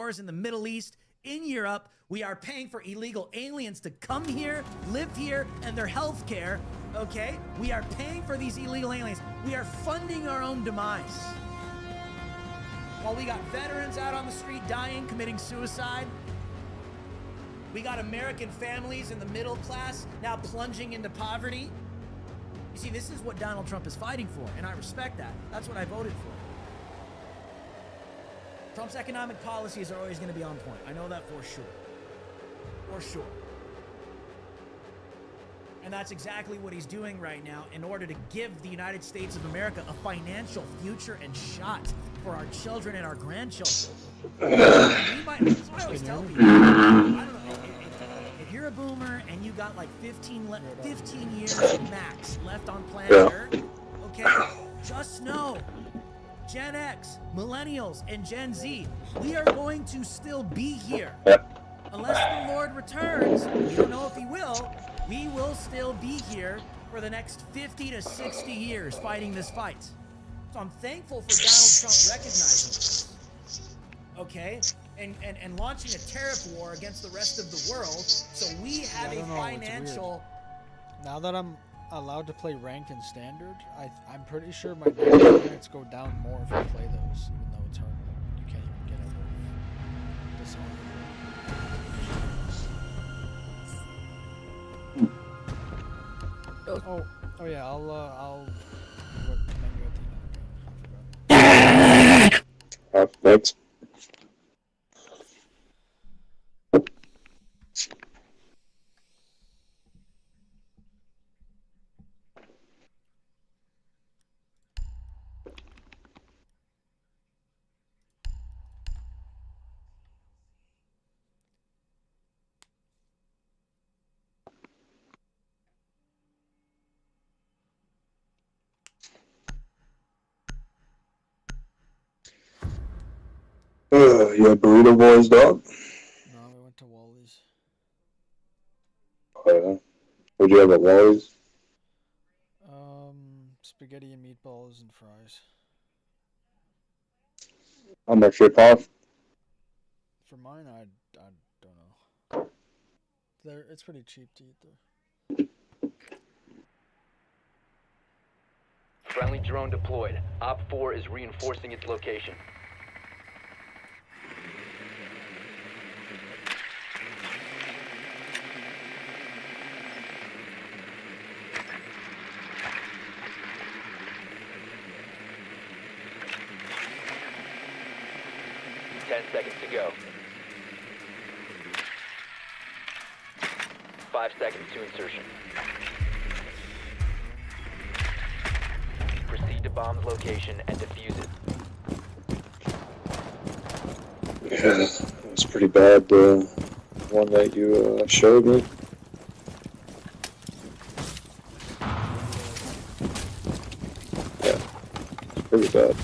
wars in the Middle East, in Europe. We are paying for illegal aliens to come here, live here, and their health care, okay? We are paying for these illegal aliens. We are funding our own demise. While we got veterans out on the street dying, committing suicide, we got American families in the middle class now plunging into poverty. You see, this is what Donald Trump is fighting for, and I respect that. That's what I voted for. Trump's economic policies are always going to be on point. I know that for sure. For sure. And that's exactly what he's doing right now in order to give the United States of America a financial future and shot for our children and our grandchildren. That's what I always tell people. I don't know. If you're a boomer and you got like 15 years max left on planet Earth, okay, just know Gen X, Millennials, and Gen Z, we are going to still be here. Unless the Lord returns, we don't know if he will, we will still be here for the next 50 to 60 years fighting this fight. So I'm thankful for Donald Trump recognizing this, okay? And launching a tariff war against the rest of the world so we have a financial... Now that I'm allowed to play ranked and standard, I'm pretty sure my minutes go down more if I play those, even though it's hard. You can't even get out of Dishonored. Oh yeah, I'll what menu at the end of the game. I forgot. Thanks. You had Burrito Boys, dog? No, we went to Wally's. What'd you have at Wally's? Spaghetti and meatballs and fries. How much they cost? For mine, I don't know. It's pretty cheap to eat there. Friendly drone deployed. Op 4 is reinforcing its location. Seconds to go. 5 seconds to insertion. Proceed to bomb's location and defuse it. Yeah, that was pretty bad, the one that you showed me. Yeah, it's pretty bad.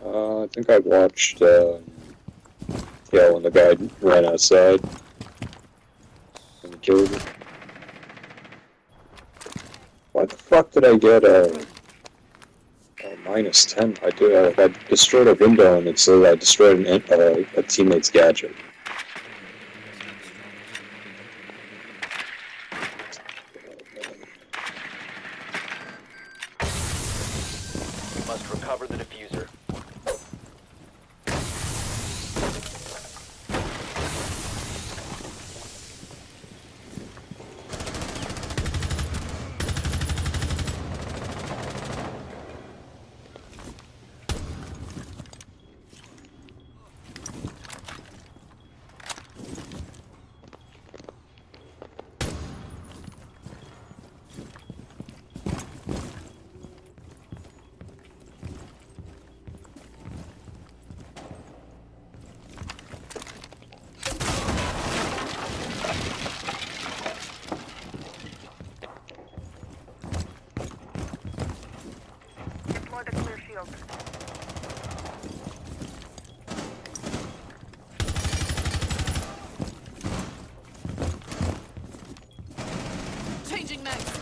I think I watched, when the guy ran outside and killed him. Why the fuck did I get a -10? I destroyed a window and it said I destroyed a teammate's gadget. You must recover the diffuser.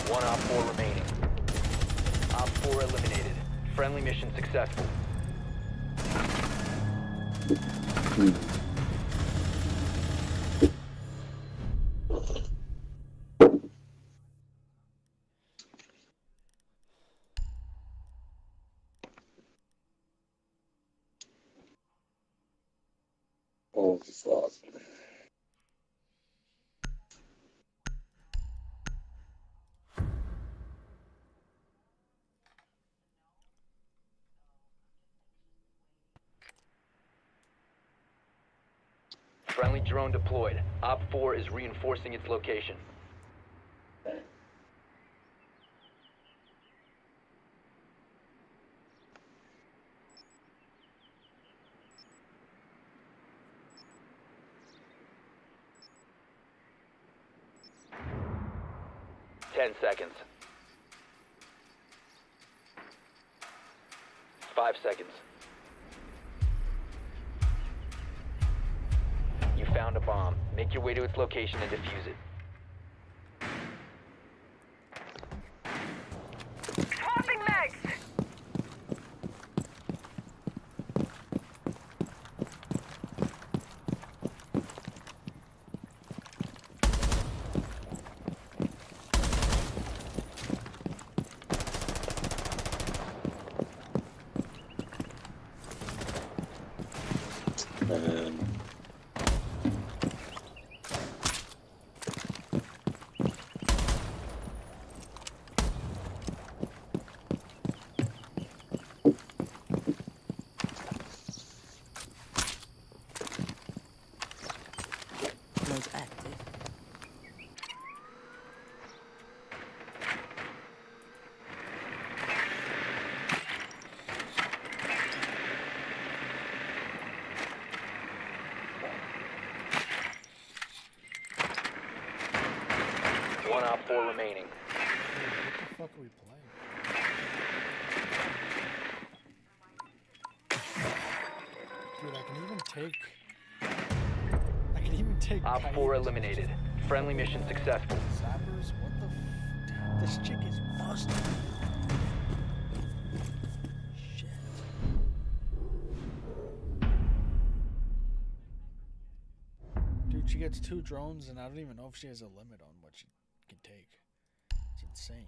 One Op 4 remaining. 4 eliminated. Friendly mission successful. Oh, fuck. Friendly drone deployed. Op 4 is reinforcing its location. Ten seconds. 5 seconds. You found a bomb. Make your way to its location and defuse it. Swapping mags! Man. Was active. One Op 4 remaining. What the fuck are we playing? Dude, I can even take Op 4 coyotes. eliminated. Friendly mission successful. Zappers? What the this chick is busted. Shit. Dude, she gets 2 drones and I don't even know if she has a limit on what she can take. It's insane.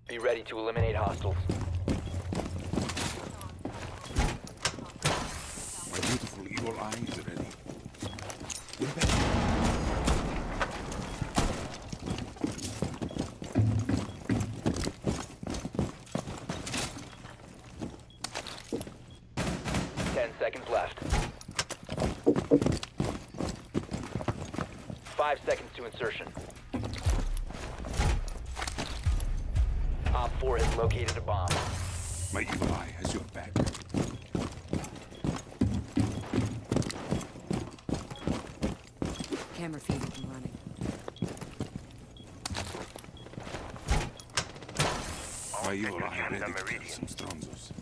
Be ready to eliminate hostiles. My beautiful evil eye is ready. We're back. 10 seconds left. 5 seconds to insertion. Op 4 has located a bomb. My evil eye has your back. Camera feed up and running. My evil eye ready to kill some Stronzos.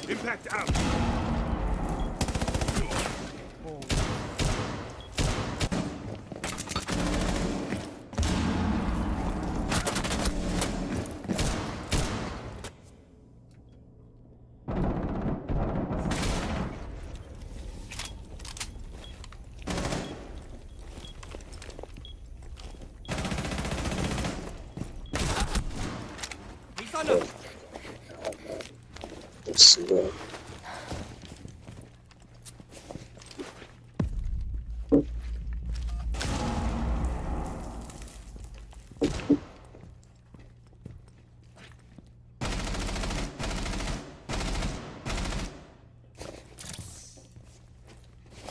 Impact out! Let's see that.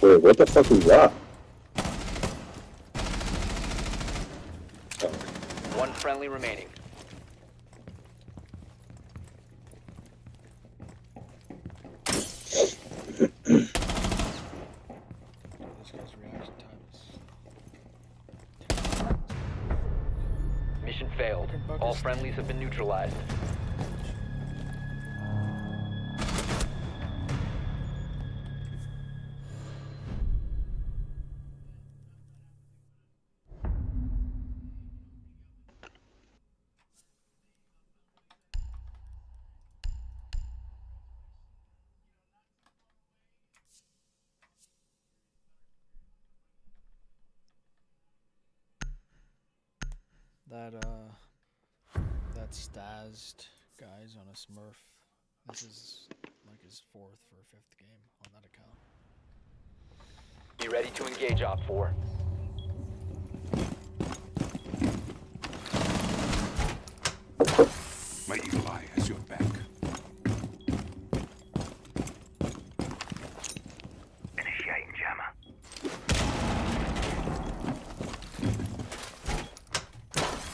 Wait, what the fuck was that? Oh, One friendly remaining. This guy's reaction time is. Mission failed. All friendlies have been neutralized. That Stazed guy's on a Smurf. This is like his 4th or 5th game on that account. Be ready to engage, Op 4. My eagle eye has your back. Initiating jammer.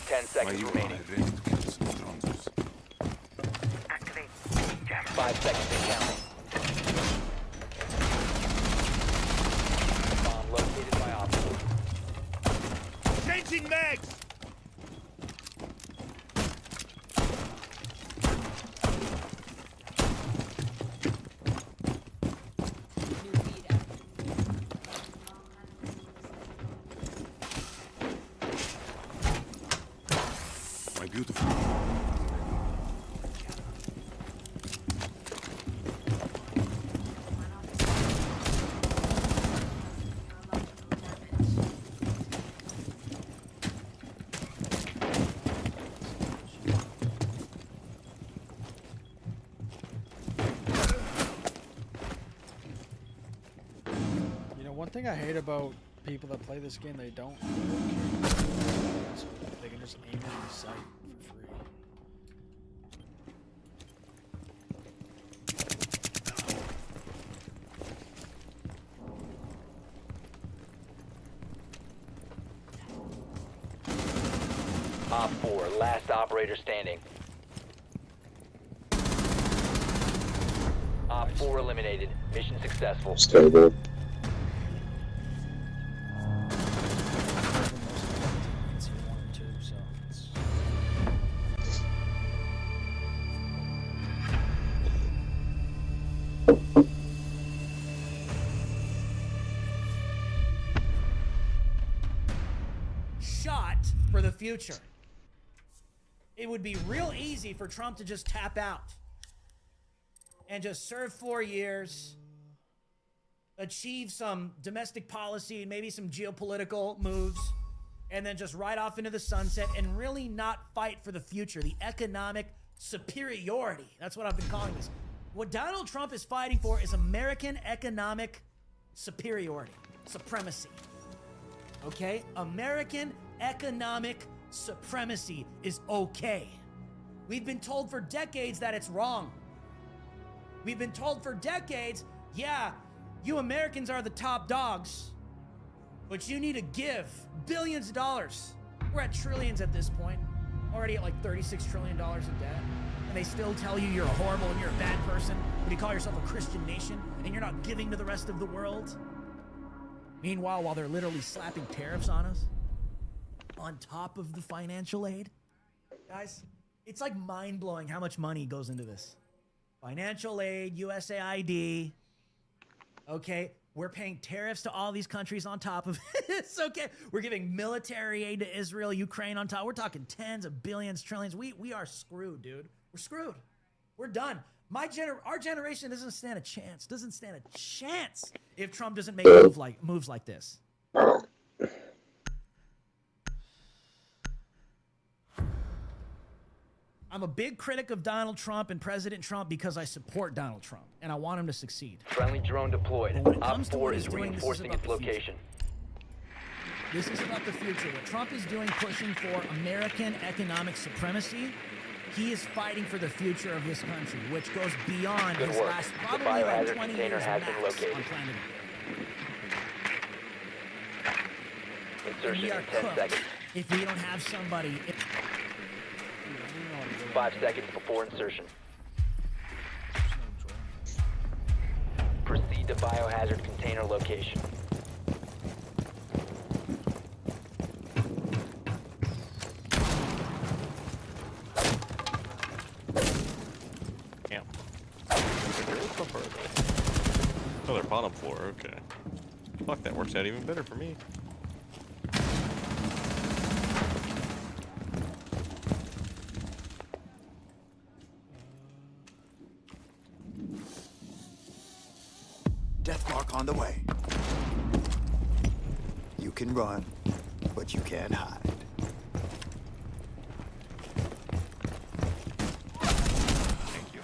10 My seconds eagle eye remaining. ready to kill some Strongers. Activate jammer. 5 seconds and counting. Bomb located by Op 4. Changing mags! My beautiful. You know, one thing I hate about people that play this game, they don't. So they can just aim at the sight for free. Op 4, last operator standing. Op 4 eliminated. Mission successful. stable. It's here 1 and 2, so it's. Shot for the future. It would be real easy for Trump to just tap out and just serve 4 years, achieve some domestic policy and maybe some geopolitical moves, and then just ride off into the sunset and really not fight for the future, the economic superiority. That's what I've been calling this. What Donald Trump is fighting for is American economic superiority, supremacy. Okay? American economic supremacy is okay. We've been told for decades that it's wrong. We've been told for decades, yeah, you Americans are the top dogs, but you need to give billions of dollars. We're at trillions at this point, already at like $36 trillion in debt. And they still tell you you're horrible and you're a bad person, but you call yourself a Christian nation and you're not giving to the rest of the world. Meanwhile, while they're literally slapping tariffs on us, on top of the financial aid, guys, it's like mind-blowing how much money goes into this. Financial aid, USAID, okay? We're paying tariffs to all these countries on top of this, okay? We're giving military aid to Israel, Ukraine on top. We're talking tens of billions, trillions. We are screwed, dude. We're screwed. We're done. Our generation doesn't stand a chance. Doesn't stand a chance if Trump doesn't make moves like this. I'm a big critic of Donald Trump and President Trump because I support Donald Trump and I want him to succeed. Friendly drone deployed. But when it Op comes to 4 what is he's doing, this is reinforcing about its the future. location. This is about the future. What Trump is doing, pushing for American economic supremacy, he is fighting for the future of this country, which goes beyond Good his work. last The probably like biohazard 20 container years has been max located. on planet Earth. Insertion we are in 10 cooked seconds. if we don't have somebody. 5 seconds before insertion. Proceed to biohazard container location. Damn. Oh, they're bottom floor, okay. Fuck, that works out even better for me. Deathmark on the way. You can run, but you can't hide. Thank you.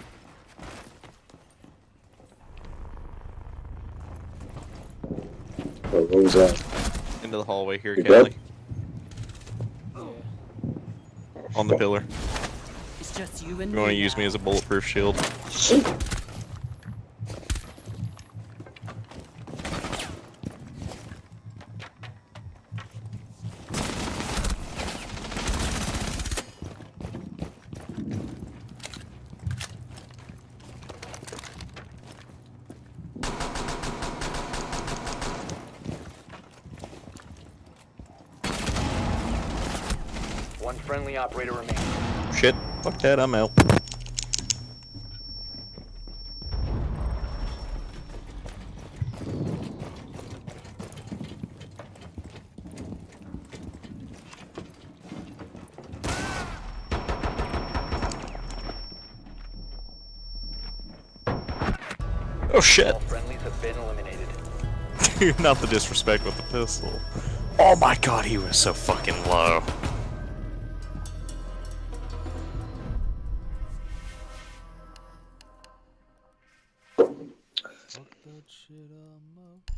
Oh, what was that? Into the hallway here, You Kelly. Yeah. On the pillar. It's just you and You want to me use me now. as a bulletproof shield? One friendly operator remains. Shit. Fuck that, I'm out. Oh shit. All friendlies have been eliminated. Dude, not the disrespect with the pistol. Oh my god, he was so fucking low. Fuck that shit, I'm out.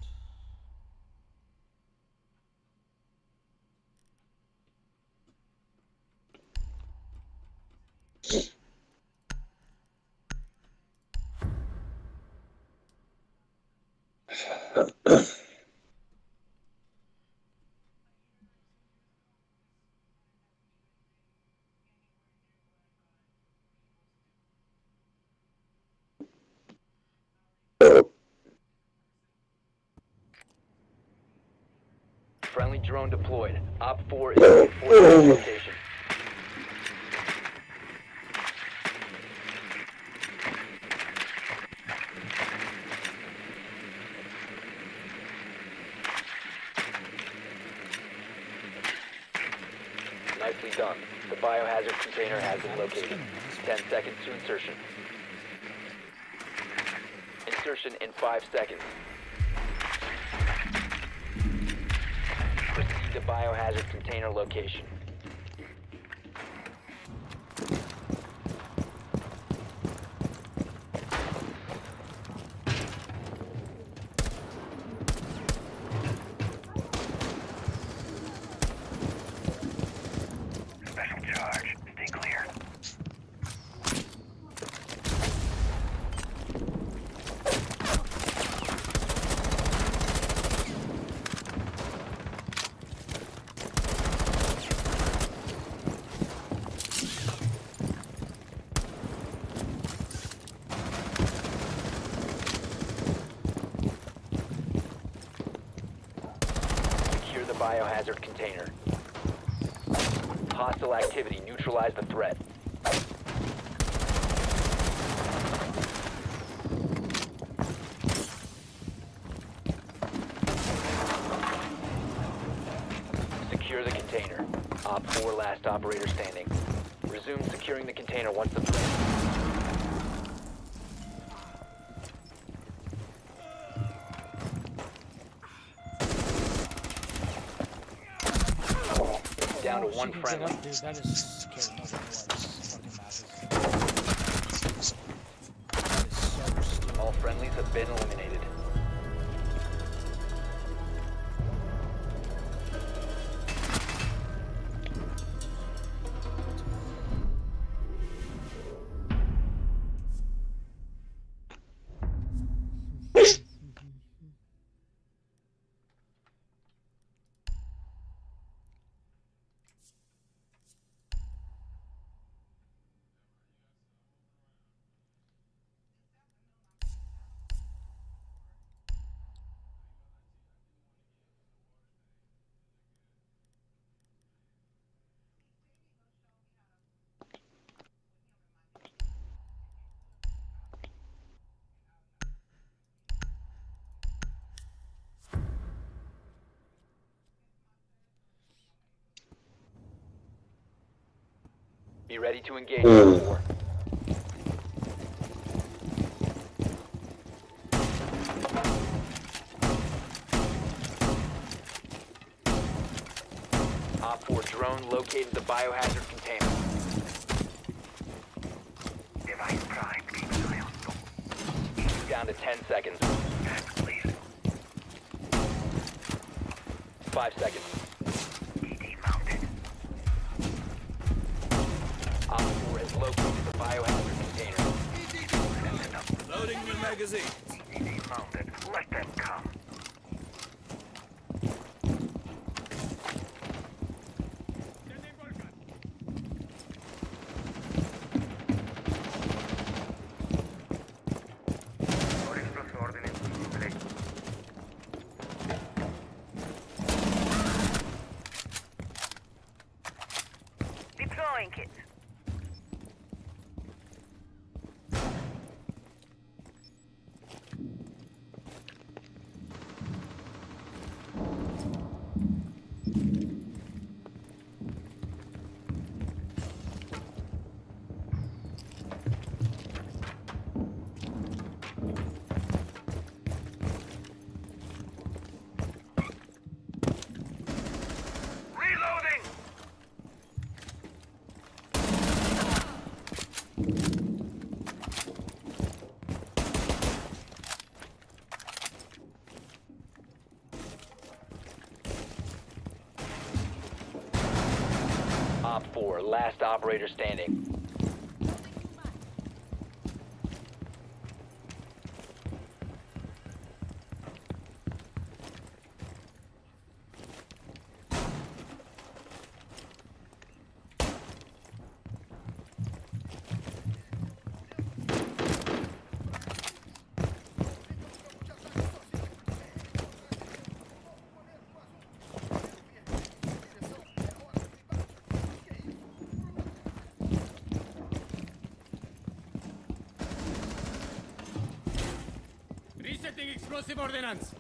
Friendly drone deployed. Op 4 is reinforcing its location. Nicely done. The biohazard container has been located. 10 seconds to insertion. Insertion in 5 seconds. Proceed to biohazard container location. Special charge. Stay clear. Secure the biohazard container. Hostile activity. Neutralize the threat. Secure the container. Op 4 last operator standing. Resume securing the container once the threat. Down to one She can get friendly. up, dude. That is scary. No wonder why this fucking map is. That is so stupid. All friendlies have been eliminated. Be ready to engage Op 4. Op 4 drone located the biohazard container. Device prime. Keep an eye on them. Down to 10 seconds. Yes, please. 5 seconds. ED mounted. Op 4 has located the biohazard container. Loading new magazine. ED mounted. Let them come. Sus órdenes. Play. Deploying kit. Reloading. Op 4, last operator standing. Resetting explosive ordnance.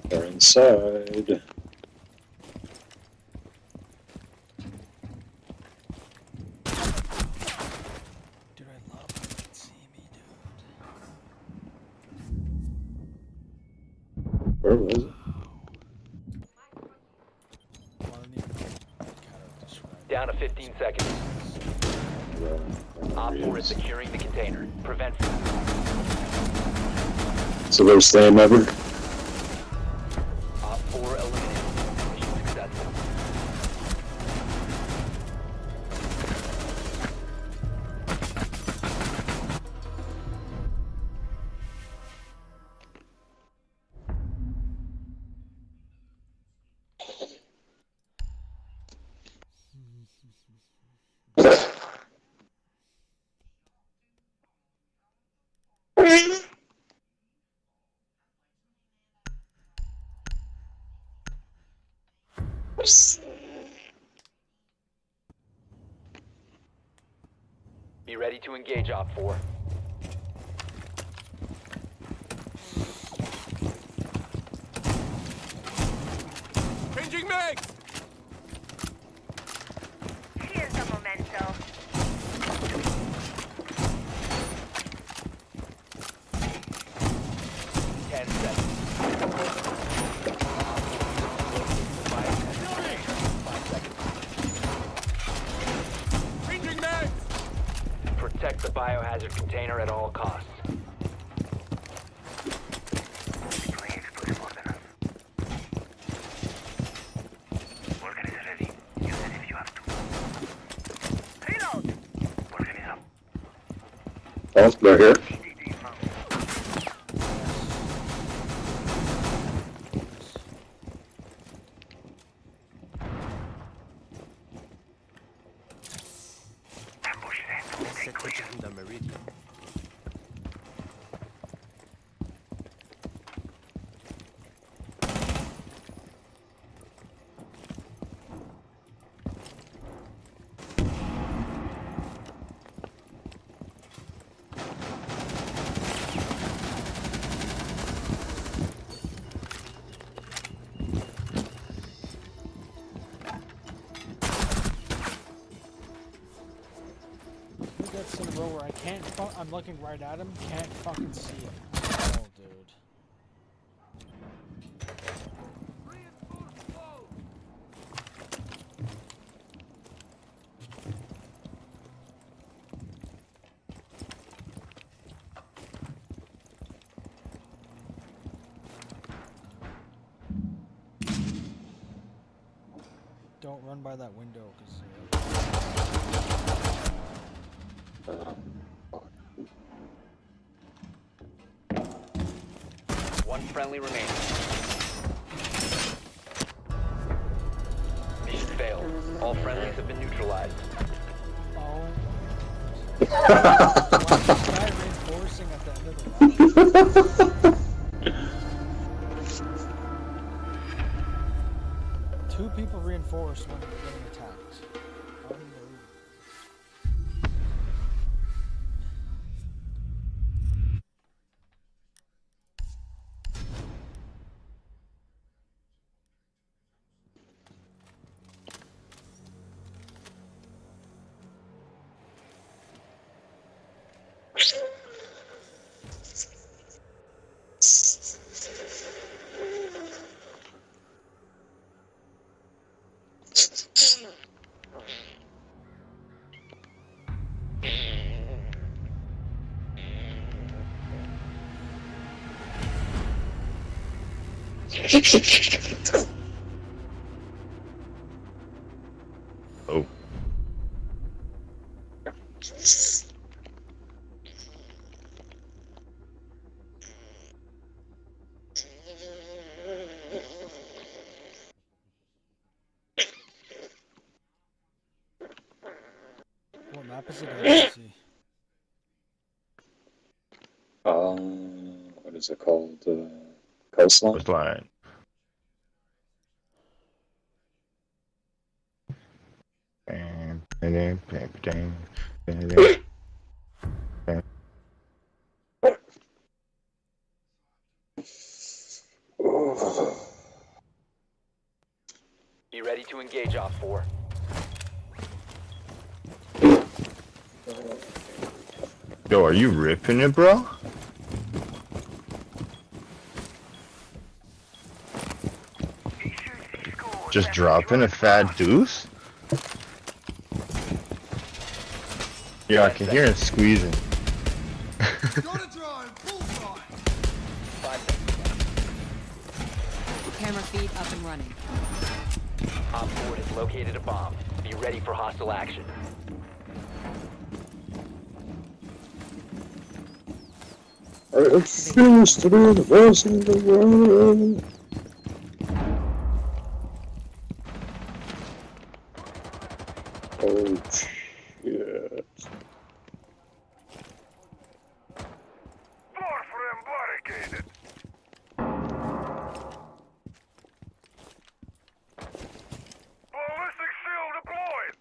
They're inside. Dude, I love how you can see me, dude. Where was it? Well, I didn't even kind of describe Down to 15 seconds. Op 4 is securing the container. Prevent. So they're staying ever? Op 4 eliminated. Mission successful. Be ready to engage Op 4. Changing mag. Here's the memento. 10 seconds. Changing mag. Protect the biohazard container at all costs. Deploying explosive ordnance. Working is ready. Use it if you have to. Reload. Working is up. Oh, they're here. ED mounted. Ambush set. Stay clear. the meridian. I'm looking right at him. Can't fucking see him. Oh, dude. Don't run by that window, because... One friendly remaining. Mission failed. All friendlies have been neutralized. Oh. Why is this guy reinforcing at the end of the round? Two people reinforced when they're getting attacked. Unbelievable. Oh. What map is it on? See. What is it called? Coastline? Coastline. Be ready to engage Op 4. Yo, are you ripping it, bro? Just dropping a fat deuce? Yeah, I can hear it squeezing. Camera feed up and running. Op 4 has located a bomb. Be ready for hostile action. I refuse to be the voice in the world. Oh shit. Warframe barricaded. Ballistic shield deployed.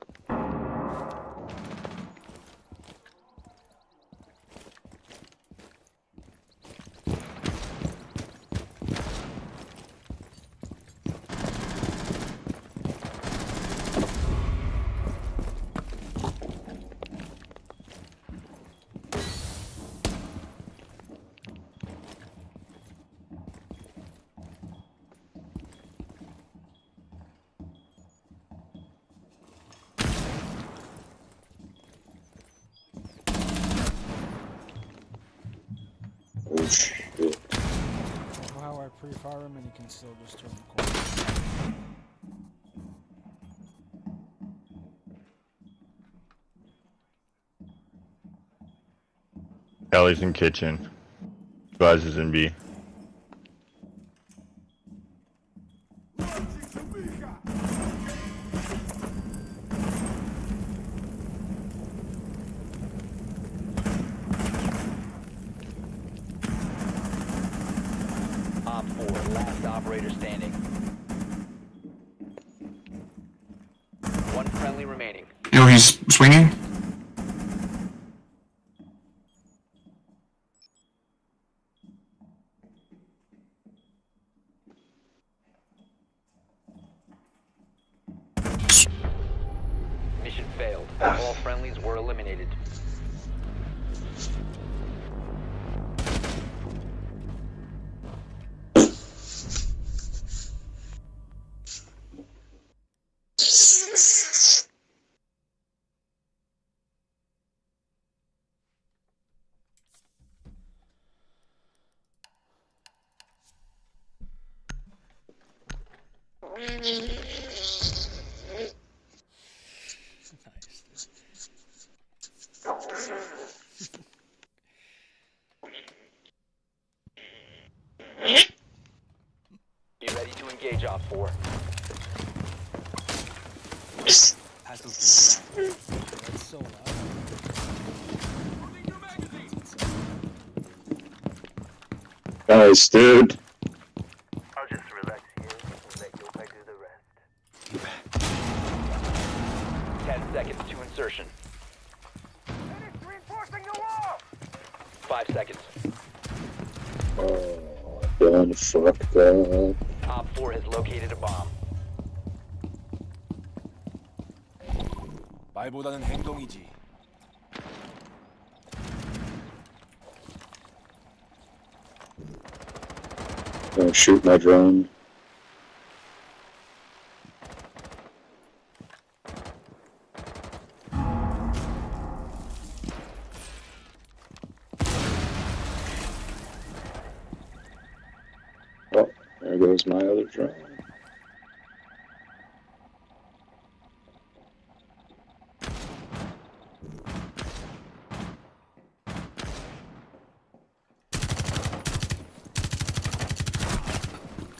Oh shit. How I pre-fire him and he can still just turn the corner. Ellie's in kitchen. Buzz is in B. Op 4, last operator standing. One friendly remaining. Yo, he's swinging. Mission failed. All friendlies were eliminated. Be ready to engage Op 4. That's so loud. Nice, dude. I'll just relax here and let Yokai do the rest. 10 seconds to insertion. Reinforcing the wall! 5 seconds. Oh, done fucked up. Op 4 has located a bomb. 말보다는 행동이지. Don't shoot my drone. Oh, there goes my other drone.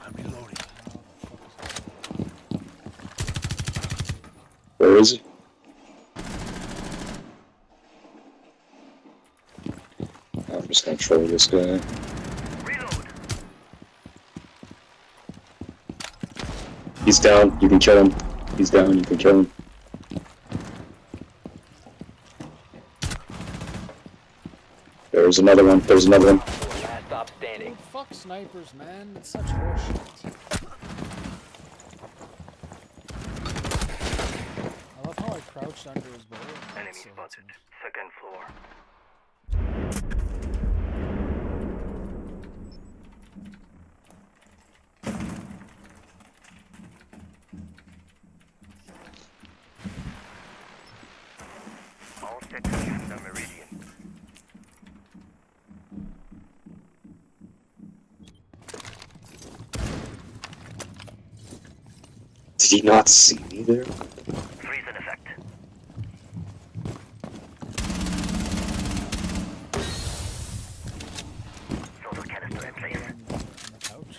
I'm reloading. Where is he? I'm just gonna troll this guy. Reload! He's down, you can kill him. He's down, you can kill him. There's another one, there's another one. Last stop standing. Dude, fuck snipers, man. It's such horseshit. I love how I crouched under his bullet. Enemy So spotted. Second floor. All sectors in the meridian. Did he not see me there? Freeze in effect. Solar canister in place. on the couch.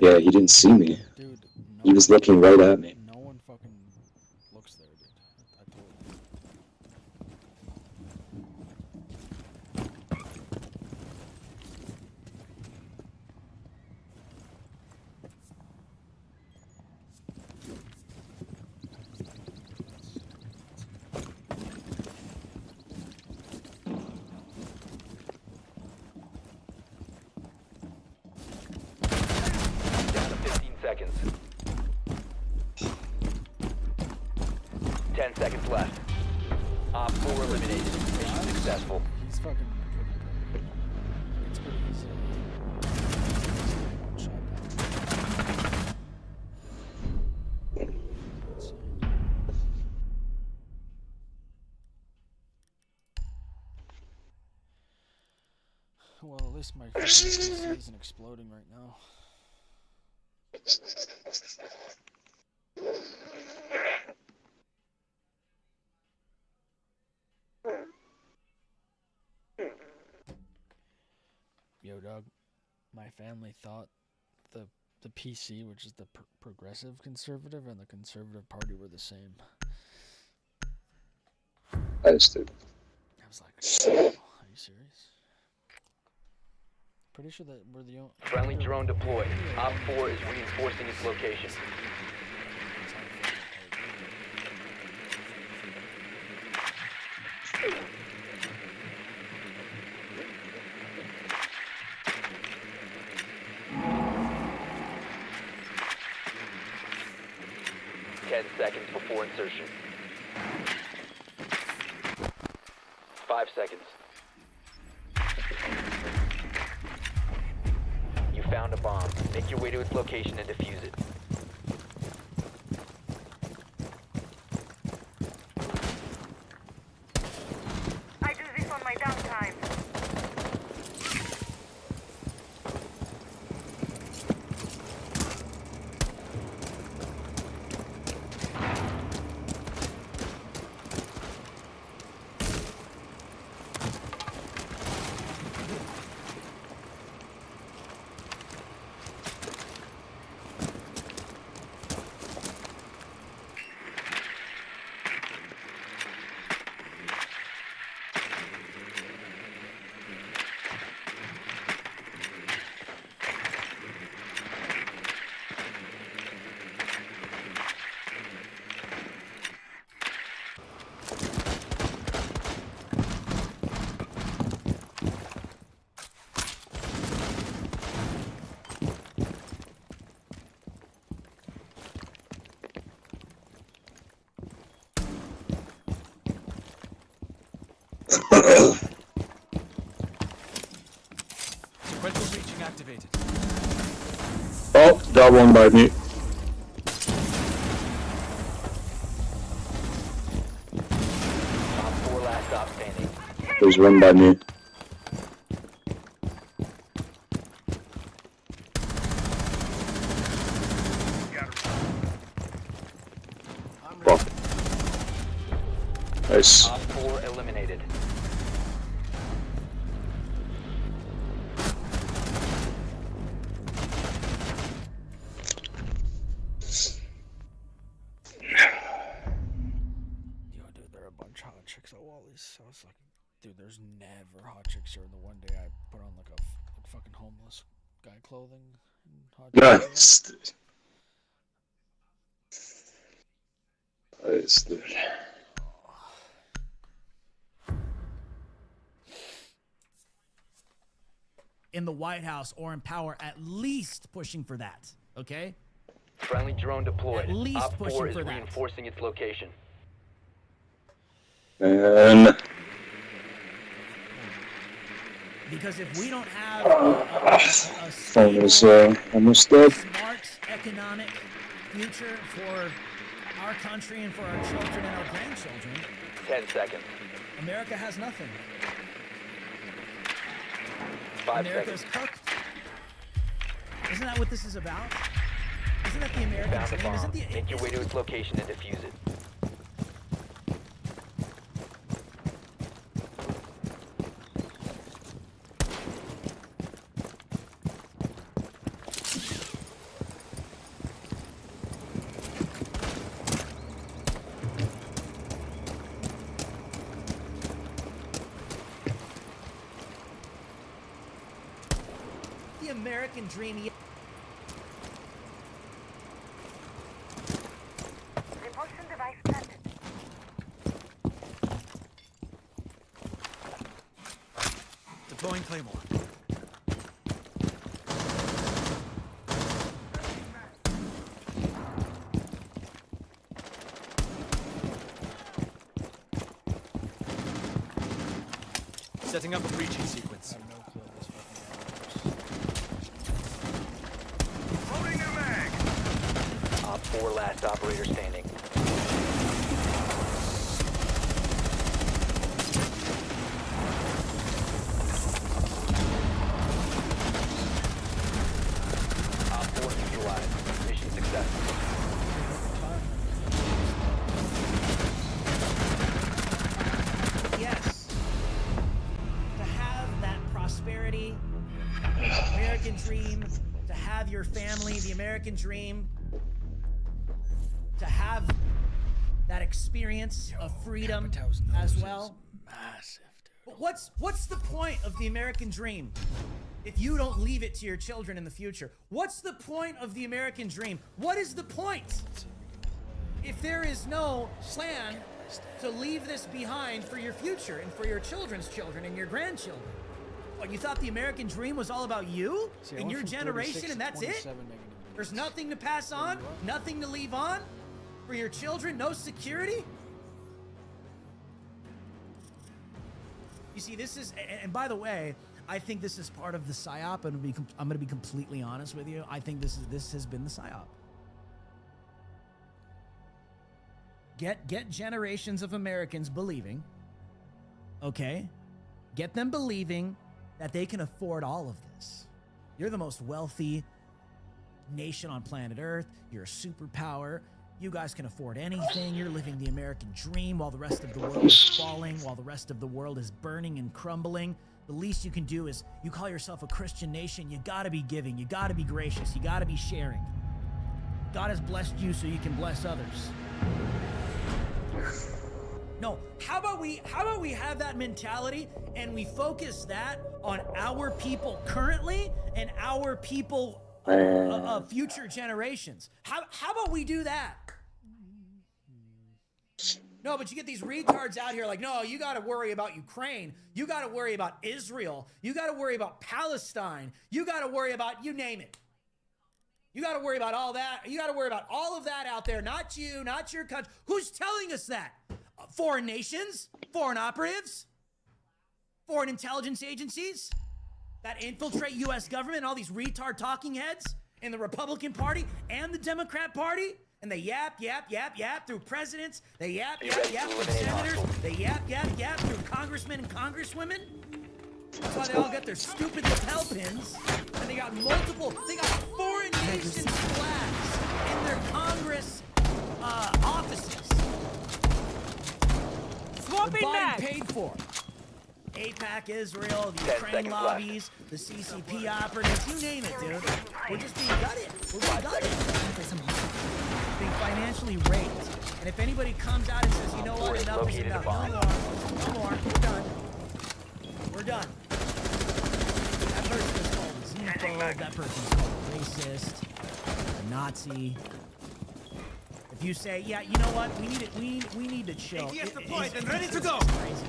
Yeah, he didn't see me. Dude, no, He was looking right at me. no one fucking looks there, dude. I told you. Down to 15 seconds. 10 seconds left. Op 4 eliminated. Mission successful. He's fucking pretty good. It's pretty easy. One shot down. Let's see. Well, at least my PC isn't exploding right now. Yo, dog. My family thought the PC, which is the progressive conservative, and the conservative party were the same. I just did. I was like, oh, are you serious? Pretty sure that we're the only. Friendly drone deployed. Op 4 is reinforcing its location. 10 seconds before insertion. 5 seconds. You found a bomb. Make your way to its location and defuse it. I do this on my downtime. Sequential breaching activated. Oh, that one by me. Op 4 last stop standing. There's one by me. Fuck. Nice. Op 4 eliminated. Yo, dude, there are a bunch of hot chicks at Wally's. I was like, dude, there's never hot chicks here. And the one day I put on like a fucking homeless guy clothing and hot chicks. Nice. Nice, dude. In the White House or in power, at least pushing for that. Okay? Friendly drone deployed. At least Op 4 pushing is for that. reinforcing its location. And Because if we don't have a phone is stable, almost dead. smart economic future for our country and for our children and our grandchildren, 10 seconds. America has nothing. 5 America's seconds. cooked. Isn't that what this is about? Isn't that the American Found the dream? bomb. Isn't the Make your way to its location and defuse it. the American dream? Repulsion device planted. Deploying Claymore. Setting up a breaching sequence. I have no clue this fucking Loading new mag. Op 4 last operator standing. Op 4 neutralized. Mission successful. Yes. To have that prosperity, American dream, to have your family, the American dream, to have that experience of freedom Apatow's nose as is well. massive, dude. But what's the point of the American dream if you don't leave it to your children in the future? What's the point of the American dream? What is the point if there is no plan to leave this behind for your future and for your children's children and your grandchildren? What, you thought the American dream was all about you See, I and went your from 36 generation to and that's it? 27 negative There's degrees. nothing to pass on, nothing to leave on for your children, no security? You see, this is, and by the way, I think this is part of the psyop. I'm going to be completely honest with you. I think this has been the psyop. Get generations of Americans believing, okay? Get them believing that they can afford all of this. You're the most wealthy nation on planet Earth. You're a superpower. You guys can afford anything. You're living the American dream while the rest of the world is falling, while the rest of the world is burning and crumbling. The least you can do is, you call yourself a Christian nation, you gotta be giving, you gotta be gracious, you gotta be sharing. God has blessed you so you can bless others. No, how about we have that mentality and we focus that on our people currently and our people of future generations? How about we do that? No, but you get these retards out here like, no, you got to worry about Ukraine. You got to worry about Israel. You got to worry about Palestine. You got to worry about, you name it. You got to worry about all that. You got to worry about all of that out there. Not you, not your country. Who's telling us that? Foreign nations? Foreign operatives? Foreign intelligence agencies? that infiltrate U.S. government, all these retard talking heads in the Republican Party and the Democrat Party, and they yap through presidents, they yap through senators, they yap through congressmen and congresswomen. That's why they all got their stupid lapel pins, and they got foreign nations flags in their Congress offices. Swapping Biden back. paid for. APAC, Israel, the 10 Ukraine seconds lobbies, the CCP operatives, you name it, dude. We're just being gutted. We're being gutted. Being financially raped. And if anybody comes out and says, you know what, enough is enough. No more. We're done. We're done. That person is called xenophobe. That person is called racist, a Nazi. If you say, yeah, you know what, we need to chill. ADS deployed and ready to go. It's crazy.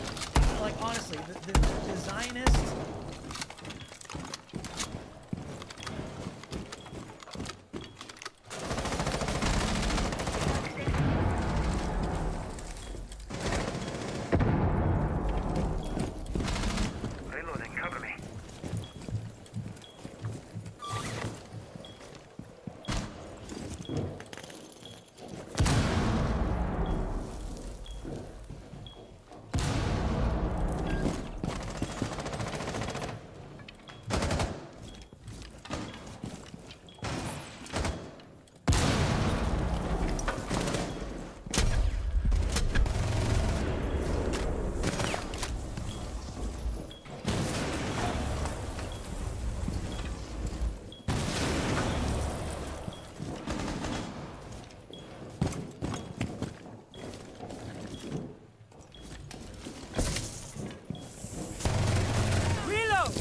Like honestly, the Zionists. Reloading, cover me. Reload.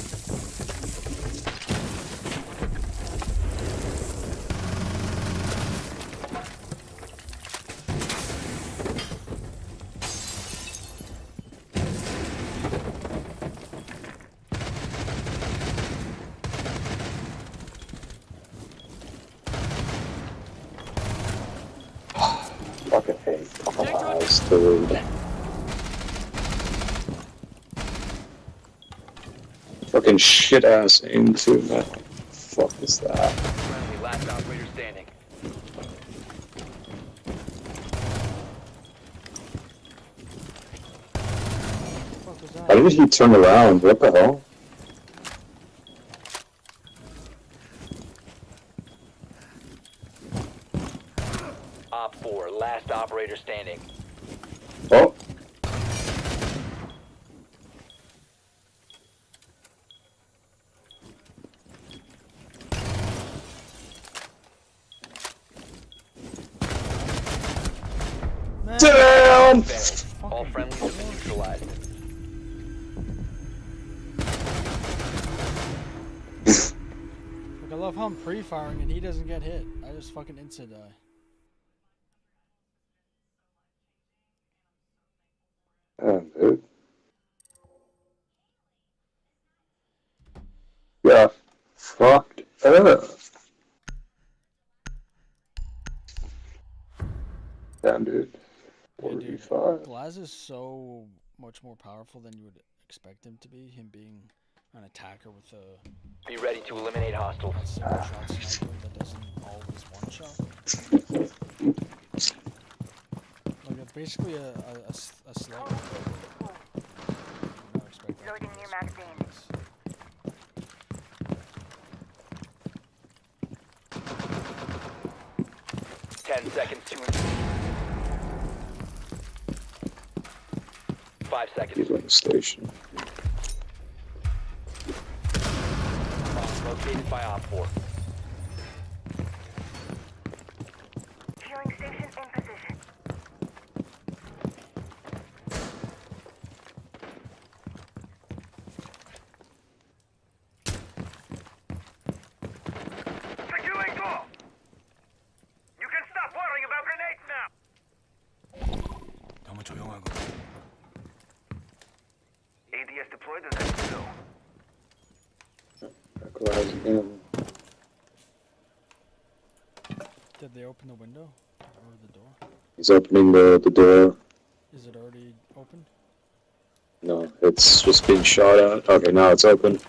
Fucking hate eyes, dude. Fucking shit ass aim too, man. Fuck is that? Friendly, last operator standing. What was that? How did he turn around? What the hell? Op 4, last operator standing. Oh. Man, Damn! Failed. All friendlies have been neutralized. Like, I love how I'm pre-firing and he doesn't get hit. I just fucking instant die. Damn, dude. Yeah. Fucked up. Damn, dude. Yeah, dude. 45. Glaz is so much more powerful than you would expect him to be. Him being an attacker with a Be ready to eliminate hostiles. single shot sniper that doesn't always one shot. Like it's basically a slight. Loading new magazine. 10 seconds to insertion. 5 seconds. He's on the station. Bomb located by Op 4. Healing station in position. Securing door. You can stop worrying about grenades now. 너무 조용하고. ADS deployed and ready to go. Glass again. Did they open the window or the door? He's opening the door. Is it already open? No, it's just being shot at. Okay, now it's open.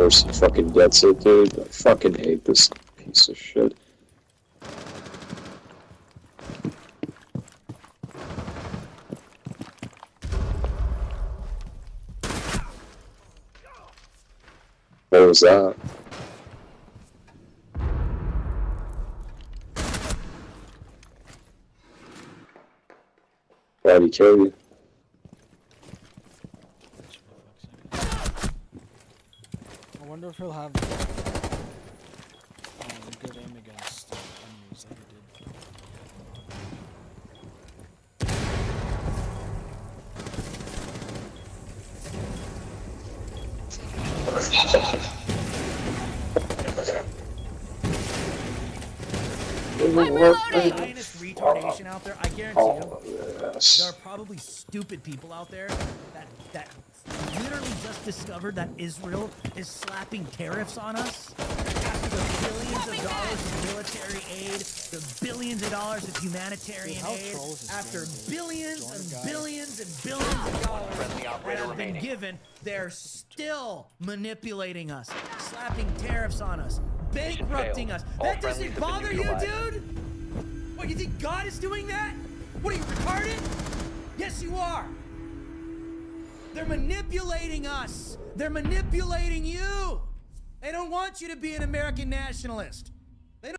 person fucking gets it, dude. I fucking hate this piece of shit. What was that? Why'd he kill you? I wonder if he'll have good aim against enemies like he did. Zionist retardation out there, I guarantee you. Yes. There are probably stupid people out there that literally just discovered that Israel is slapping tariffs on us after the billions of dollars of military aid, the billions of dollars of humanitarian aid, after billions and billions and billions of dollars that have been given, they're still manipulating us, slapping tariffs on us, bankrupting us. That doesn't bother you, dude? What, you think God is doing that? What, are you retarded? Yes, you are. They're manipulating us. They're manipulating you. They don't want you to be an American nationalist. They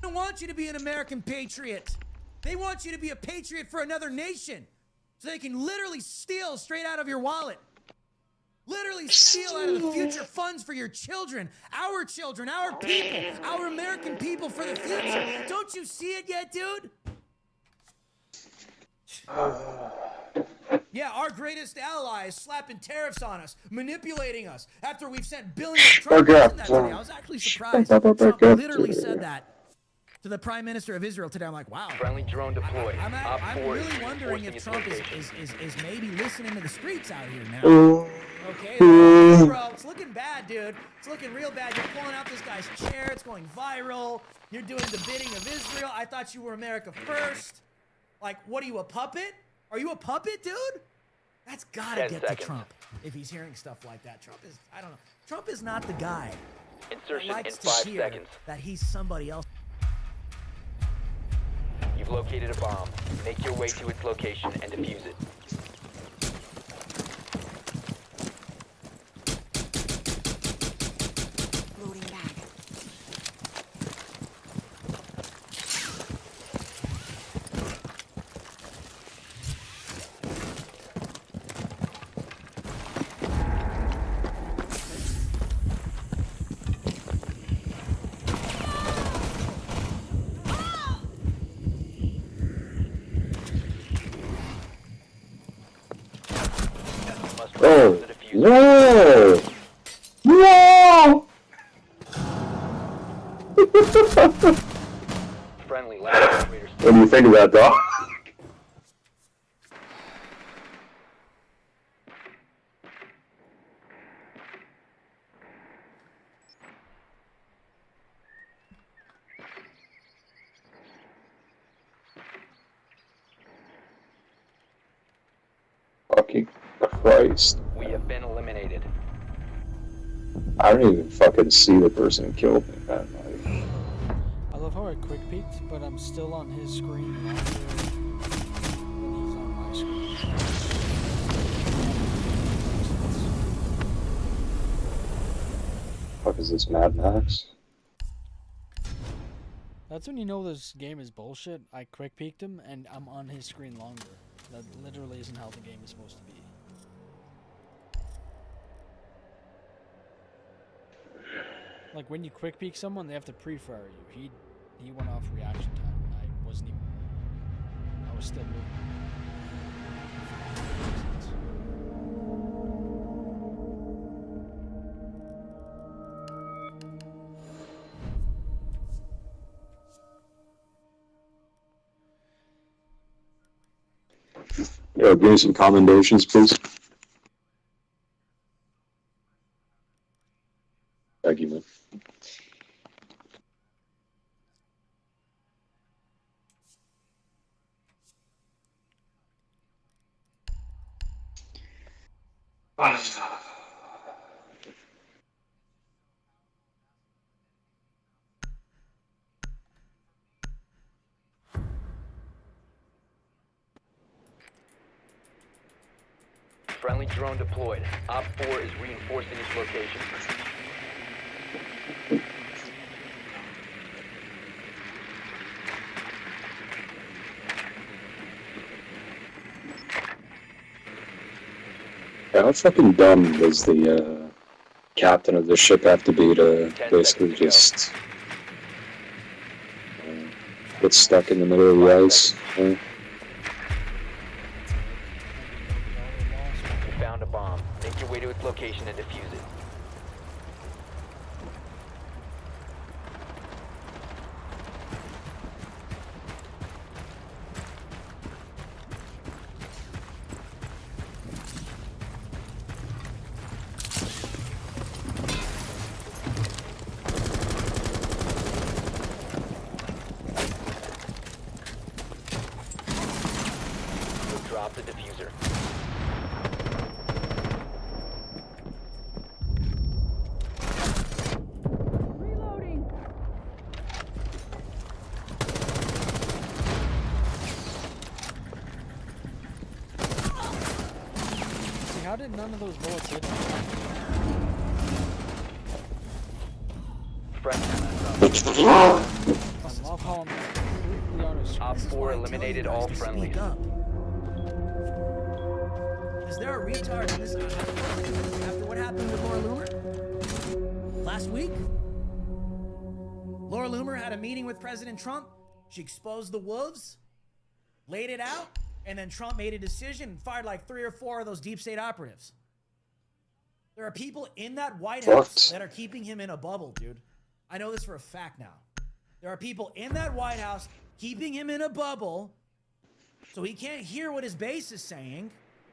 don't want you to be an American patriot. They want you to be a patriot for another nation so they can literally steal straight out of your wallet. Literally steal out of the future funds for your children, our people, our American people for the future. Don't you see it yet, dude? Yeah, our greatest ally is slapping tariffs on us, manipulating us after we've sent billions. Trump said that today. I was actually surprised. Trump literally said that to the Prime Minister of Israel today. I'm like, wow. Friendly drone deployed. I'm really wondering if Trump is maybe listening to the streets out here now. Okay, bro, it's looking bad, dude. It's looking real bad. You're pulling out this guy's chair. It's going viral. You're doing the bidding of Israel. I thought you were America first. Like, what are you, a puppet? Are you a puppet, dude? That's gotta get to Trump. If he's hearing stuff like that, Trump is, I don't know. Trump is not the guy Insertion that likes in to 5 hear seconds. that he's somebody else. You've located a bomb. Make your way to its location and defuse it. Loading bag. Must Oh, recover the diffuser. whoa! Whoa! Friendly last operator What do you think of that, dog? Fucking Christ. We have been eliminated. I don't even fucking see the person who killed me, man. Like, I love how I quick peeked, but I'm still on his screen longer than he's on my screen. fuck is this, Mad Max? That's when you know this game is bullshit. I quick peeked him and I'm on his screen longer. That literally isn't how the game is supposed to be. Like when you quick peek someone, they have to pre-fire you. He went off reaction time and I wasn't even. I was still moving. Yo, give me some commendations, please. Thank you, man. Friendly drone deployed. Op 4 is reinforcing its location. How fucking dumb does the captain of the ship have to be to 10 basically seconds to go. just get stuck in the middle of the ice? You found a bomb. Make your way to its location and defuse it. You'll drop the diffuser. See, how did none of those bullets hit him? Friendly. I love how I'm completely on his Op This is 4 why I tell eliminated you guys all to friendlies. speak up. Is there a retard in this after what happened with Laura Loomer? Last week? Laura Loomer had a meeting with President Trump. She exposed the wolves, laid it out, and then Trump made a decision and fired like 3 or 4 of those deep state operatives. There are people in that White House that are keeping him in a bubble, dude. I know this for a fact now. There are people in that White House keeping him in a bubble so he can't hear what his base is saying.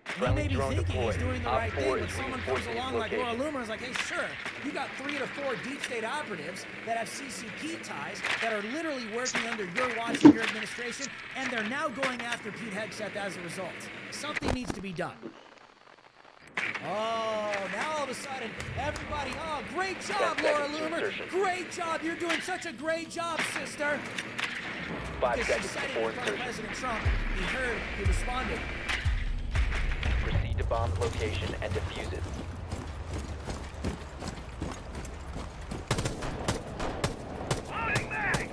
And he Friendly may be drone thinking he's deployed. doing the Op right 4 thing, but is someone comes reinforcing along its like Laura location. Loomer and is like, hey, sure, you got 3 to 4 deep state operatives that have CCP ties that are literally working under your watch and your administration, and they're now going after Pete Hegseth as a result. Something needs to be done. Oh, now all of a sudden, everybody, oh, great job, 10 Laura seconds to Loomer. insertion. Great job. You're doing such a great job, sister. 5 Because she seconds said it before in front of insertion. President Trump. He heard, he responded. Proceed to bomb's location and defuse it. Loading mag!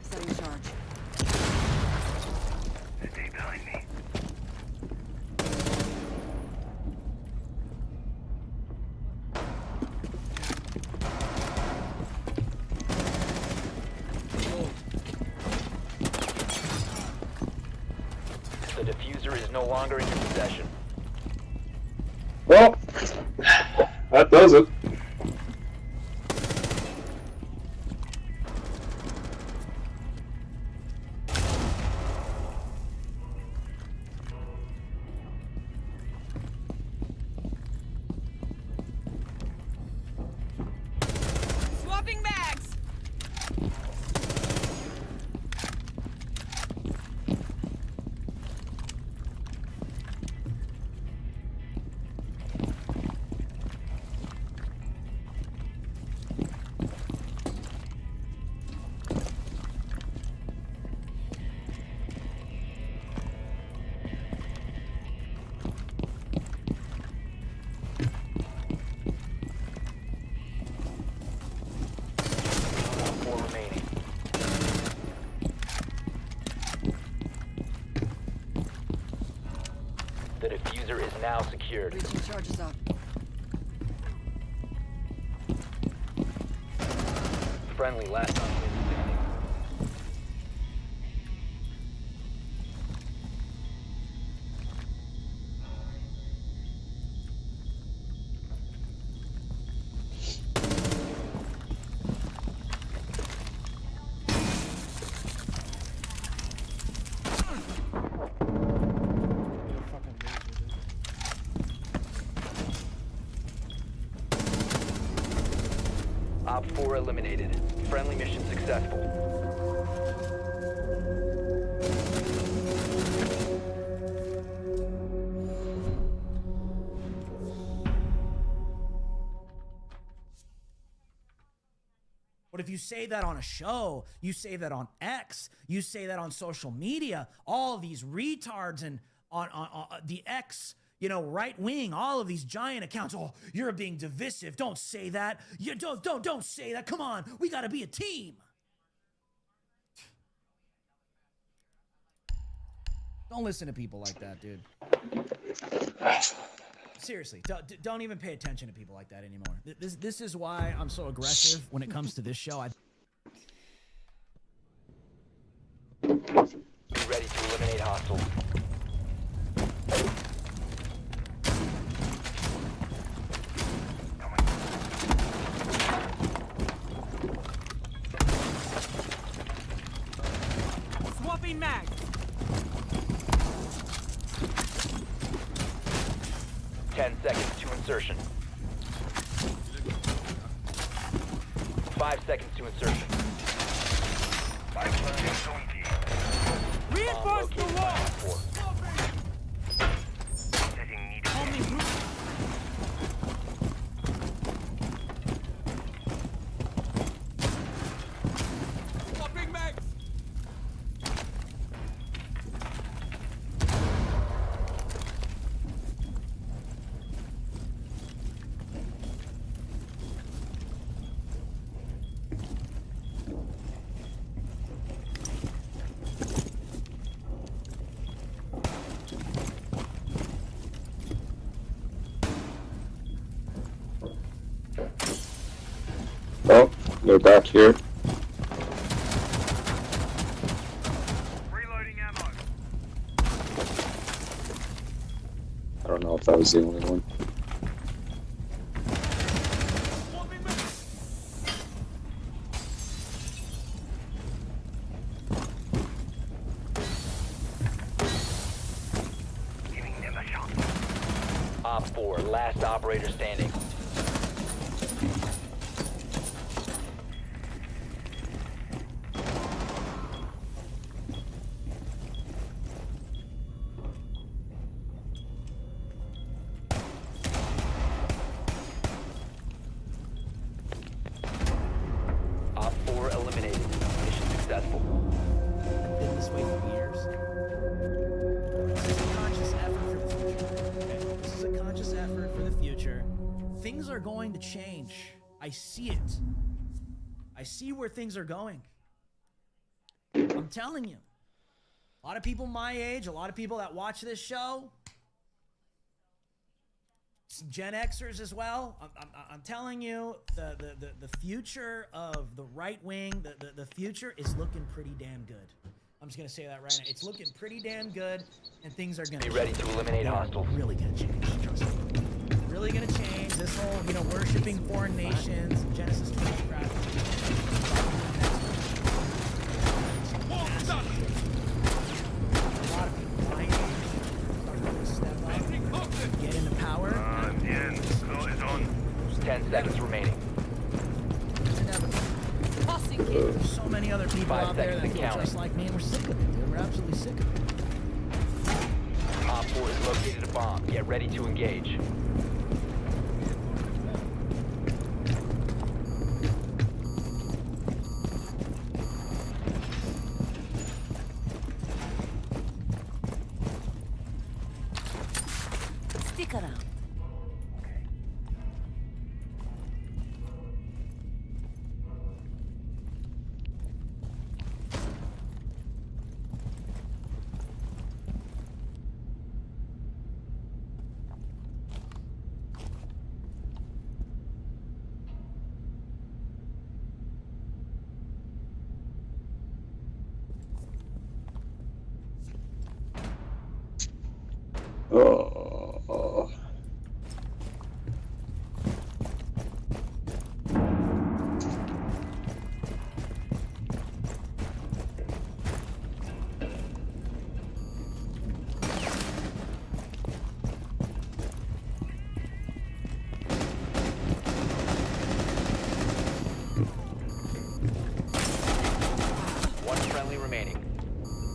Setting charge. Stay behind me. The diffuser is no longer in your possession. Well, that does it. Swapping bags! Four remaining. The diffuser is now secured. Reaching charges up. Friendly last operator standing. Op 4 eliminated. Friendly mission successful. But if you say that on a show, you say that on X, you say that on social media, all these retards and on the X, you know, right wing, all of these giant accounts. Oh, you're being divisive. Don't say that. You don't say that. Come on, we got to be a team. Don't listen to people like that, dude. Seriously, don't even pay attention to people like that anymore. This is why I'm so aggressive when it comes to this show. Be ready to eliminate hostiles. Swapping mag. 10 seconds to insertion. 5 seconds to insertion. Reinforce the wall. Setting needed. Swapping mags. Oh, they're back here. Reloading ammo. I don't know if that was the only one. Giving them a shot. Op 4, last operator standing. Op 4 eliminated. Mission successful. Been this way for years. This is a conscious effort for the future. Okay? This is a conscious effort for the future. Things are going to change. I see it. I see where things are going. I'm telling you. A lot of people my age, a lot of people that watch this show, some Gen Xers as well. I'm telling you, the future of the right wing, the future is looking pretty damn good. I'm just gonna say that right now. It's looking pretty damn good, and things are gonna Be ready to eliminate they're hostiles. really gonna change. Trust me. Really gonna change. This whole, you know, worshiping foreign nations, Genesis 20 crap. A lot of people my age are going to step up, get into power. Bien. Floor is on. 10 seconds remaining. It's inevitable. Tossing kit. There's so many other people 5 out there seconds that and feel counting. just like me, and we're sick of it, dude. We're absolutely sick of it. Op 4 has located a bomb. Get ready to engage. Stick around. Oh.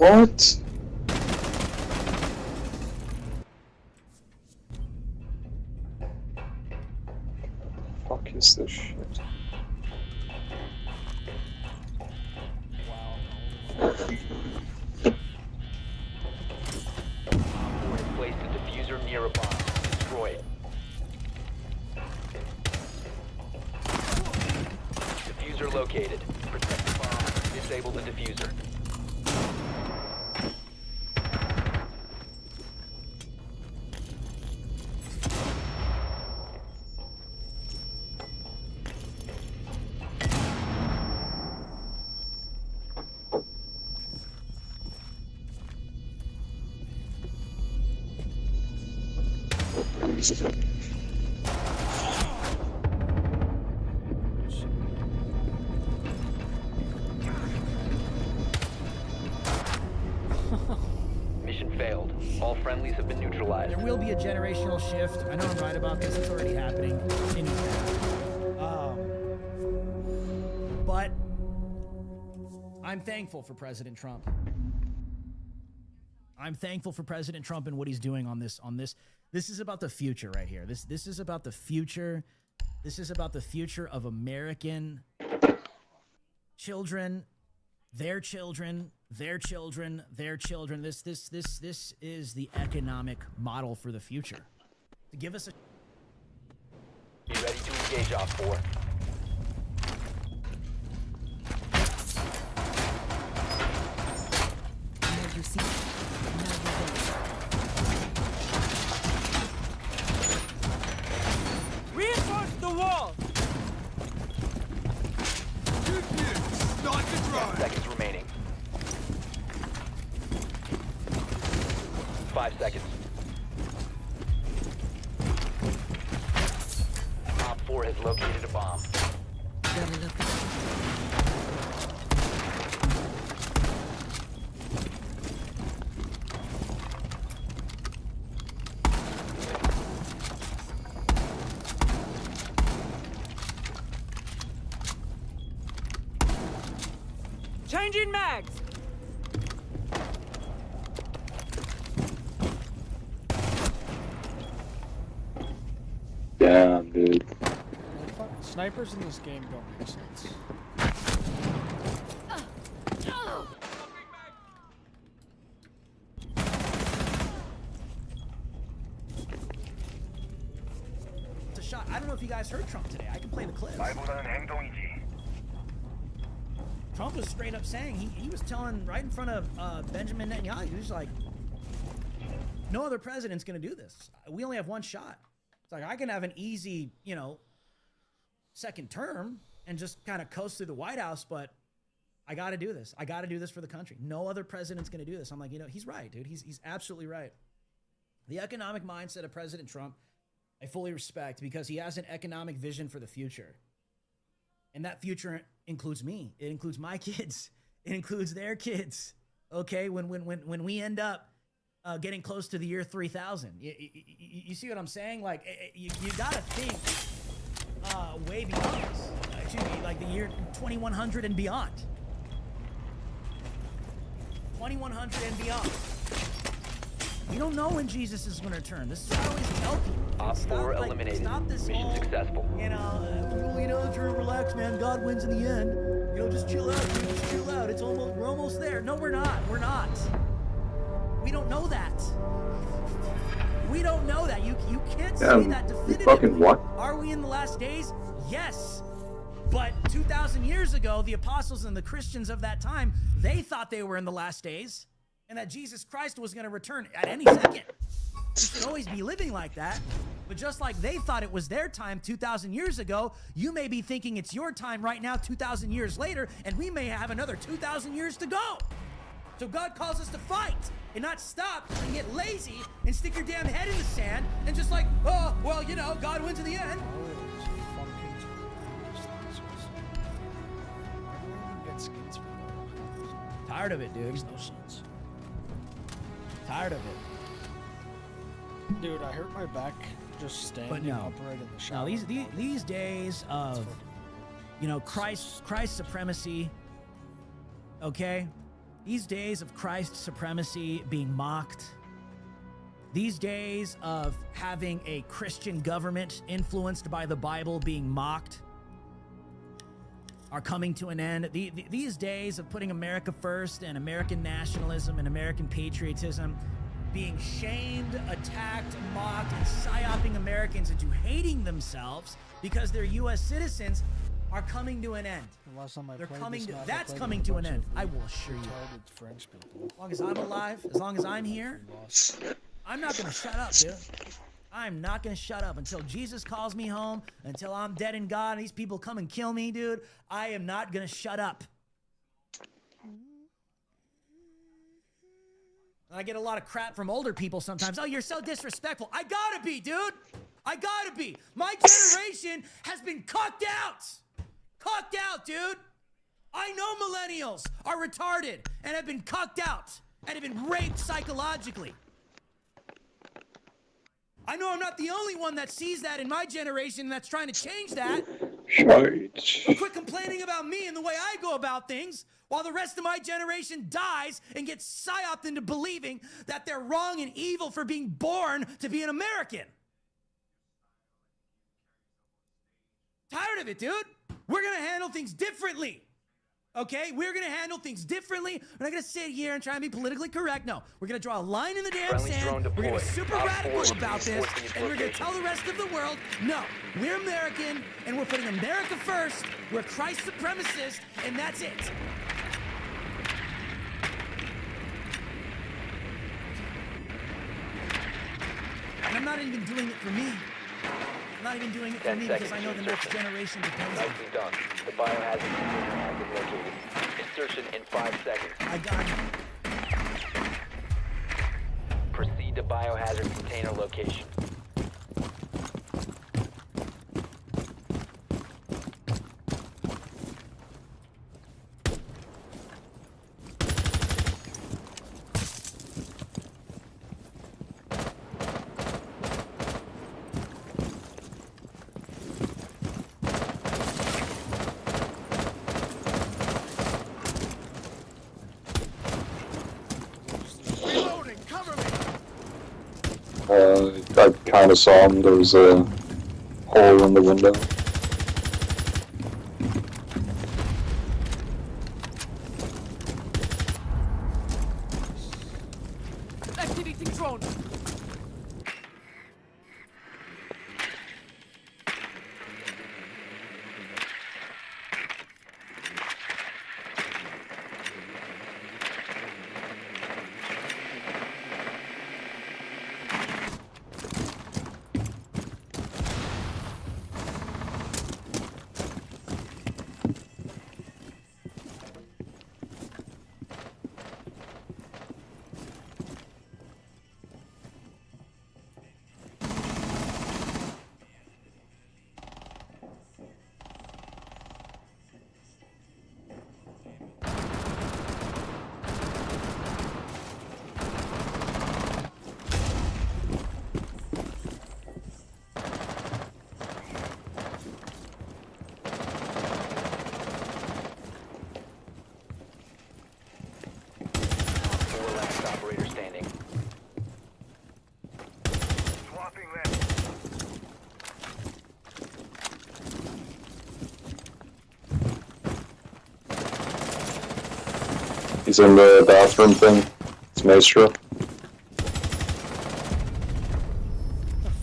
What? Fuck is this shit? Or has placed a diffuser near a bomb. Destroy it. Diffuser located. Protect the bomb. Disable the diffuser. Mission failed. All friendlies have been neutralized. There will be a generational shift. I know I'm right about this. It's already happening. It continues to happen. But I'm thankful for President Trump. I'm thankful for President Trump and what he's doing on this. This is about the future right here. This is about the future. This is about the future of American children, their children, their children, their children. This is the economic model for the future. To give us a Be ready to engage Op 4. You see? Now you're there. Reinforce the wall! 10 seconds remaining. 5 seconds. Op 4 has located a bomb. Gotta look at Changing mags! Damn, dude. Snipers in this game don't make sense. It's a shot. I don't know if you guys heard Trump today. I can play the clips. 말보다는 행동이지. Trump was straight up saying, he was telling right in front of Benjamin Netanyahu, he was like, no other president's going to do this. We only have one shot. It's like, I can have an easy, second term and just kind of coast through the White House, but I got to do this. I got to do this for the country. No other president's going to do this. I'm like, he's right, dude. He's absolutely right. The economic mindset of President Trump, I fully respect because he has an economic vision for the future. And that future includes me. It includes my kids. It includes their kids. Okay, when we end up getting close to the year 3000, you see what I'm saying? Like you gotta think way beyond this. Excuse me, like the year 2100 and beyond. 2100 and beyond. We don't know when Jesus is going to return. This is what I always tell people. Op 4 eliminated. Stop this Mission whole, successful. Relax, man. God wins in the end. Just chill out, dude. Just chill out. We're almost there. No, we're not. We're not. We don't know that. We don't know that. You can't say that definitively. Fucking what? Are we in the last days? Yes. But 2,000 years ago, the apostles and the Christians of that time, they thought they were in the last days and that Jesus Christ was going to return at any second. We should always be living like that. But just like they thought it was their time 2,000 years ago, you may be thinking it's your time right now 2,000 years later, and we may have another 2,000 years to go. So God calls us to fight and not stop and get lazy and stick your damn head in the sand and just like, oh, well, God wins in the end. Tired of it, dude. Makes no sense. Tired of it. Dude, I hurt my back just standing upright in the shower. No, these days of, Christ supremacy, okay? These days of Christ's supremacy being mocked, these days of having a Christian government influenced by the Bible being mocked are coming to an end. These days of putting America first and American nationalism and American patriotism being shamed, attacked, mocked, and psyoping Americans into hating themselves because they're U.S. citizens are coming to an end. The last time I They're played coming this to, map, I that's played coming with a to an bunch end. of I will assure you. retarded French people. As long as I'm alive, as long as I'm here, We lost. I'm not gonna shut up, dude. I'm not gonna shut up until Jesus calls me home, until I'm dead in God and these people come and kill me, dude. I am not gonna shut up. And I get a lot of crap from older people sometimes. Oh, you're so disrespectful. I gotta be, dude. I gotta be. My generation has been cucked out. Cucked out, dude. I know millennials are retarded and have been cucked out and have been raped psychologically. I know I'm not the only one that sees that in my generation that's trying to change that. Right. So quit complaining about me and the way I go about things while the rest of my generation dies and gets psyoped into believing that they're wrong and evil for being born to be an American. Tired of it, dude. We're gonna handle things differently. Okay? We're gonna handle things differently. We're not gonna sit here and try and be politically correct. No. We're gonna draw a line in the damn Friendly drone sand. We're gonna be deployed. super Op radical 4 about this. reinforcing And we're gonna location. tell the rest of the world, no, we're American and we're putting America first. We're Christ supremacists, and that's it. And I'm not even doing it for me. I'm not even doing it for 10 me because seconds I know to the next insertion. generation depends on it. Nicely done. The biohazard container has been located. Insertion in 5 seconds. I got you. Proceed to biohazard container location. Reloading, cover me! I kind of saw him. There was a hole in the window. Activating drone. Four last operator standing. Swapping that. He's in the bathroom thing. It's Maestro.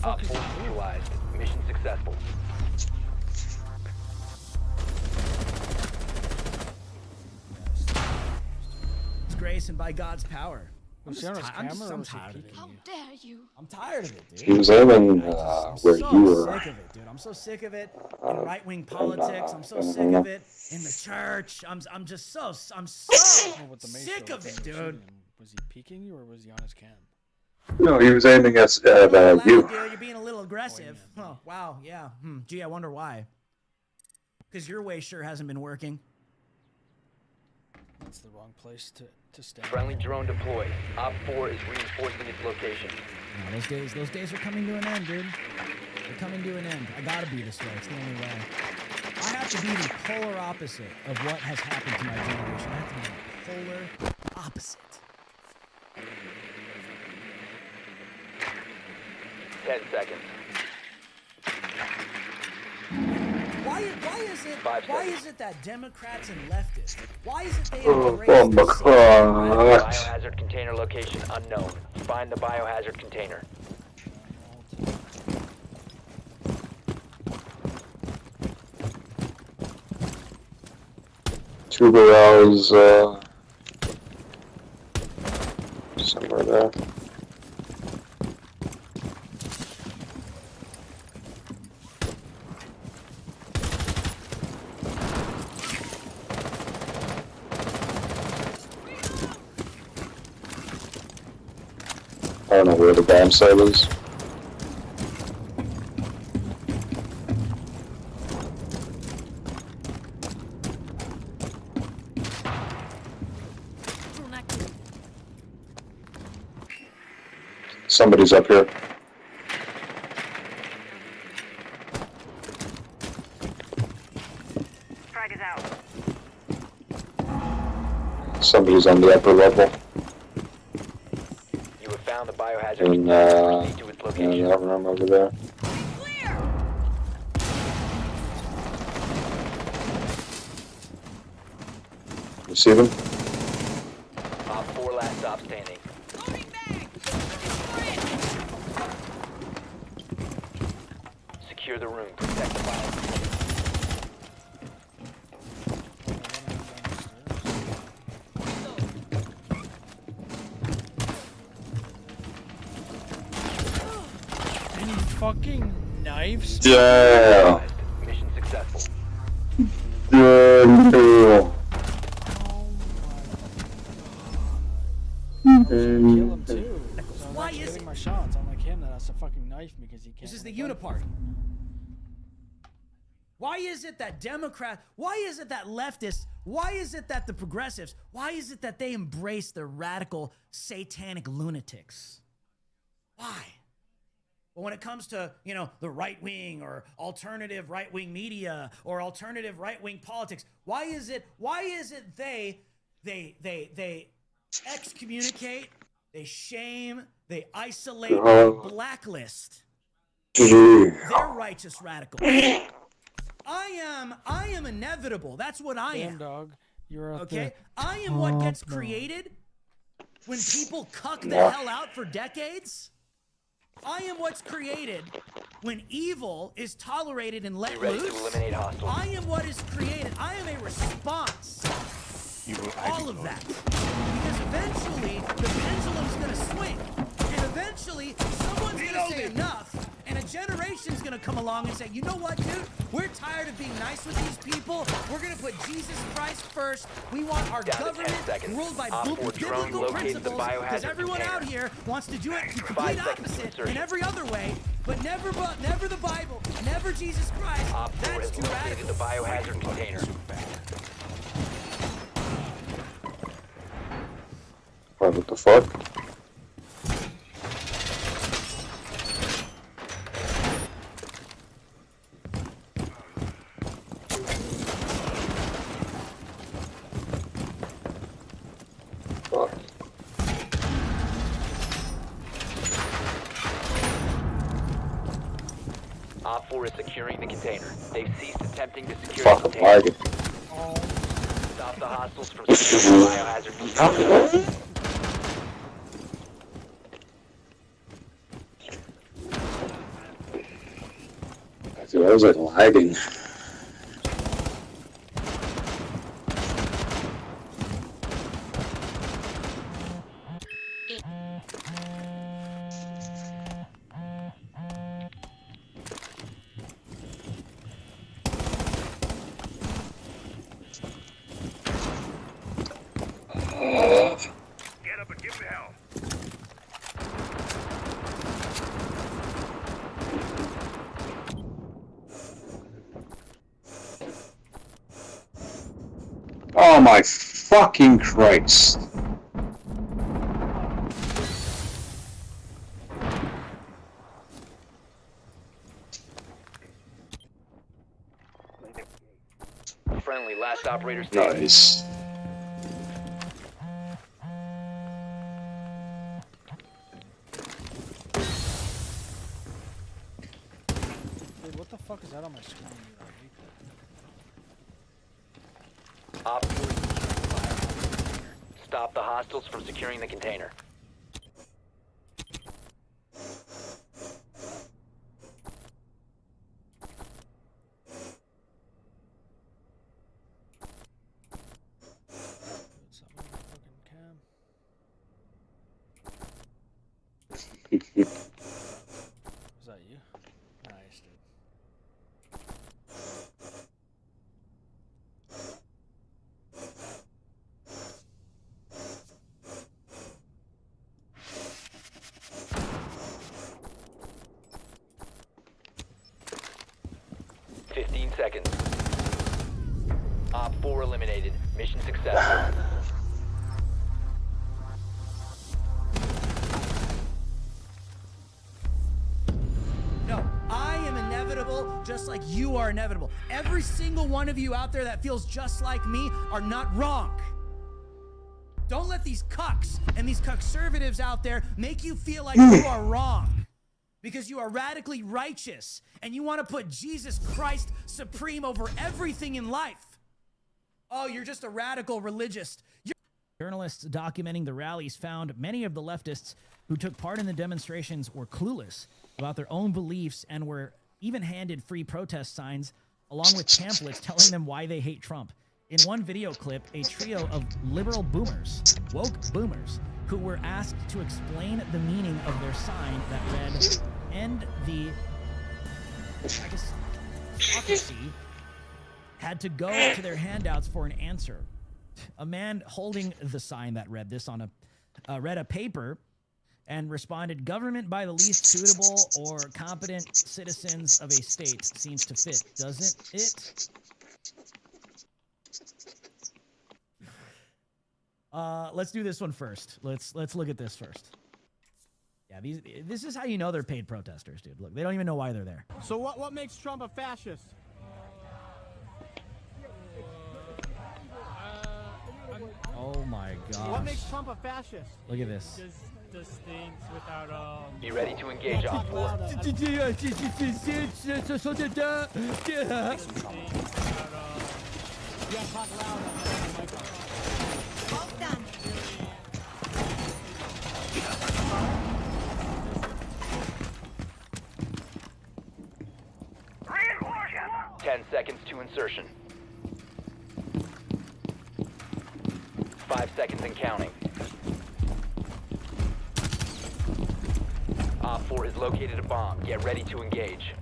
Op 4 neutralized. Mission successful. It's grace and by God's power. Was he on his I'm camera or I'm was he tired of it. peeking? dare you? I'm tired of it, He dude. was aiming I'm where so you were. sick of it, dude. I'm so sick of it in right-wing politics. I'm so sick of it in the church. I'm so Oh, with the sick Maestro of thing it, and dude. shooting him. Was he peeking you or was he on his cam? No, he was aiming at You're a little loud, you. dude. You're being a little aggressive. Oh, wow, yeah. Gee, I wonder why. Because your way sure hasn't been working. That's the wrong place to stand. Friendly drone deployed. Op 4 is reinforcing its location. Yeah, those days are coming to an end, dude. They're coming to an end. I gotta be this way. It's the only way. I have to be the polar opposite of what has happened to my generation. I have to be the polar opposite. 10 seconds. Why is it? 5 Why seconds. is it that Democrats and leftists? Why is it they Oh, embrace oh my the same God. Biohazard container location unknown. Find the biohazard container. Two barrels, somewhere there. I don't know where the bomb site is. Drone activated. Somebody's up here. Frag is out. Somebody's on the upper level. You have found the biohazard In, container. Proceed to its in location. that room over there. You see them? Op 4 last stop standing. Loading mag. Secure the room. Protect the biohazard. Any fucking knives? Yeah. Mission successful. Yeah. Oh my. Kill Mm. him too. So I'm Why actually is getting it- my shots. I'm like him that has to fucking knife me because he can't. This is the hold a gun. uniparty. Why is it that Democrats, why is it that leftists, why is it that the progressives, why is it that they embrace the radical satanic lunatics? Why? But when it comes to, you know, the right wing or alternative right wing media or alternative right wing politics, why is it they excommunicate, they shame, they isolate, they blacklist their righteous radicals? I am inevitable. That's what I Damn am. dog. You're out Okay? there. I am what gets Top dog. created when people cuck the hell out for decades. I am what's created when evil is tolerated and let Be ready to loose. eliminate hostiles. I am what is created. I am a response You will to all of that. Because eventually the pendulum's gonna swing. And eventually someone's gonna say enough. And a generation's gonna come along and say, you know what, dude? We're tired of being nice with these people. We're gonna put Jesus Christ first. We want our Down to 10 government seconds. ruled by Op 4 drone biblical located the principles. Because biohazard everyone out container. here wants to do it the 5 complete seconds to opposite insertion. in every other way, but never the Bible, never Jesus Christ. Op 4 That's has too located radical. the biohazard container. What the fuck? Fuck. Op 4 is securing the container. They've ceased attempting to secure Fuck, the I'm container. lagging. Stop the hostiles from securing the biohazard container. Dude, I was like lagging. Get up and give me hell. Oh my fucking Christ. Friendly, last operator standing. Nice. Is that on my screen? I hate that. Op 4 is securing the container. Stop the hostiles from securing the container. Put something on the fucking cam. Was that you? Nice, dude. 15 seconds. Op 4 eliminated. Mission successful. No, I am inevitable just like you are inevitable. Every single one of you out there that feels just like me are not wrong. Don't let these cucks and these cuckservatives out there make you feel like you are wrong. Because you are radically righteous and you want to put Jesus Christ supreme over everything in life. Oh, you're just a radical religious. Journalists documenting the rallies found many of the leftists who took part in the demonstrations were clueless about their own beliefs and were even handed free protest signs along with pamphlets telling them why they hate Trump. In one video clip, a trio of liberal boomers, woke boomers, who were asked to explain the meaning of their sign that read, "End the, I guess, autocracy," had to go to their handouts for an answer. A man holding the sign that read this on a read a paper and responded, "Government by the least suitable or competent citizens of a state seems to fit, doesn't it?" Let's do this one first. Let's look at this first. Yeah, this is how you know they're paid protesters, dude. Look, they don't even know why they're there. So what makes Trump a fascist? Oh my gosh. What makes Trump a fascist? Look at this. Does things without Be ready to engage Op 4. Both done. Reinforcement. 10 seconds to insertion. 5 seconds and counting. Op 4 has located a bomb. Get ready to engage.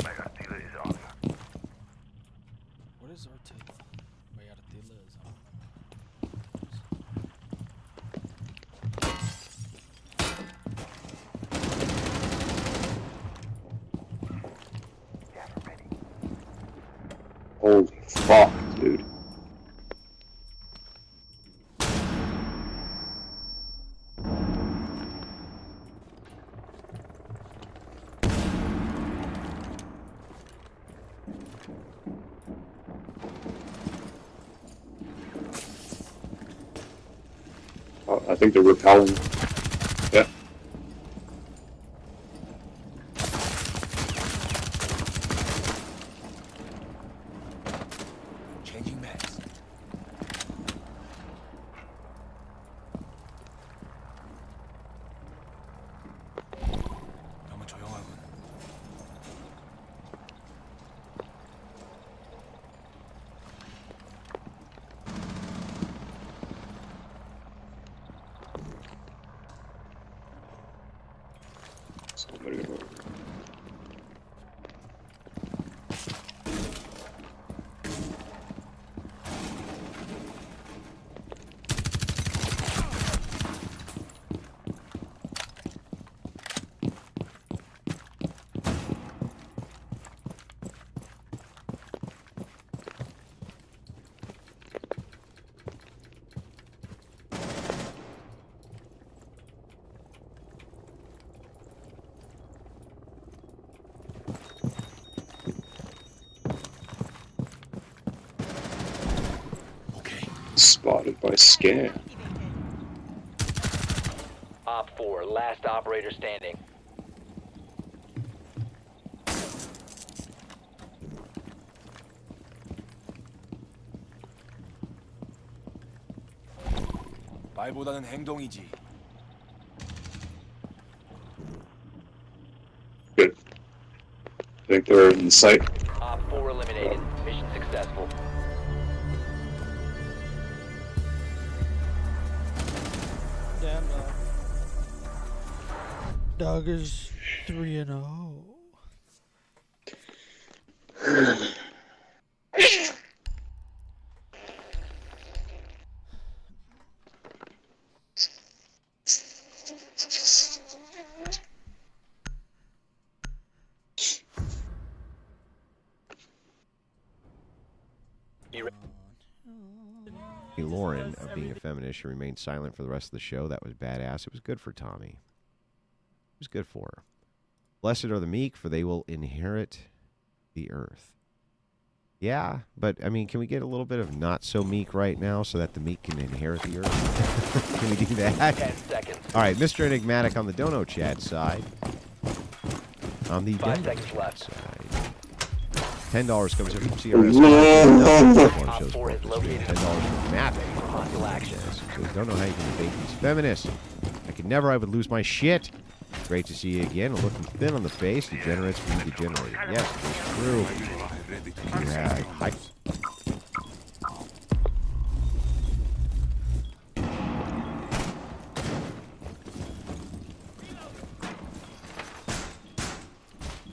Mega dealer is on. What is Artilla? Wait, Artilla is on. Camera ready. Holy fuck, dude. I think they're repelling. Yeah. Changing mags. 너무 조용하군. Somebody over. Okay. Spotted by Scan. Op 4, last operator standing. 말보다는 행동이지. Good. I think they're in sight. Op 4 eliminated. Mission successful. Damn dog. Dog is 3-0. Lauren, of being a feminist, she remained silent for the rest of the show. That was badass. It was good for Tommy. It was good for her. Blessed are the meek, for they will inherit the earth. Yeah, but, I mean, can we get a little bit of not so meek right now so that the meek can inherit the earth? Can we do that? 10 seconds. All right, Mr. Enigmatic on the Dono Chat side. On the 5 Dono seconds Chat left. side. $10 comes in from CRS. Op 4 has located $10 for mapping. hostile action. Says, don't know how you can debate these feminists. I would lose my shit. Great to see you again. Looking thin on the face. Degenerates being degenerated. Yes, it's true. You have hype.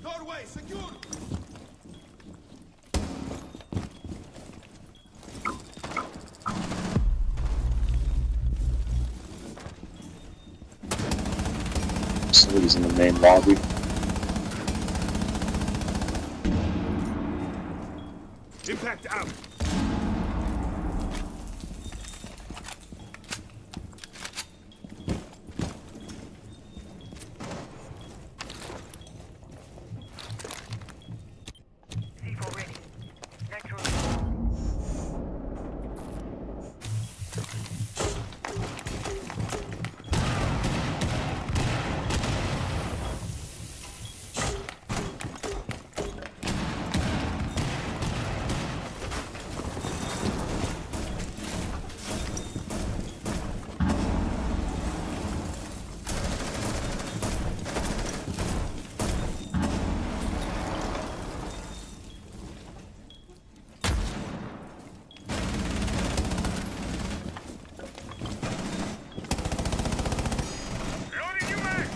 Doorway secure. Somebody's in the main lobby. Impact out. C4 ready. Next room. Loading you back.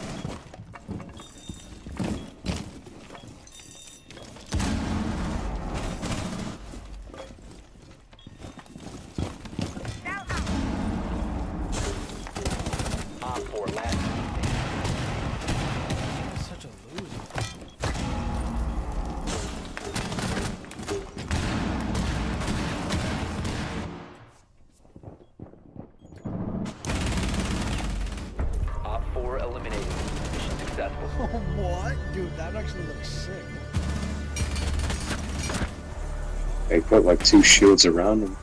Op 4 last. That's such a loser. Op 4 eliminated. Mission successful. Oh, what? Dude, that actually looks sick. They put like 2 shields around them.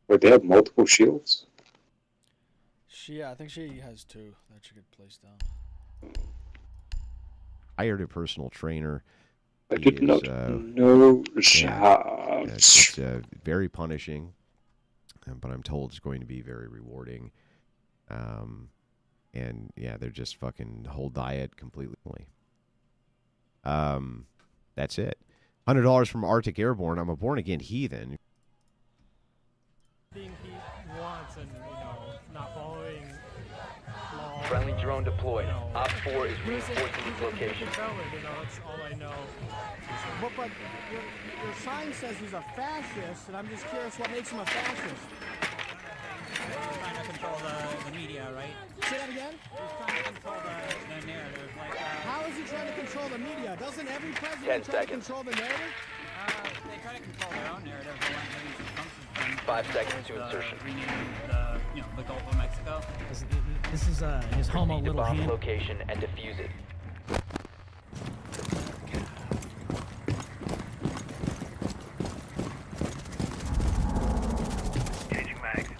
Wait, they have multiple shields? I think she has 2 that she could place down. Hired a personal trainer. I He did is, not know It's very punishing, but I'm told it's going to be very rewarding. And yeah, they're just fucking whole diet completely. That's it. $100 from Arctic Airborne. I'm a born again heathen. Thing he wants and, not following law. Friendly drone deployed. No. Op 4 is He's a reinforcing its location. felon, that's all I know. But your sign says he's a fascist, and I'm just curious what makes him a fascist. He's trying to control the media, right? Say that again? He's trying to control the narrative. Like, How is he trying to control the media? Doesn't every 10 president try to seconds. control the narrative? they try to control their own narrative. They want maybe some functions from 5 seconds to insertion. renaming the Gulf of Mexico. This is his homo Proceed to little bomb hand. location and defuse it. Changing mags.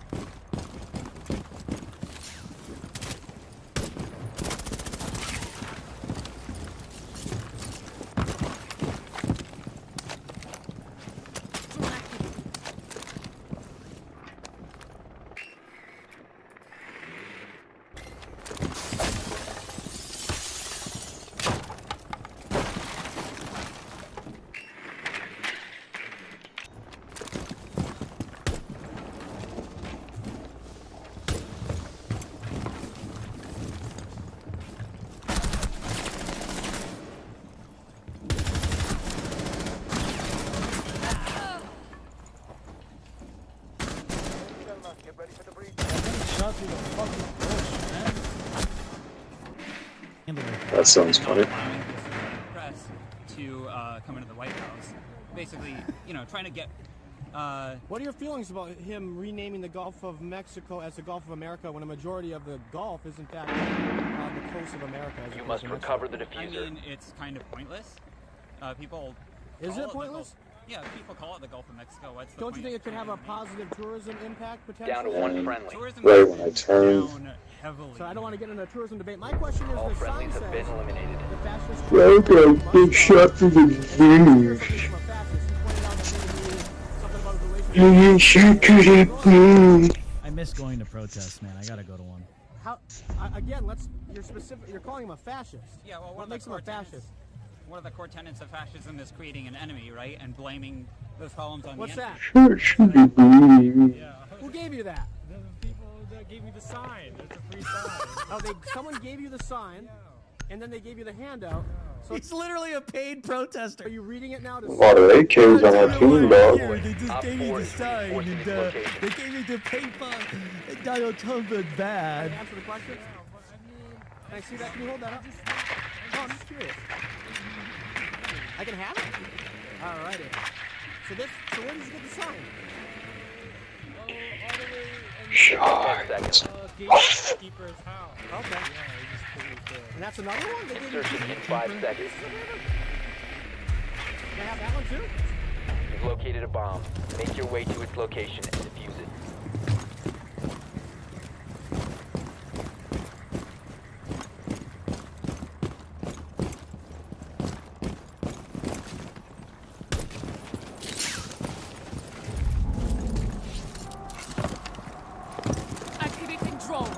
That sounds funny. allowing this press to come into the White House. Basically, trying to get. What are your feelings about him renaming the Gulf of Mexico as the Gulf of America when a majority of the Gulf is in fact on the coast of America? As You opposed must to Mexico? recover the I diffuser. mean, it's kind of pointless. People. Is call it the pointless? Gulf- Yeah, people call it the Gulf of Mexico. What's the Don't point you think of it could have a changing the name? positive tourism impact potentially? Down to one friendly. Tourism Right is when I turn. down heavily. So I don't want to get into a tourism debate. My question is, All the sign friendlies says have been eliminated. the fascist. Okay, big shot to the And here's news. something from a fascist. He pointed out that maybe something about his relationship. Shoot to the moon. I miss going to protests, man. I gotta go to one. How? Again, you're specific. You're calling him a fascist. Yeah, well, What makes him a fascist? One of the core tenets of fascism is creating an enemy, right? And blaming those problems on What's the that? enemy. Shoot to the moon. Who gave you that? The people that gave me the sign. It's a free sign. Oh, someone gave you the sign, and then they gave you the handout. So He's literally a paid protester. are you reading it now? A lot of AKs on our team, dog. They just Op gave me 4 the is sign, reinforcing and its location. they gave me the paper. And Donald Trump is Can I bad. answer the question? Can I see that? Can you hold that up? Oh, I'm just curious. I can have it? Alrighty. So where did you get the sign? Shot. 10 seconds. Keeper's house. Okay. Yeah, he just put it there. And that's another one? They gave you Insertion in 5 seconds. Can I have that one too? You've located a bomb. Make your way to its location and defuse it. Activating drone.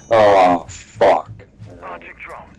Oh, fuck. Launching drone.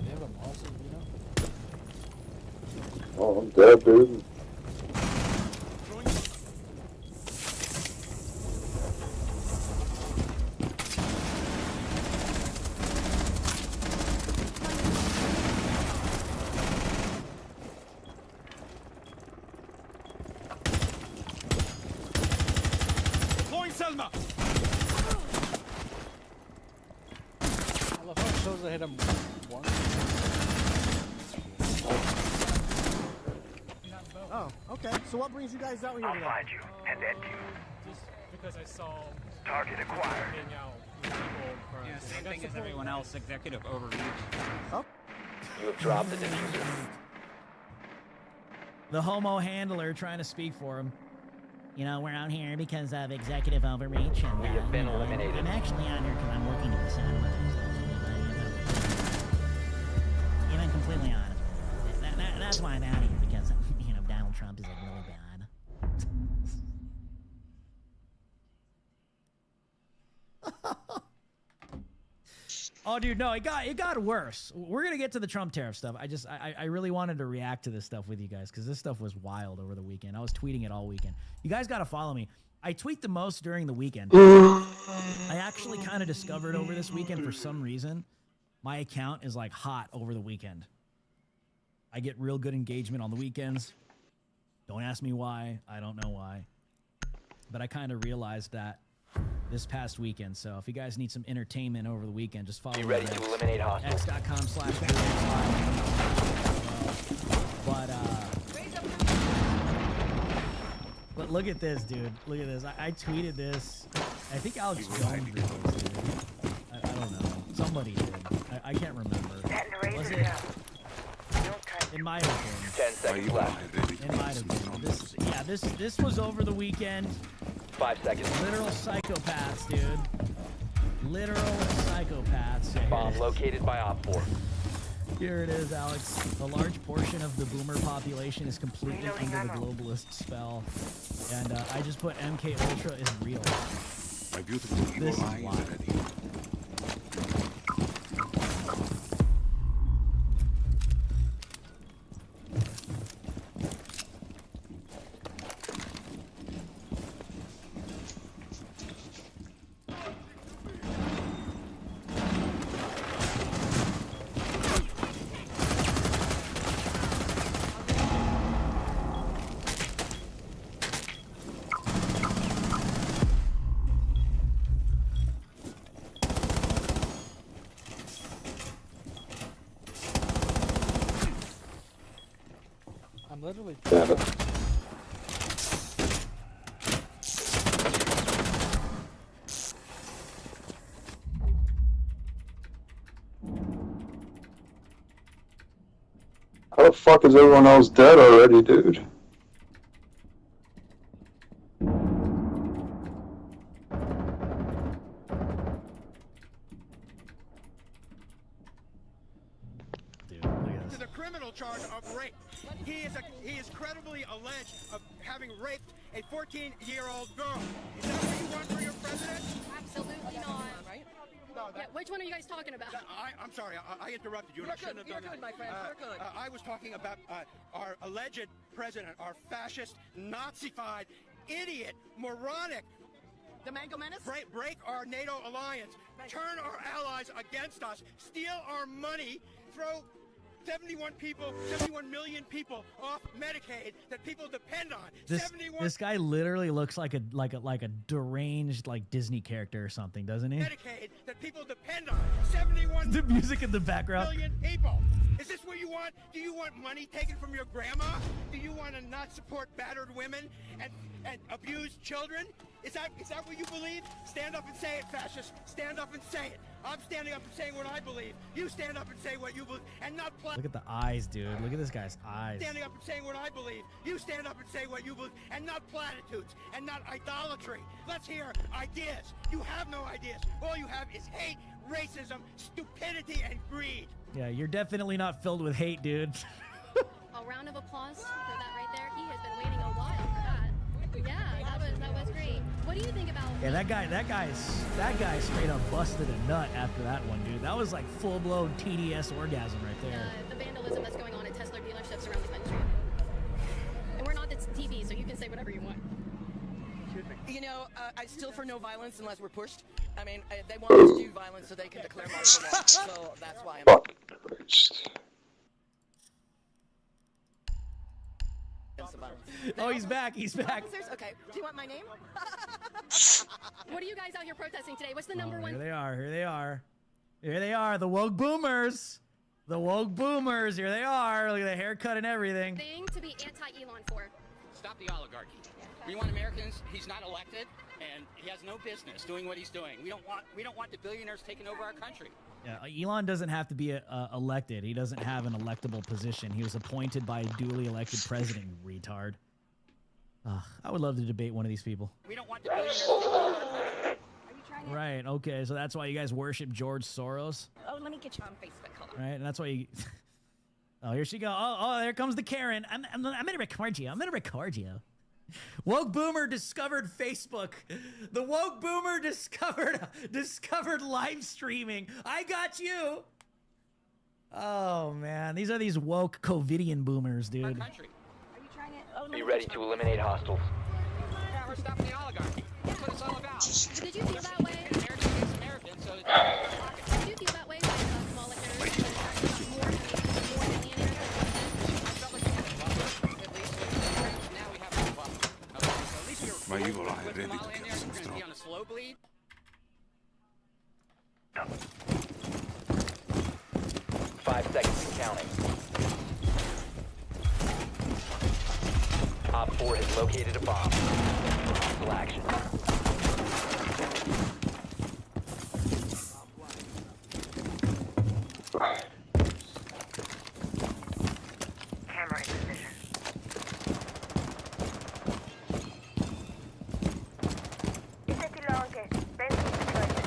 They have a mouse in Vino? Oh, I'm dead, dude. Deploying Selma. I love how it shows I hit him once. Oh, okay. So what brings you guys out here I'll today? find you and end you. Just because I saw Target acquired. hang out with people from. Yeah, same thing as everyone else. Executive overreach. You have dropped the diffuser. The homo handler trying to speak for him. You know, we're out here because of executive overreach, and We have been you know, eliminated. I'm actually out here because I'm working to be satellite. Even completely honest with you. That's why I'm out here, because you know Donald Trump is like really bad. Oh, dude, no, it got worse. We're gonna get to the Trump tariff stuff. I really wanted to react to this stuff with you guys because this stuff was wild over the weekend. I was tweeting it all weekend. You guys got to follow me. I tweet the most during the weekend. I actually kind of discovered over this weekend for some reason, my account is like hot over the weekend. I get real good engagement on the weekends. Don't ask me why. I don't know why. But I kind of realized that this past weekend. So if you guys need some entertainment over the weekend, just follow Be me ready at to eliminate hostiles. x.com/but look at this, dude. Look at this. I tweeted this. I think Alex Jones did this, dude. I don't know. Somebody did. I can't remember. Was it? It might have been. 10 seconds left. It might have been. This was over the weekend. 5 seconds. Literal psychopaths, dude. Literal psychopaths. Yeah, Bomb located by Op 4. here it is, Alex. A large portion of the boomer population is completely under the globalist spell. And I just put MK Ultra is real. My beautiful This evil is eyes wild. are ready. I'm literally. Damn it. How the fuck is everyone else dead already, dude? To the criminal charge of rape. He is credibly alleged of having raped a 14-year-old girl. Is that what you want for your president? Absolutely not. Right? Yeah, which one are you guys talking about? I'm sorry, I interrupted you. And I shouldn't have done that. my friend. You're good. I was talking about our alleged president, our fascist, Nazified, idiot, moronic. The Mango Menace? Break our NATO alliance, turn our allies against us, steal our money, throw 71 million people off Medicaid that people depend on. This guy literally looks like a deranged like Disney character or something, doesn't he? Medicaid that people depend on. 71 The music in the background. million people. Is this what you want? Do you want money taken from your grandma? Do you want to not support battered women and abused children? Is that what you believe? Stand up and say it, fascist. Stand up and say it. I'm standing up and saying what I believe. You stand up and say what you believe, and not Look at the eyes, dude. Look at this guy's eyes. standing up and saying what I believe. You stand up and say what you believe, and not platitudes, and not idolatry. Let's hear ideas. You have no ideas. All you have is hate, racism, stupidity, and greed. Yeah, you're definitely not filled with hate, dude. A round of applause for that right there. He has been waiting a while for that. Yeah, that was great. What do you think about? Yeah, that guy straight up busted a nut after that one, dude. That was like full-blown TDS orgasm right there. The vandalism that's going on at Tesla dealerships around the country. And we're not the TV, so you can say whatever you want. You know, I still for no violence unless we're pushed. I mean, they want us to do violence so they can declare martial law. So that's why I'm. Fucking Christ. Oh, he's back. He's back. Officers? Okay. Do you want my name? What are you guys out here protesting today? What's the number Oh, one? here they are. Here they are. Here they are. The woke boomers. The woke boomers. Here they are. Look at the haircut and everything. Thing to be anti-Elon for. Stop the oligarchy. We want Americans. He's not elected, and he has no business doing what he's doing. We don't want the billionaires taking over our country. Yeah, Elon doesn't have to be elected. He doesn't have an electable position. He was appointed by a duly elected president, you retard. I would love to debate one of these people. We don't want the billionaires taking over our country. Right, okay, so that's why you guys worship George Soros? Oh, let me get you on Facebook. Hold on. Right, and that's why you... Oh, here she go. Oh, there comes the Karen. I'm gonna record you. I'm gonna record you. Woke boomer discovered Facebook. The woke boomer discovered live streaming. I got you. Oh man, these are these woke COVIDian boomers, dude. Our country. Be ready to eliminate hostiles. Yeah, we're stopping the oligarchy. That's what it's all about. Did you feel that way? American against American, so it's Did you feel that way when smaller carriers more millionaires? I felt like we had a buffer. At least with now we have a buffer. Okay, so at least we were My evil eye with ready to Kamala in kill there, some we're going to be strong. on a slow bleed. 5 seconds and counting. Op 4 has located a bomb. Hostile action. Camera in position. Insettilo anche. Penso situazione.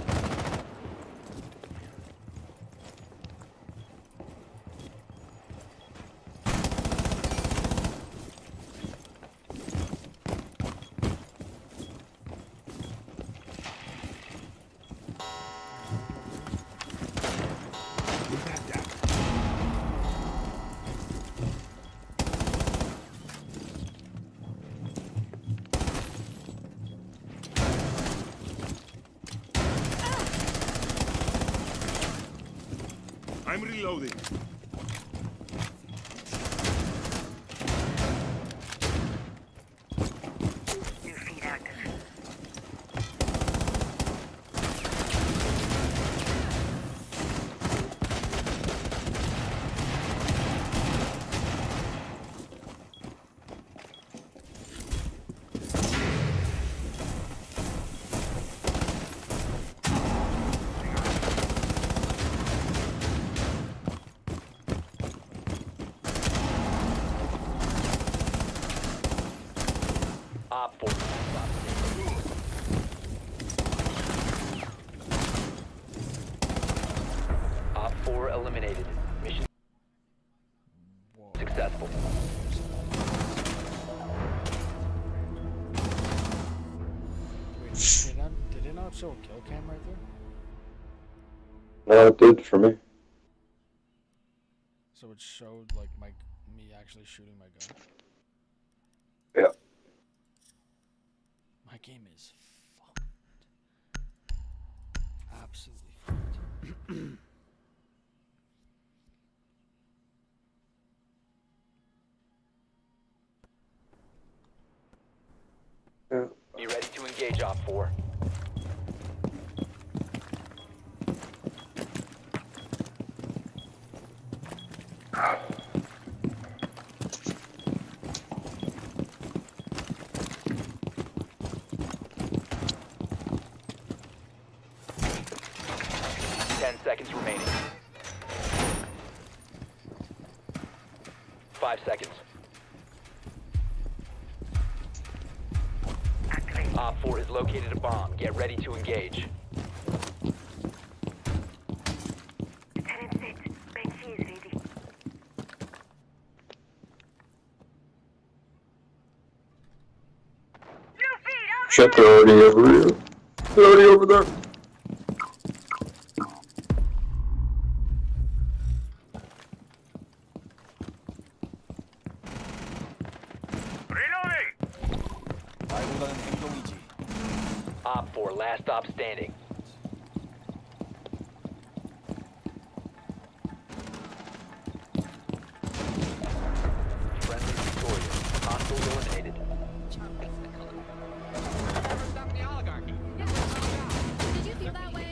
I'm reloading. New feed active. Op 4. Op 4 eliminated. Mission successful. Wait, did it not show a kill cam right there? No, it did for me. So it showed like me actually shooting my gun. Yeah. My game is fucked. Absolutely fucked. Be ready to engage Op 4. Seconds remaining. 5 seconds. Op 4 has located a bomb. Get ready to engage. Tenant set. Banshee is ready. Shit, they're already over here. They're already over there. Op 4, last stop standing. Friendly victorious. Hostile eliminated. Did you feel that way?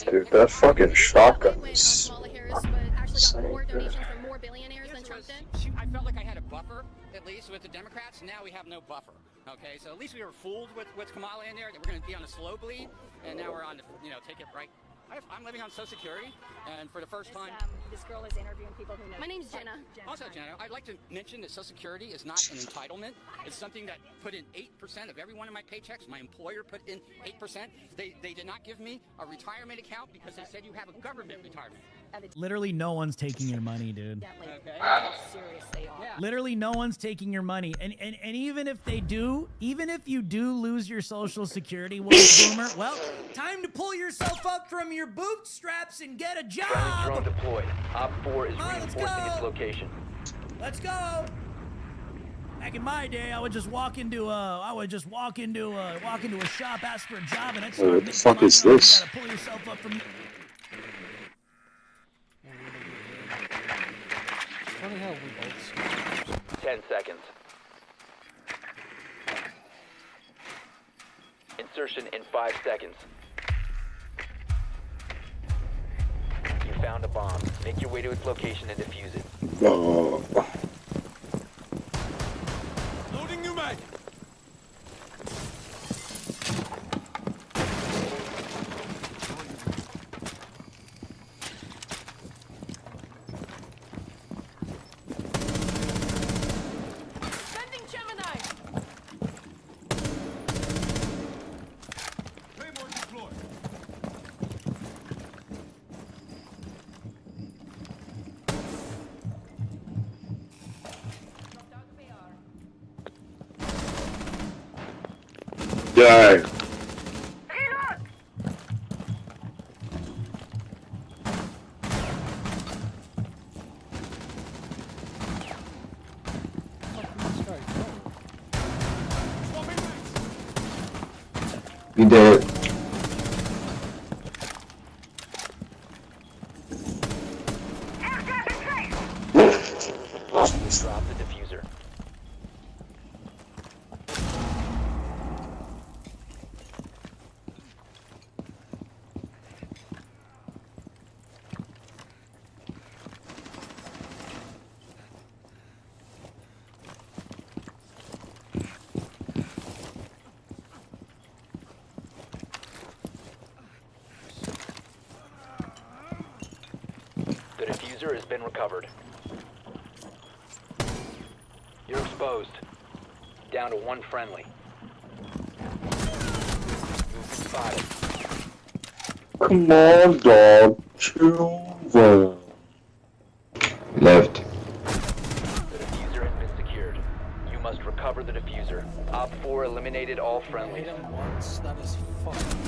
Dude, that fucking shotgun is Kamala Harris but actually got insane. more donations from more billionaires than Trump did? I felt like I had a buffer, at least with the Democrats. Now we have no buffer. Okay, so at least we were fooled with Kamala in there that we're going to be on a slow bleed, and now we're on the, take it right. I'm living on Social Security, and for the first time. This girl is interviewing people who know. My name's Jenna. Also, Jenna, I'd like to mention that Social Security is not an entitlement. It's something that put in 8% of every one of my paychecks. My employer put in 8%. They did not give me a retirement account because they said you have a government retirement. Literally no one's taking your money, dude. Okay. How serious they are. Yeah. Literally no one's taking your money. And even if they do, even if you do lose your Social Security, boomer, well, time to pull yourself up from your bootstraps and get a Friendly job. drone deployed. Op 4 is Come on, let's reinforcing go. its location. Let's go. Back in my day, I would just walk into a shop, ask for a job, and it's What the fuck is this? You gotta pull yourself up from. Funny how we both 10 seconds. Insertion in 5 seconds. You found a bomb. Make your way to its location and defuse it. Oh. Die. He did. Drop the diffuser. The diffuser has been recovered. You're exposed. Down to one friendly. Movement spotted. Come on, dog. Chill. Left. The diffuser has been secured. You must recover the diffuser. Op 4 eliminated all friendlies. That is fucking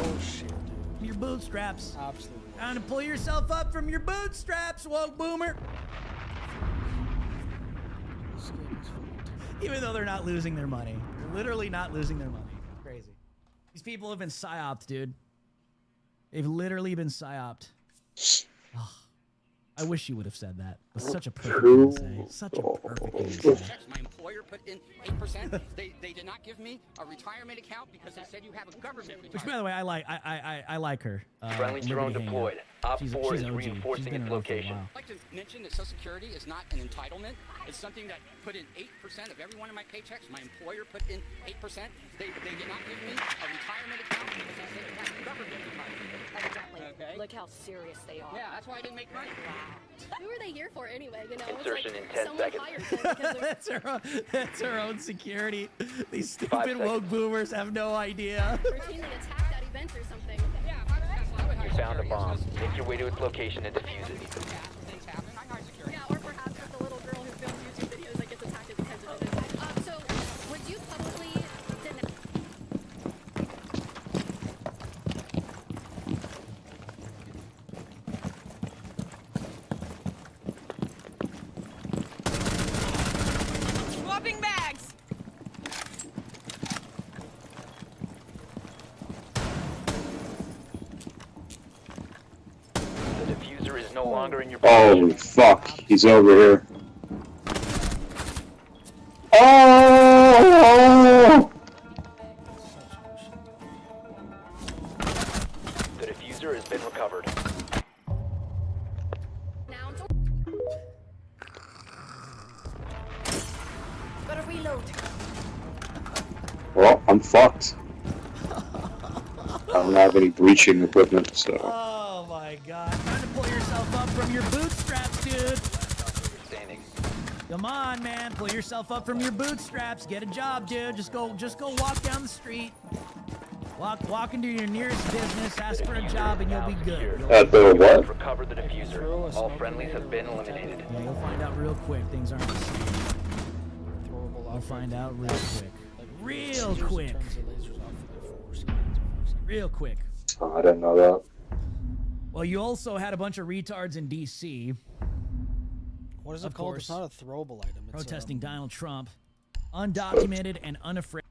bullshit, dude. Your bootstraps. Absolutely. Time to pull yourself up from your bootstraps, woke boomer. Even though they're not losing their money. Literally not losing their money. Crazy. These people have been psyoped, dude. They've literally been psyoped. Oh, I wish you would have said that. It's such a perfect thing to say. Such a perfect thing to say. My employer put in 8%. They did not give me a retirement account because they said you have a government retirement. Which, by the way, I like her. Friendly drone Liberty deployed. Op 4 is OG. She's reinforcing been its around for a location. while. I'd like to mention that Social Security is not an entitlement. It's something that put in 8% of every one of my paychecks. My employer put in 8%. They did not give me a retirement account because they said you have a government retirement. Evidently. Okay. Look how serious they are. Yeah, that's why I didn't make money. Who are they here for anyway? You know, Insertion it's like in 10 someone seconds. hired them because they're That's her own security. These 5 stupid seconds. woke boomers have no idea. routinely attacked at events or something. Yeah, that's what You found a bomb. Make your way to its location and defuse it. things happen. I hired security. Yeah, or perhaps it's the little girl who films YouTube videos that gets attacked at because of it. So, would you publicly deny? Swapping bags! The diffuser is no longer in your Holy fuck. He's over here. Oh! The diffuser has been recovered. Now, Gotta reload. Well, I'm fucked. I don't have any breaching equipment, so. Oh my god. Time to pull yourself up from your bootstraps, dude. Standing. Come on, man. Pull yourself up from your bootstraps. Get a job, dude. Just go walk down the street. Walk into your nearest business, ask for a job, and you'll be good. At the what? Recover the diffuser. All friendlies have been eliminated. Yeah, you'll find out real quick. Things aren't the same. Throwable You'll find out real quick. Real Seriously quick. turns the lasers off for their 4 seconds. Real quick. Oh, I didn't know that. Well, you also had a bunch of retards in D.C. What is it Of called? course. It's not a throwable item. It's protesting Donald Trump. Undocumented and unafraid.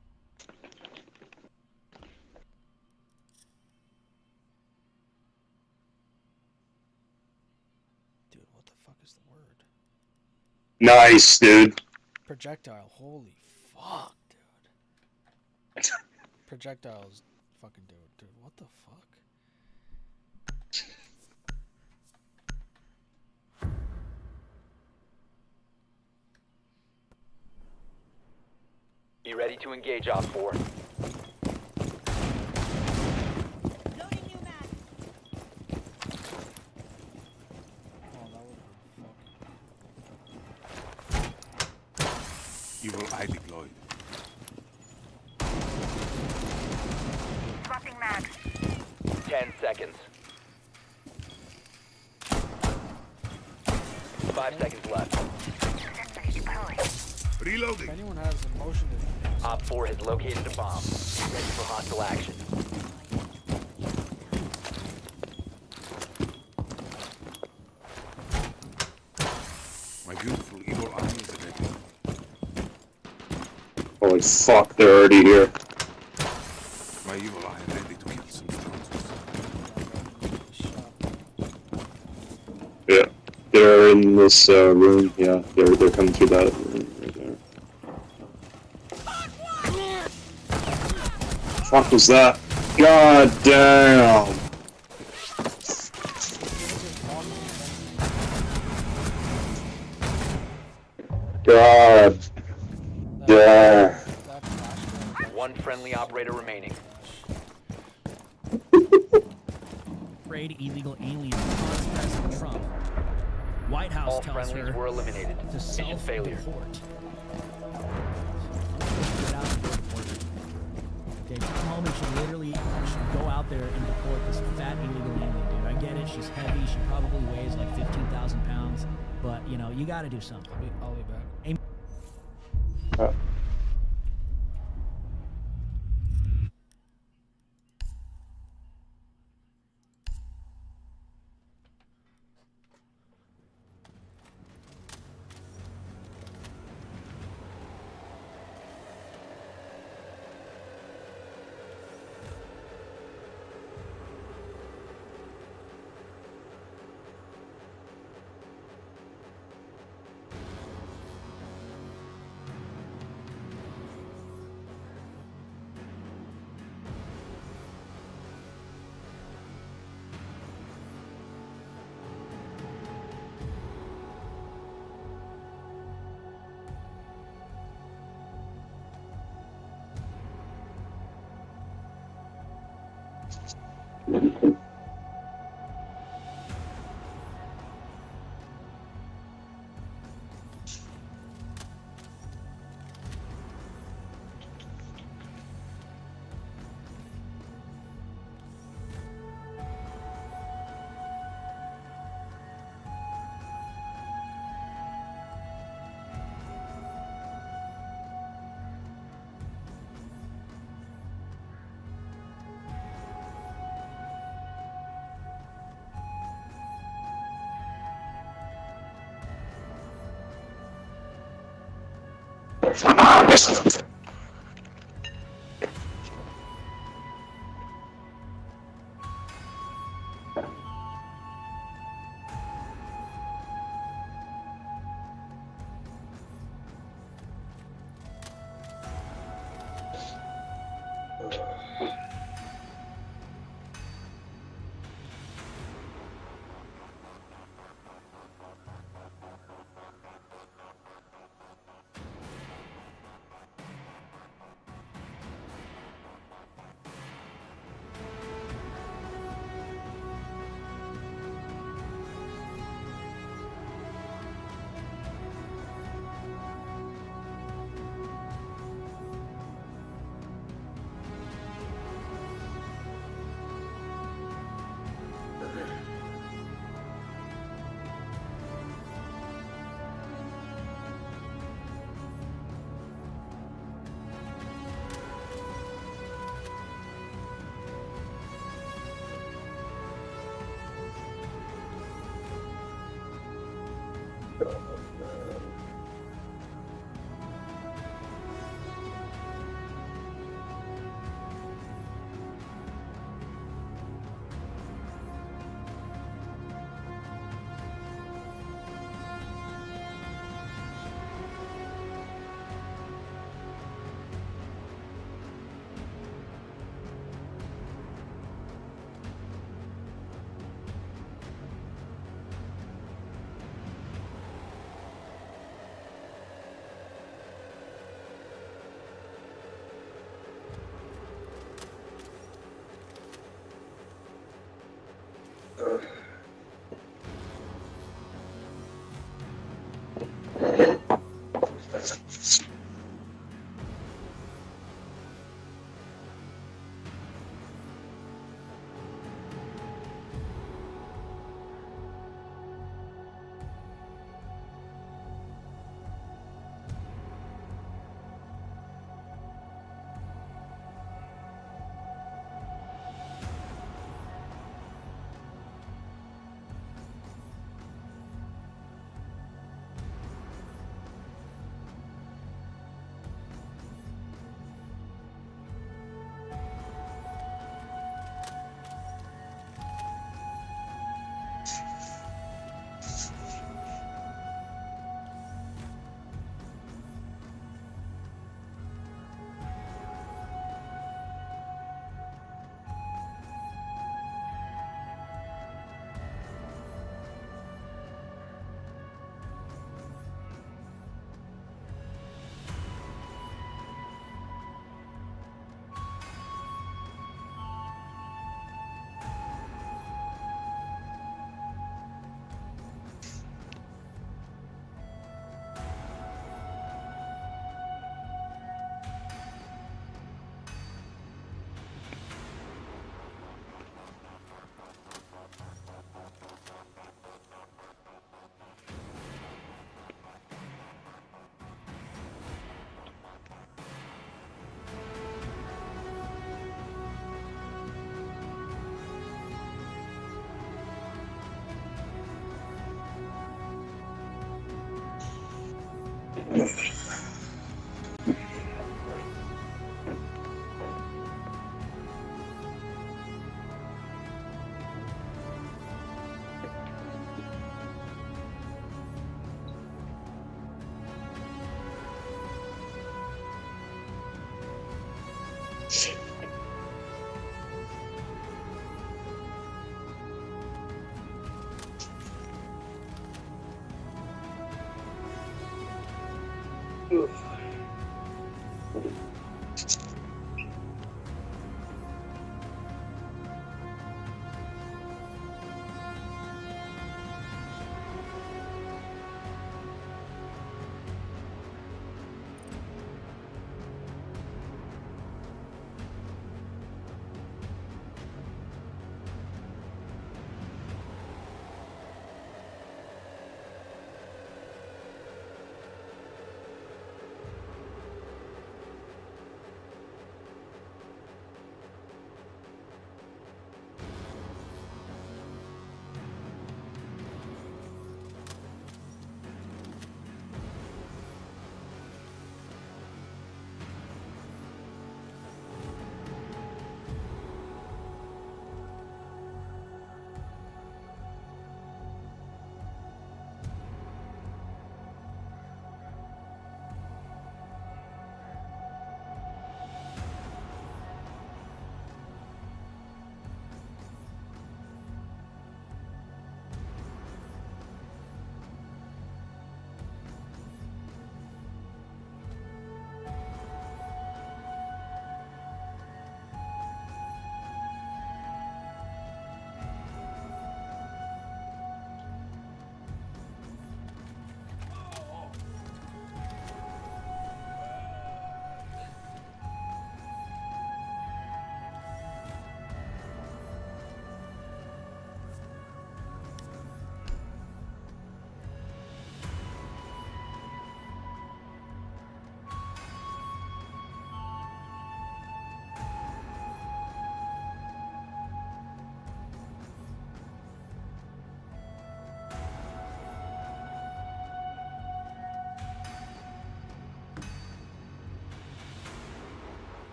Dude, what the fuck is the word? Nice, dude. Projectile. Holy fuck, dude. Projectiles. Fucking dude. What the fuck? Be ready to engage Op 4. Evil eye deployed. Swapping mags. 10 seconds. 5 seconds left. Reloading. If anyone has a motion detector, Op 4 has located a bomb. Be ready for hostile action. My beautiful evil eyes ready. Holy fuck, they're already here. My evil eye ready to kill some Joneses. Yeah, they're in this room. Yeah, they're coming through that room right there. Fuck was that? God damn! God damn! One friendly operator remaining. Afraid illegal aliens caused President Trump. White House All tells friendlies her were eliminated. to Mission failure. self-deport. Get out and deport her. Okay, Tom Holman should go out there and deport this fat illegal alien, dude. I get it, she's heavy, she probably weighs like 15,000 pounds, but you know, you gotta do something. I'll be back.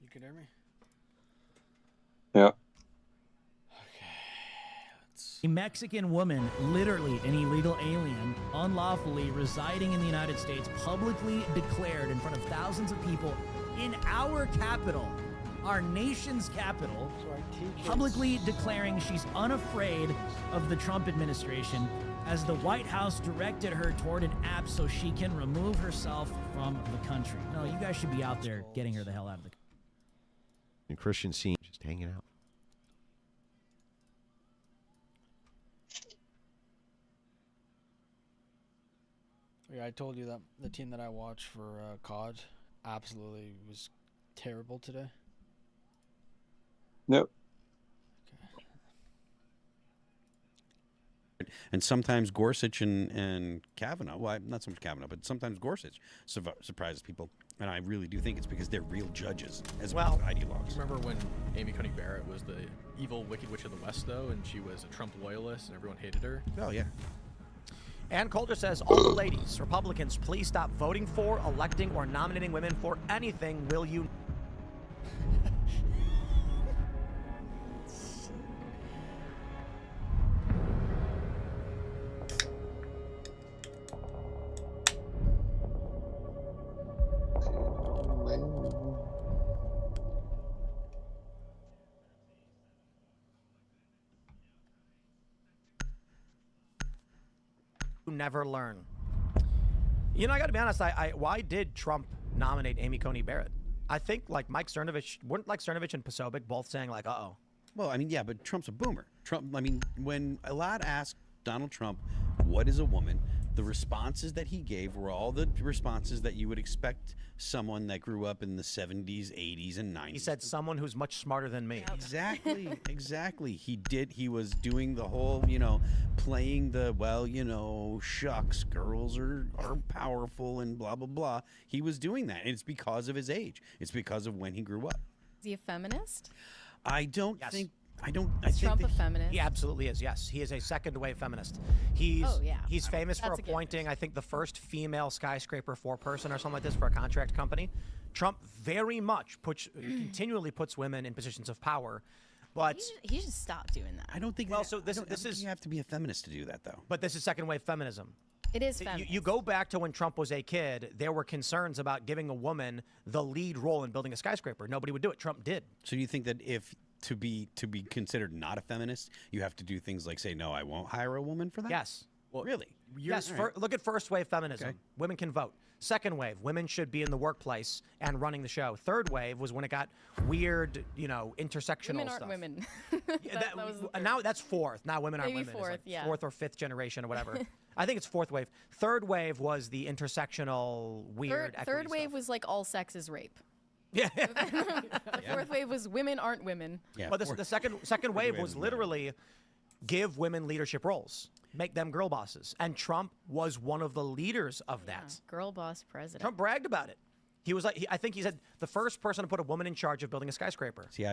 You can hear me? Yeah. A Mexican woman, literally an illegal alien, unlawfully residing in the United States, publicly declared in front of thousands of people in our capital, our nation's capital, publicly declaring she's unafraid of the Trump administration as the White House directed her toward an app so she can remove herself from the country. No, you guys should be out there getting her the hell out of the country. And Christian scene just hanging out. Yeah, I told you that the team that I watched for COD absolutely was terrible today. Nope. And sometimes Gorsuch and Kavanaugh, well, not so much Kavanaugh, but sometimes Gorsuch surprises people. And I really do think it's because they're real judges as well as ideologues. Remember when Amy Coney Barrett was the evil Wicked Witch of the West, though, and she was a Trump loyalist and everyone hated her? Oh, yeah. Ann Coulter says, all the ladies, Republicans, please stop voting for, electing, or nominating women for anything, will you? Never learn. You know, I gotta be honest, why did Trump nominate Amy Coney Barrett? I think like Mike Cernovich, weren't like Cernovich and Posobiec both saying like, uh-oh. Well, I mean, yeah, but Trump's a boomer. Trump, I mean, when a lad asked Donald Trump, what is a woman? the responses that he gave were all the responses that you would expect someone that grew up in the 70s, 80s, and 90s. He said someone who's much smarter than me. Exactly, exactly. He was doing the whole, playing the, shucks, girls are powerful and blah, blah, blah. He was doing that, and it's because of his age. It's because of when he grew up. Is he a feminist? I don't think. I Is think Trump that a feminist? He absolutely is. Yes, he is a second-wave feminist. He's he's famous for That's a given. appointing, I think, the first female skyscraper foreperson or something like this for a contract company. Trump very much continually puts women in positions of power, but He should stop doing that. I don't think. well, so this is you have to be a feminist to do that, though. but this is second-wave feminism. It is You, feminist. you go back to when Trump was a kid, there were concerns about giving a woman the lead role in building a skyscraper. Nobody would do it. Trump did. So you think that if to be considered not a feminist, you have to do things like say, no, I won't hire a woman for that? Yes. Well, really? Yes. All right. Look at first wave feminism. Okay. Women can vote. Second wave, women should be in the workplace and running the show. Third wave was when it got weird, intersectional Women aren't stuff. women. That was the third. now that's fourth. Now women aren't Maybe women. It's fourth, like yeah. fourth or fifth generation or whatever. I think it's fourth wave. Third wave was the intersectional weird. Third equity wave was like all sex is rape. Yeah. The fourth wave was women aren't women. But the second wave was literally give women leadership roles, make them girl bosses, and Trump was one of the leaders of that. Girl boss president. Trump bragged about it. He was like, I think he said the first person to put a woman in charge of building a skyscraper. See,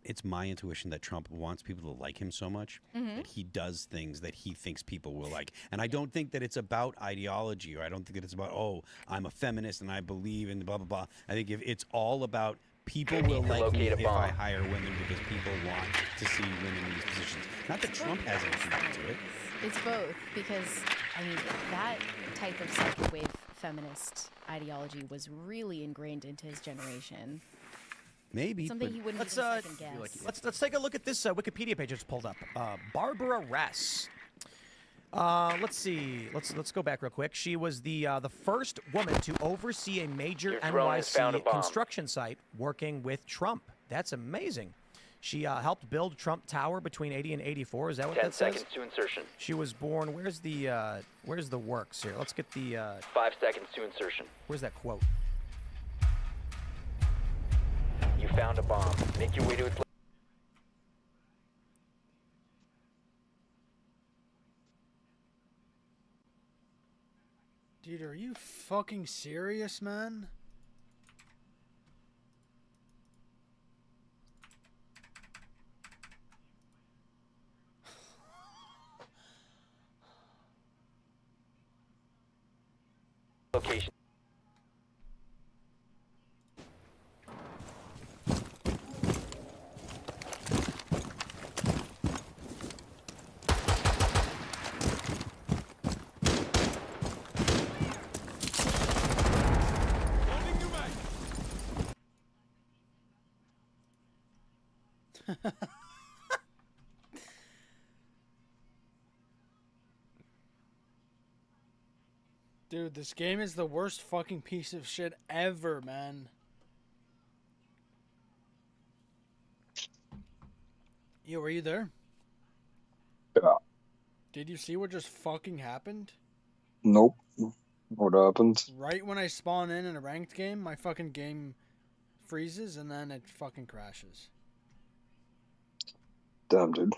it's my intuition that Trump wants people to like him so much that he does things that he thinks people will like. And I don't think that it's about ideology, or I don't think that it's about, oh, I'm a feminist and I believe in blah, blah, blah. I think if it's all about people will like me if I hire women because people want to see women in these positions. Not that Trump has anything to do it. It's both because, that type of second wave feminist ideology was really ingrained into his generation. Maybe. Something he wouldn't Let's even second guess. let's take a look at this Wikipedia page that's pulled up. Barbara Ress. Let's see. Let's go back real quick. She was the first woman to oversee a major Your drone has found a NYC bomb. construction site working with Trump. That's amazing. She helped build Trump Tower between 80 and 84. Is that what 10 that says? seconds to insertion. She was born. Where's the works here? Let's get the 5 seconds to insertion. where's that quote? You found a bomb. Make your way to its Dude, are you fucking serious, man? location. Dude, this game is the worst fucking piece of shit ever, man. Yo, were you there? Yeah. Did you see what just fucking happened? Nope. What happened? Right when I spawn in a ranked game, my fucking game freezes and then it fucking crashes. Damn, dude.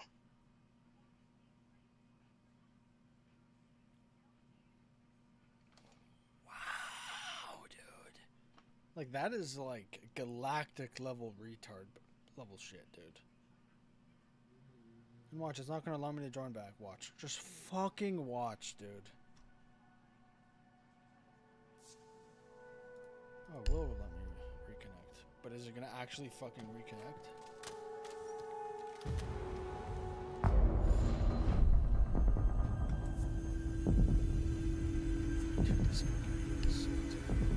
Like, that is like galactic level retard level shit, dude. And watch, it's not gonna allow me to join back. Watch. Just fucking watch, dude. Oh, it will let me reconnect. But is it gonna actually fucking reconnect? Dude, this fucking is so terrible.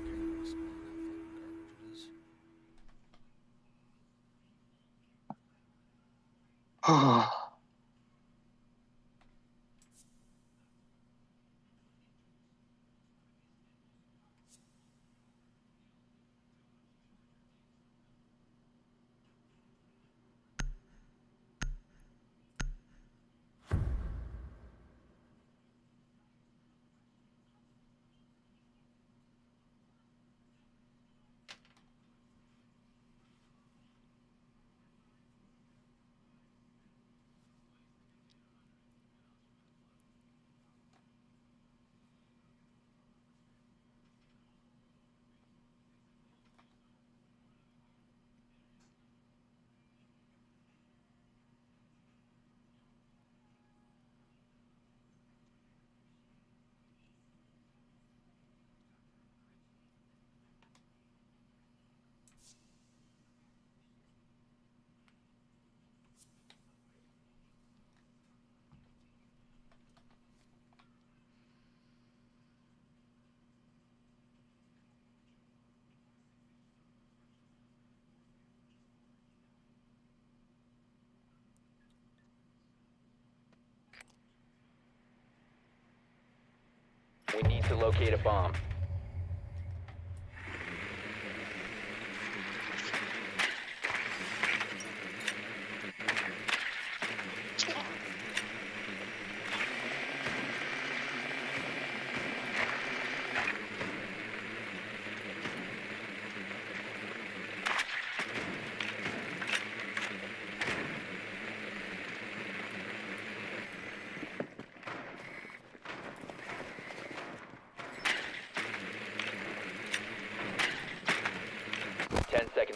Can't even explain how fucking garbage it is. We need to locate a bomb.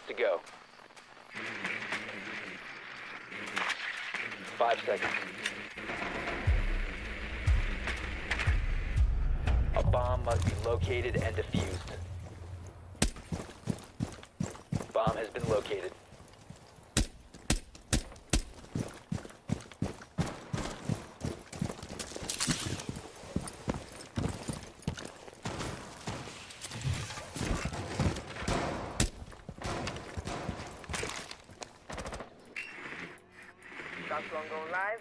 To go. 5 seconds. A bomb must be located and defused. Bomb has been located. Shotgun go live.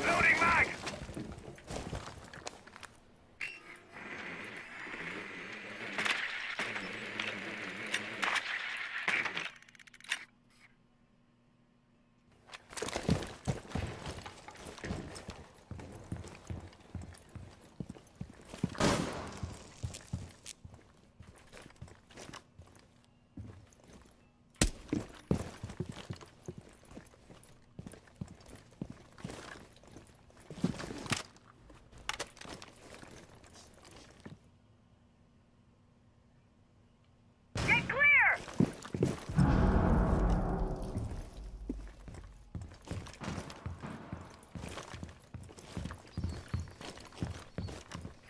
Loading mag!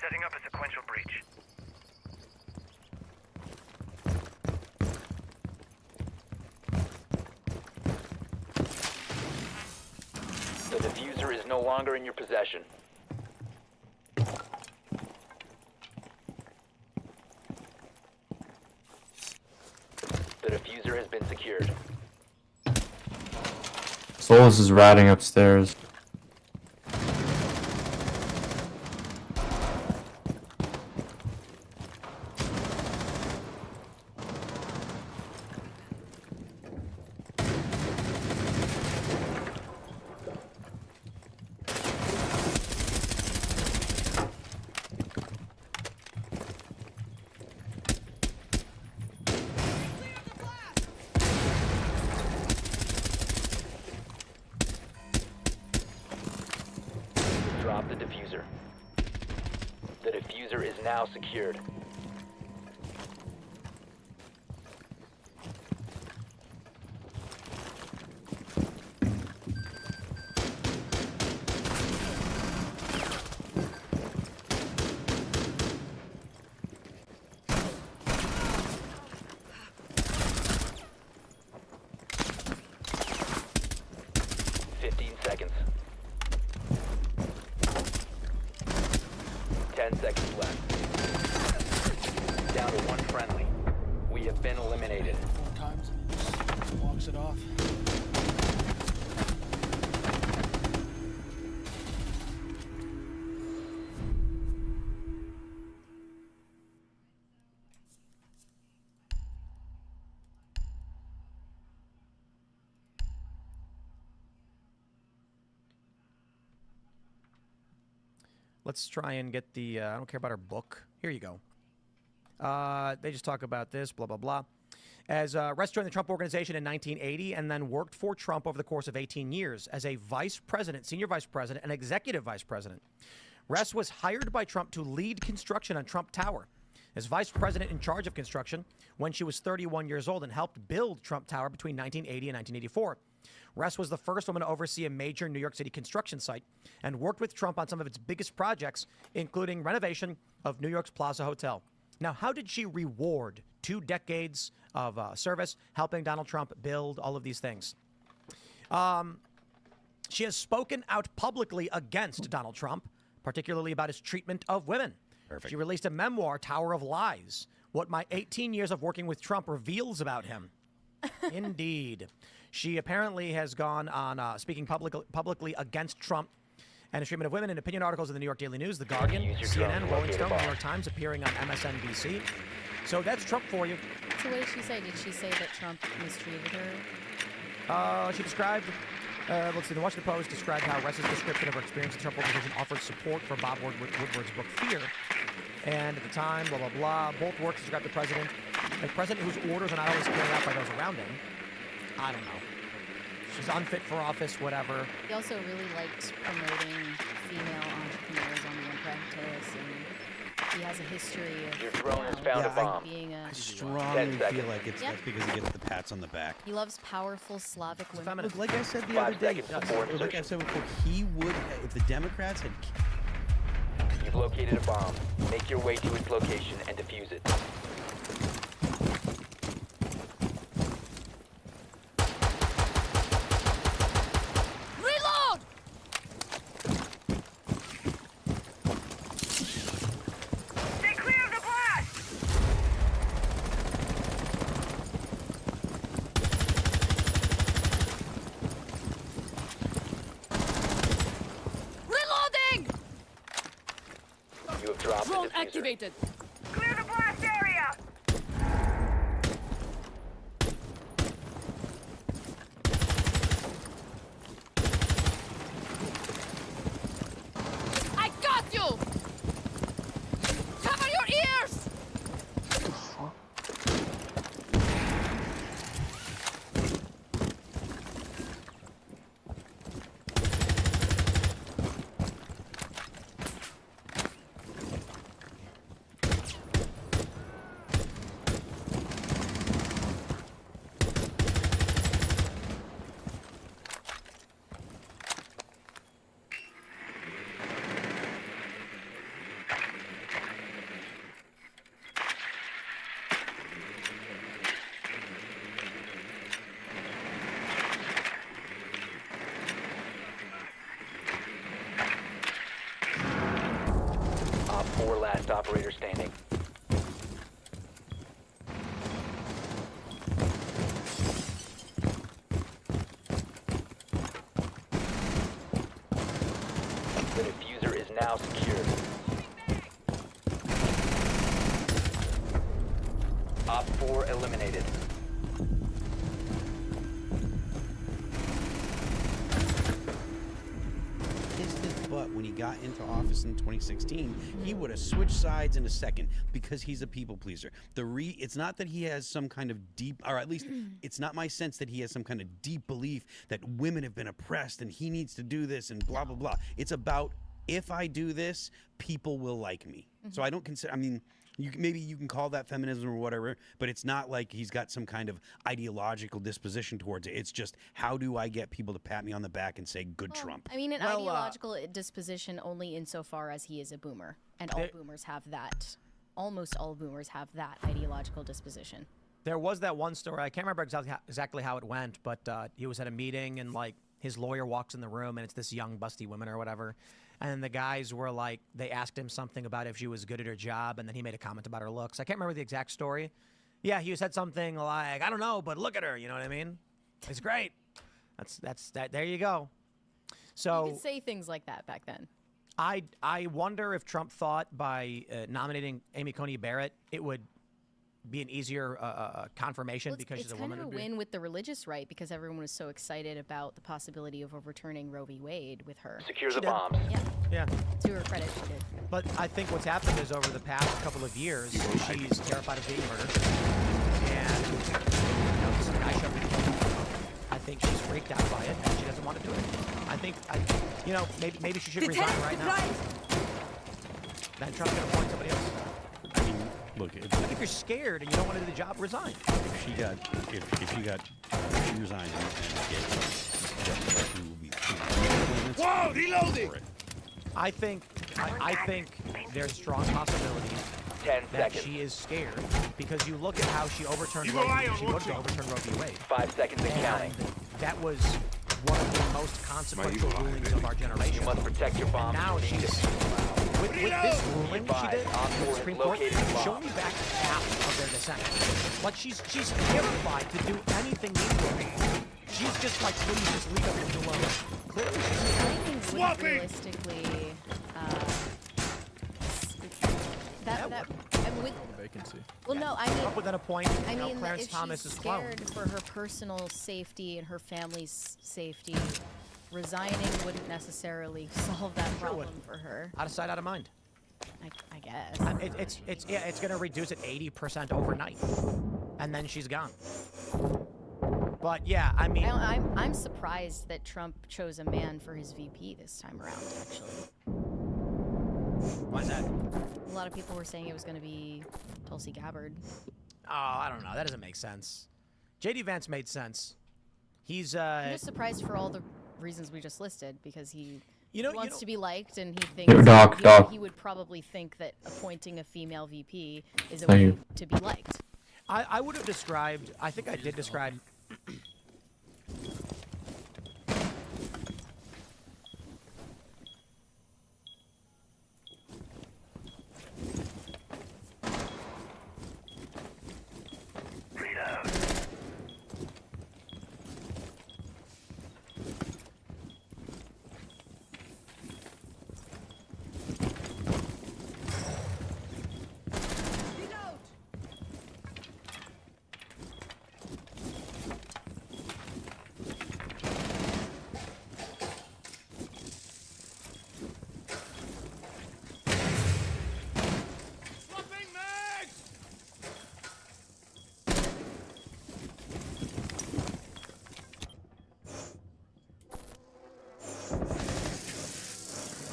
Setting up a sequential breach. The diffuser is no longer in your possession. The diffuser has been secured. Solus is ratting upstairs. Drop the diffuser. The diffuser is now secured. Seconds. 10 seconds left. Down to one friendly. We have been eliminated. 4 times and he just walks it off. Let's try and get the, I don't care about our book. Here you go. They just talk about this, blah, blah, blah. As Ress joined the Trump Organization in 1980 and then worked for Trump over the course of 18 years as a vice president, senior vice president, and executive vice president. Ress was hired by Trump to lead construction on Trump Tower as vice president in charge of construction when she was 31 years old and helped build Trump Tower between 1980 and 1984. Ress was the first woman to oversee a major New York City construction site and worked with Trump on some of its biggest projects, including renovation of New York's Plaza Hotel. Now, how did she reward 2 decades of service, helping Donald Trump build all of these things? She has spoken out publicly against Donald Trump, particularly about his treatment of women. Perfect. She released a memoir, Tower of Lies, what my 18 years of working with Trump reveals about him. Indeed. She apparently has gone on speaking publicly against Trump and his treatment of women in opinion articles in the New York Daily News, The Guardian, CNN, Rolling Stone, New York Times, appearing on MSNBC. So that's Trump for you. So what did she say? Did she say that Trump mistreated her? She described, let's see, the Washington Post described how West's description of her experience in the Trump organization offered support for Bob Woodward's book, Fear. And at the time, blah, blah, blah, both works described the president as president whose orders are not always carried out by those around him. I don't know. She's unfit for office, whatever. He also really liked promoting female entrepreneurs on The Apprentice, and he has a history of Your drone has found a bomb. being a... I strongly feel like it's that's because he gets the pats on the back. He loves powerful Slavic women. Look, like I said the other day, like I said before, he would, if the Democrats had... You've located a bomb. Make your way to its location and defuse it. Reload! Stay clear of the blast! Reloading! You have dropped Drone the diffuser. activated. Clear the blast area! I got you! Cover your ears! Op 4 last operator standing. The diffuser is now secured. Op 4 eliminated. But when he got into office in 2016, he would have switched sides in a second because he's a people pleaser. It's not that he has some kind of deep, or at least it's not my sense that he has some kind of deep belief that women have been oppressed and he needs to do this and blah, blah, blah. It's about, if I do this, people will like me. So I don't consider, I mean, maybe you can call that feminism or whatever, but it's not like he's got some kind of ideological disposition towards it. It's just, how do I get people to pat me on the back and say, good Trump? I mean, an ideological disposition only insofar as he is a boomer. And all boomers have that. Almost all boomers have that ideological disposition. There was that one story, I can't remember exactly how it went, but he was at a meeting and like his lawyer walks in the room and it's this young busty woman or whatever. And the guys were like, they asked him something about if she was good at her job, and then he made a comment about her looks. I can't remember the exact story. Yeah, he said something like, I don't know, but look at her, you know what I mean? It's great. That's that. There you go. So You could say things like that back then. I wonder if Trump thought by nominating Amy Coney Barrett, it would be an easier confirmation because she's a woman. It's kind of a win with the religious right because everyone was so excited about the possibility of overturning Roe v. Wade with her. Secure the bombs. Yeah. To her credit, she did. But I think what's happened is over the past couple of years, she's terrified of being murdered. And this guy shoved her. I think she's freaked out by it and she doesn't want to do it. I think, maybe she should resign right now. Then Trump's going to appoint somebody else. I mean, look, if you're scared and you don't want to do the job, resign. If she resigned and gave, will be Whoa, reloading! I think there's strong possibility 10 that seconds. she is scared because you look at how she overturned Keep an eye on she what's voted to overturn Roe v. Wade. 5 seconds and counting. That was one of the most consequential rulings of our generation. You must protect your bombs. Now she's with this ruling she did, the Supreme Court, show me back half of their dissent. Like she's terrified to do anything meaningful. She's just like, please just leave everything alone. Clearly, she's Realistically, vacancy. well, no, I mean, up within a point. I You know, mean, Clarence if Thomas she's is clone. scared for her personal safety and her family's safety, resigning wouldn't necessarily solve that problem for her. Out of sight, out of mind. I guess. It's going to reduce it 80% overnight, and then she's gone. But yeah, I mean, I'm surprised that Trump chose a man for his VP this time around. Actually, why is that? a lot of people were saying it was going to be Tulsi Gabbard. Oh, I don't know. That doesn't make sense. JD Vance made sense. He's I'm just surprised for all the reasons we just listed because he You wants to be liked, and he Yo, thinks Doc. he would probably think that appointing a female VP is a Thank way you. to be liked. I would have described. I think I did describe.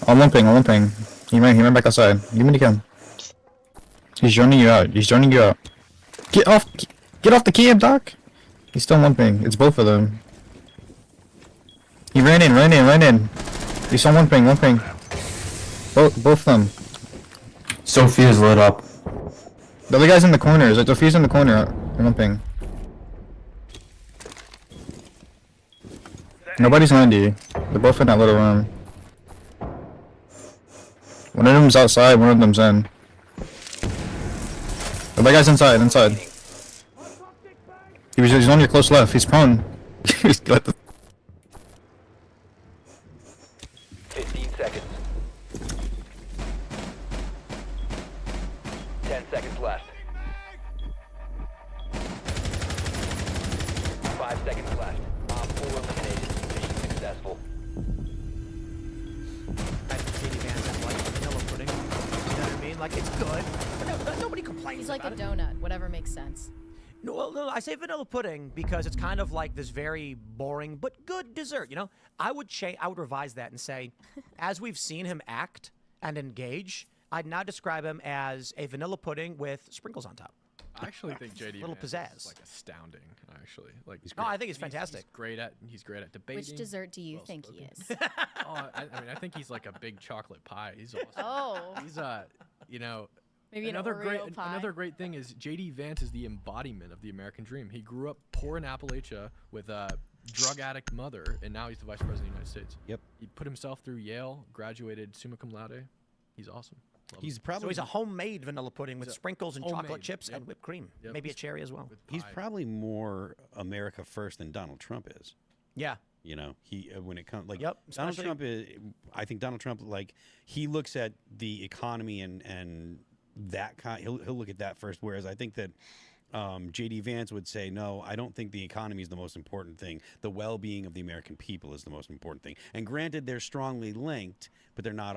I'm limping. He ran back outside. Give me the kill. He's joining you out. Get off the cab, Doc. He's still limping. It's both of them. He ran in. He's still limping. Both of them. Sophia's lit up. The other guy's in the corner. Sophia's in the corner. Limping. Nobody's on D. They're both in that little room. One of them's outside, one of them's in. The other guy's inside. He's on your close left. He's prone. He's got the 15 seconds. 10 seconds left. 5 seconds left. Op 4 eliminated. Mission successful. JD Vance has like vanilla pudding. You know what I mean? Like it's good. But nobody complains. He's like a about it. donut, whatever makes sense. No, well, no, I say vanilla pudding because it's kind of like this very boring but good dessert. You know, I would revise that and say, as we've seen him act and engage, I'd now describe him as a vanilla pudding with sprinkles on top. I actually think JD Little Vance pizzazz. is like astounding. Actually, like No, I think he's fantastic. He's great at debating. Which dessert do you think he is? Oh, I mean, I think he's like a big chocolate pie. He's awesome. Oh. He's you know. Maybe an another Oreo pie. Another great thing is JD Vance is the embodiment of the American dream. He grew up poor in Appalachia with a drug addict mother, and now he's the vice president of the United States. Yep. He put himself through Yale, graduated summa cum laude. He's awesome. Love He's him. probably So he's a homemade vanilla pudding with He's a sprinkles and chocolate homemade, chips yep. and whipped cream. Yep. Maybe a cherry as well. He's probably more America first than Donald Trump is. Yeah. You know, he when it comes like Yep, Donald especially- Trump is. I think Donald Trump like he looks at the economy and that kind. He'll look at that first. Whereas I think that JD Vance would say, no, I don't think the economy is the most important thing. The well-being of the American people is the most important thing. And granted, they're strongly linked, but they're not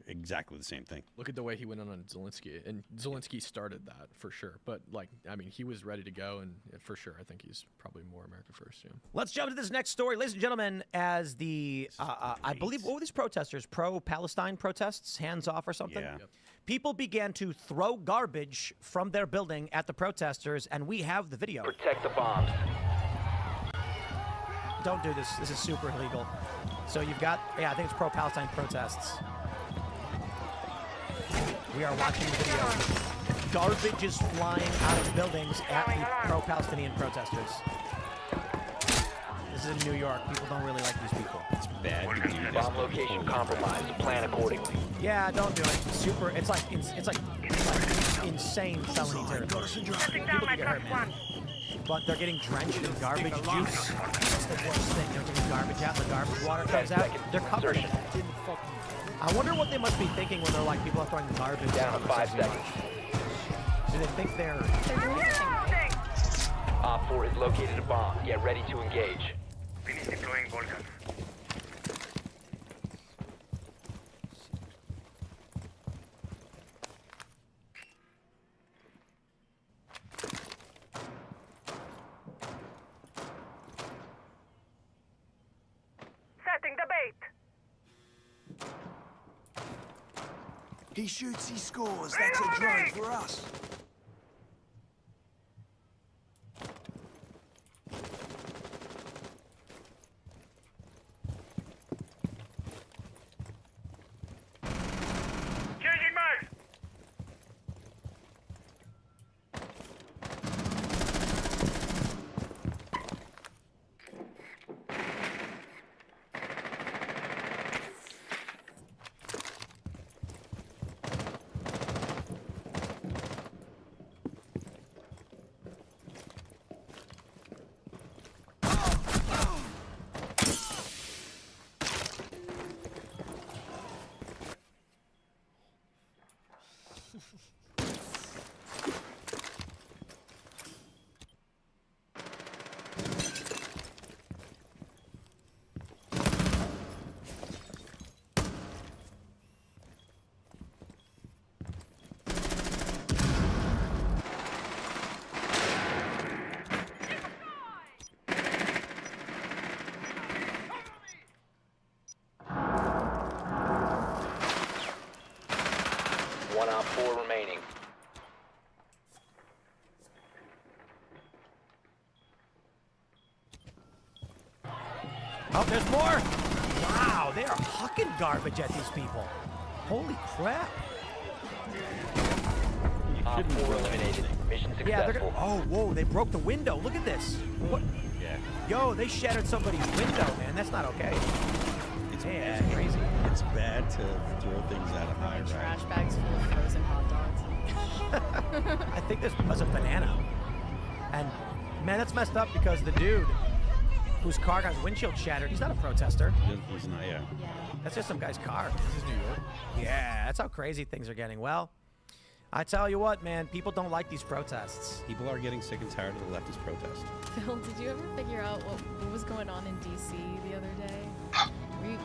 exactly the same thing. Look at the way he went on Zelensky, and Zelensky started that for sure. But like, I mean, he was ready to go, and for sure, I think he's probably more America first. Yeah. Let's jump to this next story, ladies and gentlemen. As the, I believe, what were these protesters? Pro-Palestine protests, hands off or something? Yeah. Yep. People began to throw garbage from their building at the protesters, and we have the video. Protect the bombs. Don't do this. This is super illegal. So you've got, I think it's pro-Palestine protests. We are watching the video. Garbage is flying out of buildings at the pro-Palestinian protesters. This This is in New York. People don't really like these people. It's bad to do this. Bomb location compromised. Plan accordingly. Yeah, don't do it. Super. It's like insane felony territory. People can get hurt, man. But they're getting drenched in garbage juice. That's the worst thing. They're getting garbage out. The garbage water comes out. They're covered in it. I wonder what they must be thinking when they're like, people are throwing garbage Down out. to 5 seconds. Do they think they're Op 4 has located a bomb. Get ready to engage. Finish deploying Volcan. Setting the bait. He shoots, he scores. That's a drone for us. Changing mag. One Op 4 remaining. Oh, there's more! Wow, they are hucking garbage at these people. Holy crap. Op 4 eliminated. Mission successful. Yeah, they're gonna. Oh, whoa, they broke the window. Look at this. What? Yeah. Yo, they shattered somebody's window, man. That's not okay. It's Man, bad. that's crazy. It's bad to throw things out of high Trash rise. bags full of frozen hot dogs. I think this was a banana. And, man, that's messed up because the dude whose car got his windshield shattered, he's not a protester. He's not, yeah. That's just some guy's car. This is New York. Yeah, that's how crazy things are getting. Well, I tell you what, man, people don't like these protests. People are getting sick and tired of the leftist protest. Phil, did you ever figure out what was going on in D.C. the other day?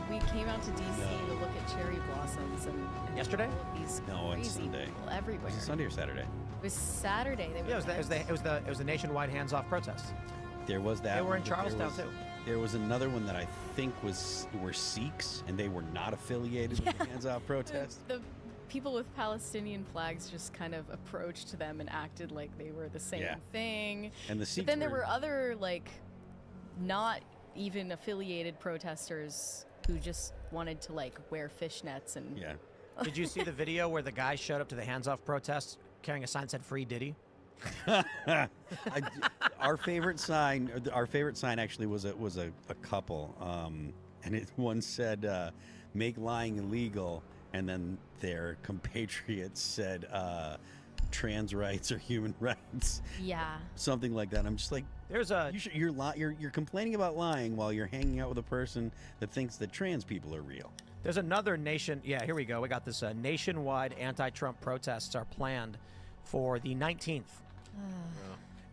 We came out to D.C. to look at cherry blossoms and Yesterday? all of these No, it's crazy Sunday. people everywhere. Was it Sunday or Saturday? It was Saturday. They were Yeah, it was the nationwide hands-off protest. There was that. They were one, in but there Charlestown, was- too. There was another one that I think were Sikhs, and they were not affiliated with the hands-off protest. The people with Palestinian flags just kind of approached them and acted like they were the same Yeah. thing. And the But Sikhs then there were- were other like not even affiliated protesters who just wanted to like wear fishnets and Yeah. Did you see the video where the guy showed up to the hands-off protest carrying a sign that said "Free Diddy"? Our favorite sign actually was a couple, and one said "Make lying illegal," and then their compatriots said "Trans rights are human rights." Yeah. Something like that. I'm just like, there's a you're complaining about lying while you're hanging out with a person that thinks that trans people are real. There's another nation. Yeah, here we go. We got this nationwide anti-Trump protests are planned for the 19th.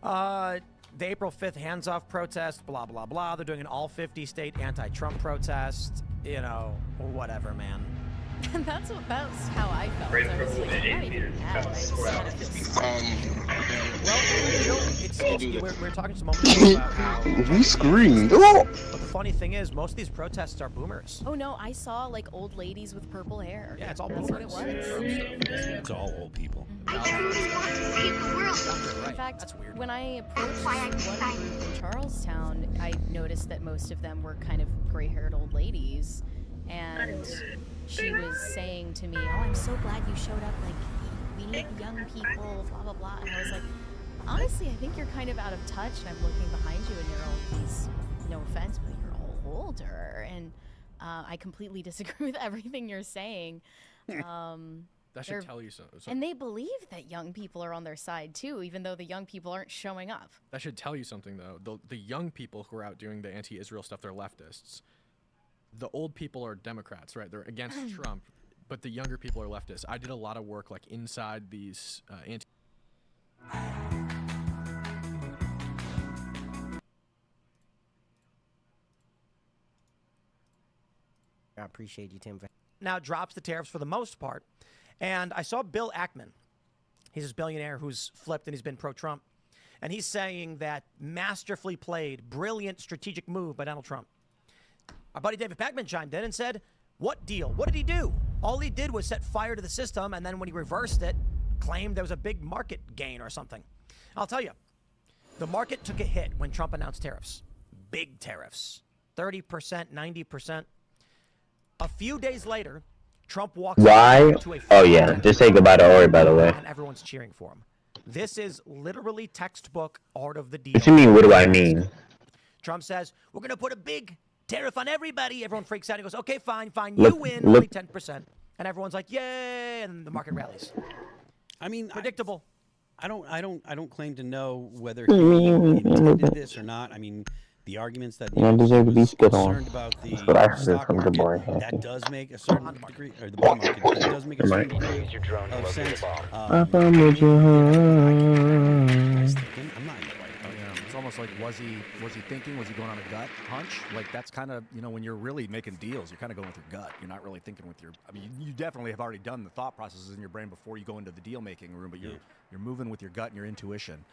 The April 5th hands-off protest, blah, blah, blah. They're doing an all 50 state anti-Trump protest, you know, or whatever, man. that's how I felt. I was like, I'm not even mad. I just kind of feel Well, you know, we're talking some moments ago about how... We screamed. But the funny thing is, most of these protests are boomers. Oh no, I saw like old ladies with purple hair. Yeah, it's all That's what it boomers. was. It's all old people. In fact, when I approached one group in Charlestown, I noticed that most of them were kind of gray-haired old ladies, and she was saying to me, "Oh, I'm so glad you showed up. Like, we need young people, blah blah blah." And I was like, honestly, I think you're kind of out of touch. And I'm looking behind you, and you're all these no offense, but you're all older, and I completely disagree with everything you're saying. That should tell you something. And they believe that young people are on their side too, even though the young people aren't showing up. That should tell you something, though. The young people who are out doing the anti-Israel stuff, they're leftists. The old people are Democrats, right? They're against Trump, but the younger people are leftists. I did a lot of work like inside these anti. I appreciate you, Tim. Now drops the tariffs for the most part. And I saw Bill Ackman. He's this billionaire who's flipped and he's been pro-Trump. And he's saying that masterfully played, brilliant strategic move by Donald Trump. Our buddy David Pakman chimed in and said, what deal? What did he do? All he did was set fire to the system, and then when he reversed it, claimed there was a big market gain or something. I'll tell you, the market took a hit when Trump announced tariffs. Big tariffs. 30%, 90%. A few days later, Trump walks into a Oh yeah, just say goodbye to Ori, by the way. and everyone's cheering for him. This is literally textbook art of the deal. What do you mean, what do I mean? Trump says, we're going to put a big tariff on everybody. Everyone freaks out. He goes, okay, fine. Look- You win, look- only 10%. And everyone's like, yay, and the market rallies. I mean, predictable. I don't claim to know whether he intended this or not. I mean, the arguments that You don't deserve to be spit on. concerned about the That's what I heard stock from the market, boy. that does make a certain degree, or the bond market, that does make a certain degree of sense. I found what you heard. It's almost like was he thinking? Was he going on a gut hunch? Like that's kind of when you're really making deals, you're kind of going with your gut. You're not really thinking with your. I mean, you definitely have already done the thought processes in your brain before you go into the deal making room, but you're moving with your gut and your intuition.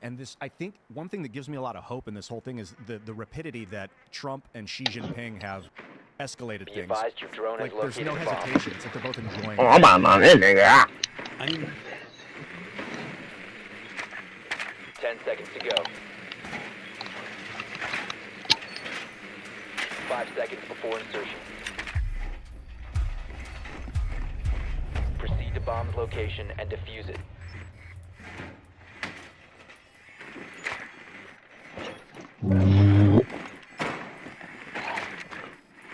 And this, I think, one thing that gives me a lot of hope in this whole thing is the rapidity that Trump and Xi Jinping have escalated things. advised your drone has Like there's no located a bomb. hesitation. It's like they're both enjoying. Oh, I'm on this nigga. I mean, 10 seconds to go. 5 seconds before insertion. Proceed to bomb's location and defuse it.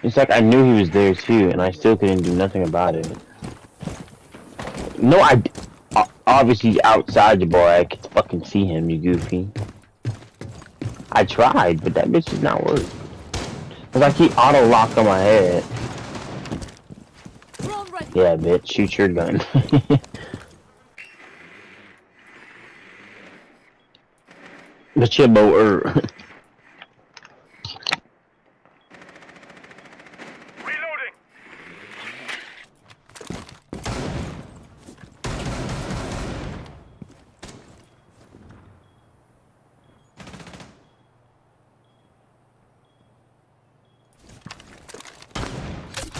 It's like I knew he was there too, and I still couldn't do nothing about it. No, obviously outside the bar, I could fucking see him, you goofy. I tried, but that bitch did not work. Cause I keep auto lock on my head. Yeah, bitch, shoot your gun. The chibbo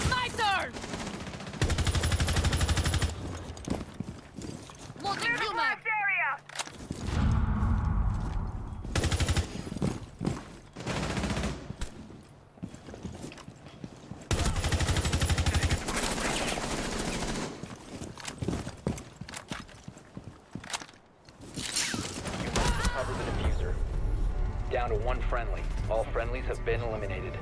My turn! Loading you, Mac. Cover the diffuser. Down to one friendly. All friendlies have been eliminated.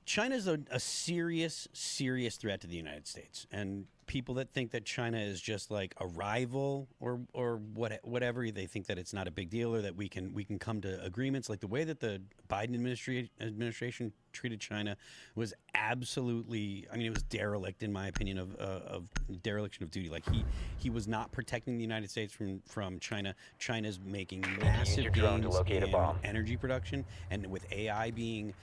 China's a serious threat to the United States, and people that think that China is just like a rival or whatever, they think that it's not a big deal or that we can come to agreements. Like the way that the Biden administration treated China was absolutely, I mean, it was derelict in my opinion of dereliction of duty. Like he was not protecting the United States from China. China's making massive your drone to gains locate a in bomb. energy production, and with AI being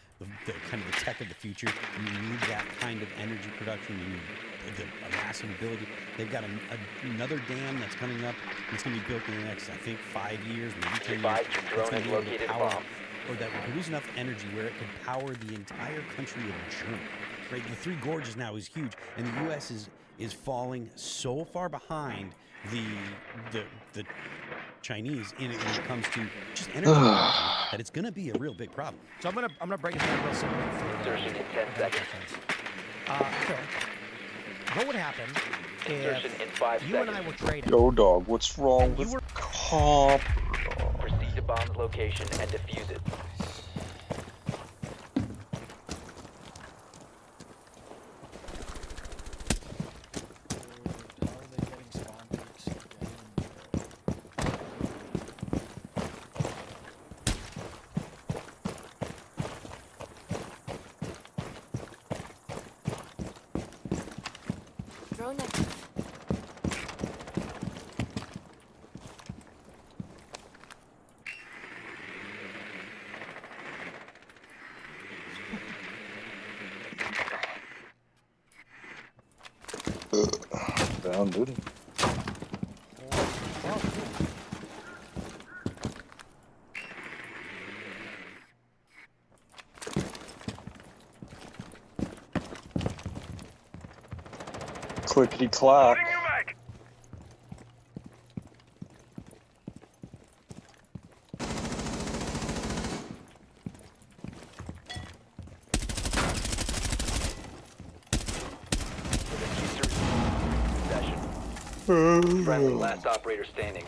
the kind of the tech of the future, you need that kind of energy production. You need a massive ability. They've got another dam that's coming up. It's going to be built in the next, I think, 5 years, maybe 10 years. Advised your drone It's going has to be able to located a power, bomb. or that will produce enough energy where it could power the entire country of Germany. Right? The Three Gorges now is huge, and the U.S. is falling so far behind the Chinese in it when it comes to just energy production, that it's going to be a real big problem. So I'm gonna break it down real simply for Insertion in 10 seconds. Phil, what would happen Insertion in if 5 you and I seconds. were trading? Yo, dog, what's wrong with copper? Proceed to bomb's location and defuse it. Drone active. Down, dude. Clickety clack. Friendly, last operator standing.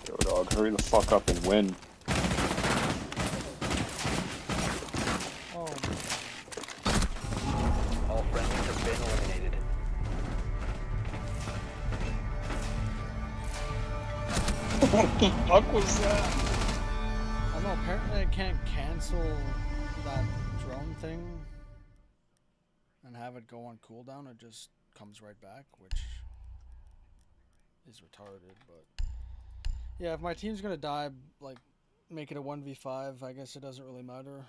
Yo, dog, hurry the fuck up and win. All friendlies have been eliminated. What the fuck was that? I don't know, apparently I can't cancel that drone thing and have it go on cooldown. It just comes right back, which is retarded, but yeah, if my team's gonna die, like, make it a 1v5, I guess it doesn't really matter.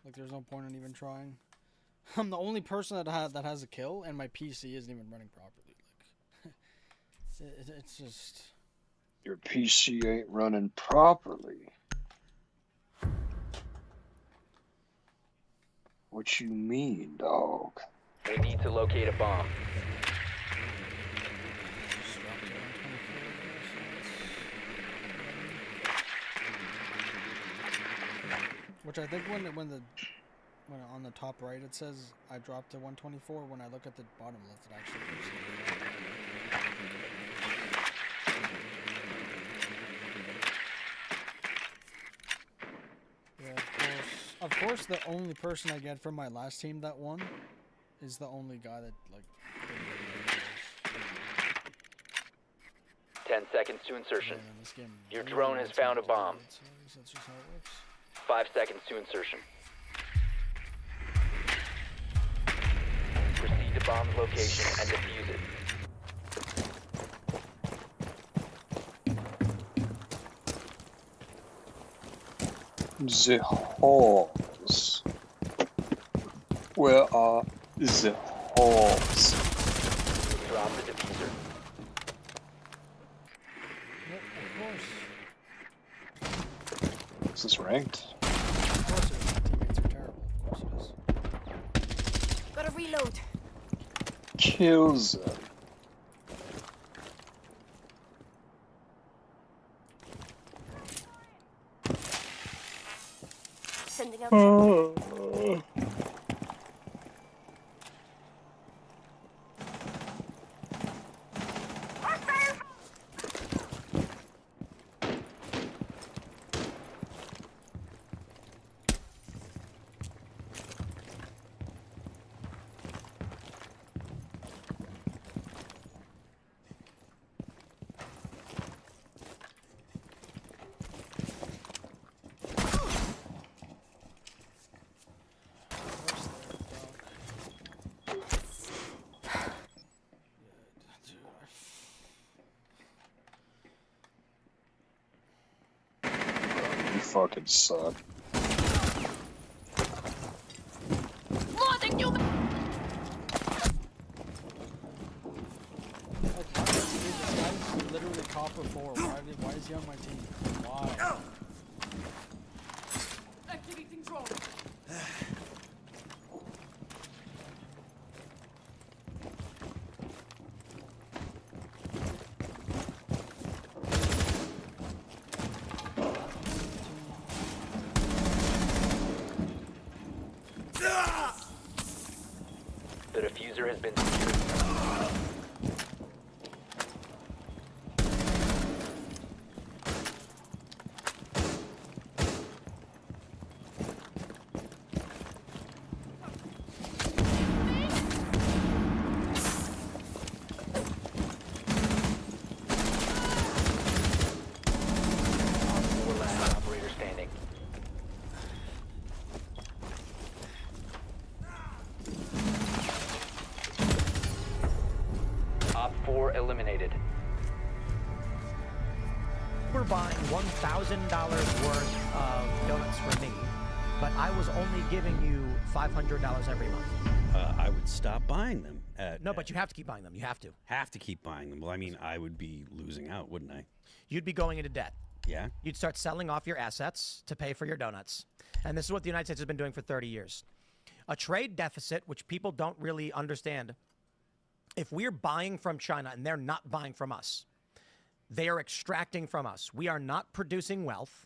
Like, there's no point in even trying. I'm the only person that has a kill, and my PC isn't even running properly. Like, it's just... Your PC ain't running properly. What you mean, dog? We need to locate a bomb. Which I think when on the top right it says I dropped to 124, when I look at the bottom left it actually gives it. Yeah, of course the only person I get from my last team that won is the only guy that, like, didn't 10 seconds to insertion. in this game. Your drone has found a bomb. So that's just how it works. 5 seconds to insertion. Proceed to bomb's location and defuse it. The holes. Where are the holes? Drop the diffuser. Yep, of course. Is this ranked? Of course it is. My teammates are terrible. Of course it is. Gotta reload. Kills them. Sending out. You fucking suck. Loading you. Like, how does he do this? This guy's literally copper 4. Why is he on my team? Why? Activating drone. diffuser has been secured. Last operator standing. Op 4 eliminated. We're buying $1,000 worth of donuts from me, but I was only giving you $500 every month. I would stop buying them. No, but you have to keep buying them. You have to. Have to keep buying them. Well, I mean, I would be losing out, wouldn't I? You'd be going into debt. Yeah. You'd start selling off your assets to pay for your donuts. And this is what the United States has been doing for 30 years. A trade deficit, which people don't really understand. If we're buying from China and they're not buying from us, they are extracting from us. We are not producing wealth.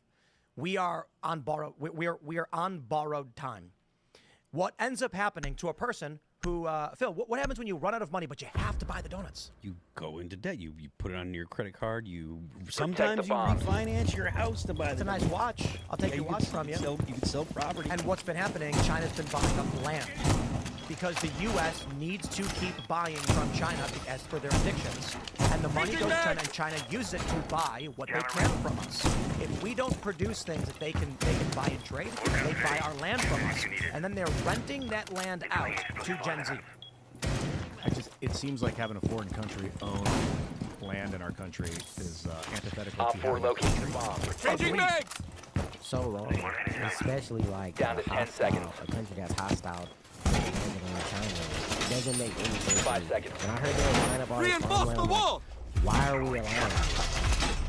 We are on borrowed time. What ends up happening to a person who, Phil, what happens when you run out of money but you have to buy the donuts? You go into debt. You put it on your credit card. You the sometimes you bomb. refinance your house to buy It's the a nice watch. I'll take your watch from you. You can sell property. And what's been happening, China's been buying up land. Because the U.S. needs to keep buying from China as for their addictions. And the money goes to China, and China uses it to buy what they can from us. If we don't produce things that they can buy and trade, they buy our land from us. And then they're renting that land out to Gen Z. It seems like having a foreign country own land in our country is antithetical Op to 4 having located the bomb. Changing mags! So wrong. Especially like Down to 10 seconds. a country that's hostile to China. It doesn't make any sense. 5 seconds. When I heard they were line up all Reinforce the wall! Why are we allowing?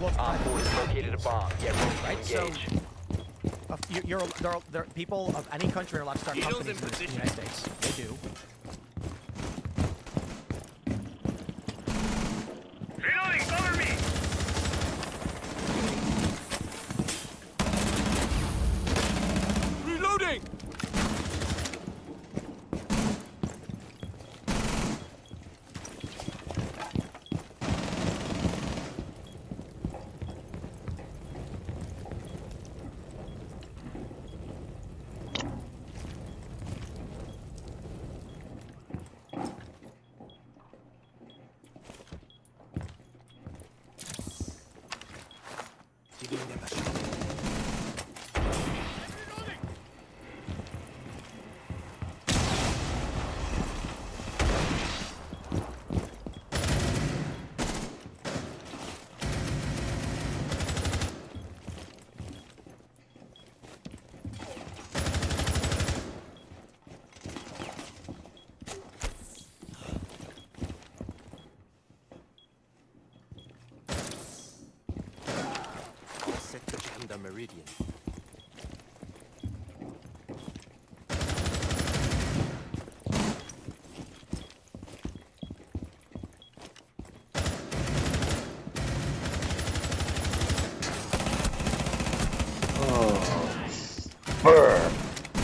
Op 4 has located a bomb. Get ready to engage. There people of any country are allowed to start companies in the United States. They do. Reloading, cover me! Reloading! Set to jam the meridian.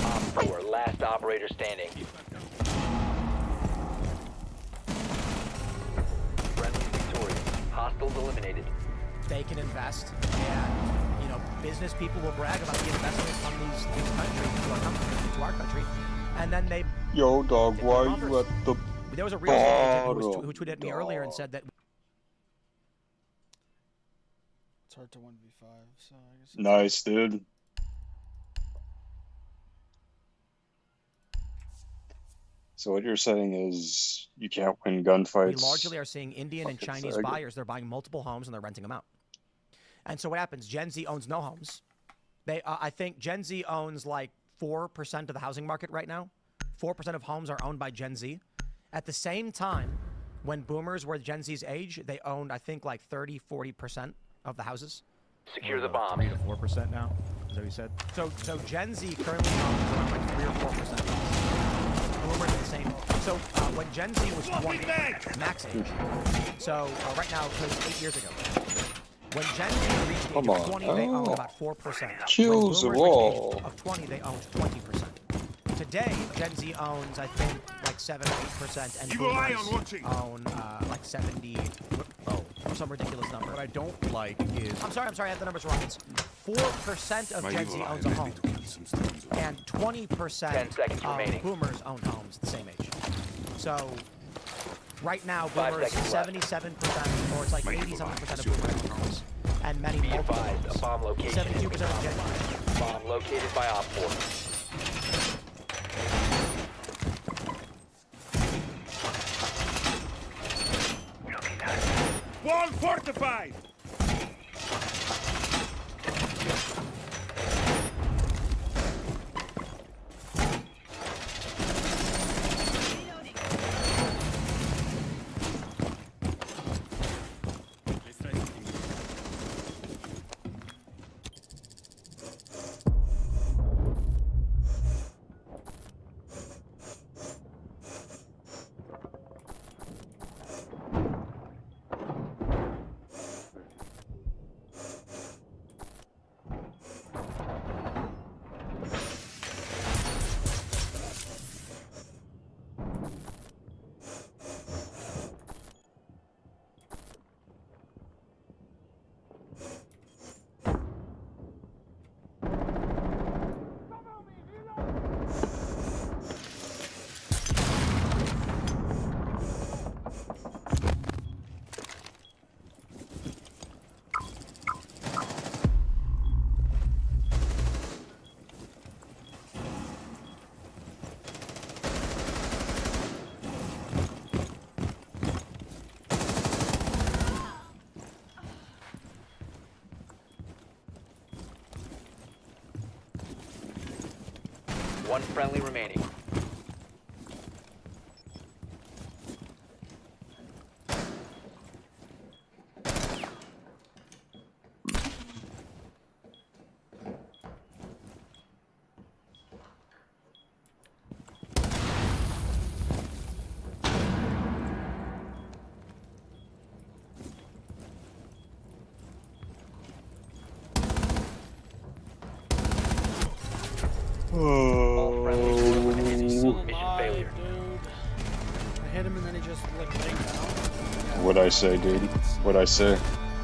Op 4, last operator standing. Friendly victorious. Hostiles eliminated. They can invest, and business people will brag about the investment from these countries to our country, and then they. Yo, dog, why are you at the There was a real estate agent bottom, who tweeted at me earlier and said that. It's hard to 1v5, so I guess. Nice, dude. So what you're saying is you can't win gunfights. We largely are seeing Indian and Fucking Chinese fag. buyers. They're buying multiple homes and they're renting them out. And so what happens? Gen Z owns no homes. I think Gen Z owns like 4% of the housing market right now. 4% of homes are owned by Gen Z. At the same time, when boomers were Gen Z's age, they owned, I think, like 30, 40% of the houses. Secure the bomb. 3 to 4% now. Is that what you said? So Gen Z currently owns around like 3 or 4%. Boomers are the same. So when Gen Z was 20, max age. So right now, it was 8 years ago. When Gen Z reached the age of 20, they owned about 4%. Choose when a boomers reached the wall. age of 20, they owned 20%. Today, Gen Z owns, I think, like like 7 or 8%, and Evil eye boomers on watching. own like 70. Some ridiculous number. What I don't like is. I'm sorry, I have the numbers wrong. It's 4% of My Gen evil Z eye owns a may home, need to keep some stones away. and 20% 10 seconds of remaining. boomers own homes at the same age. So, right now, 5 boomers seconds left. 77%, or it's like My 80 evil something eye percent of is boomers own homes, and many Be multiple advised, a homes. bomb location has 72% been of Gen compromised. Z. Bomb located by Op 4. Wall fortified! One friendly remaining. All friendlies were eliminated. Mission failure. I hit him and then he just like laid down. What'd I say, dude? What'd I say?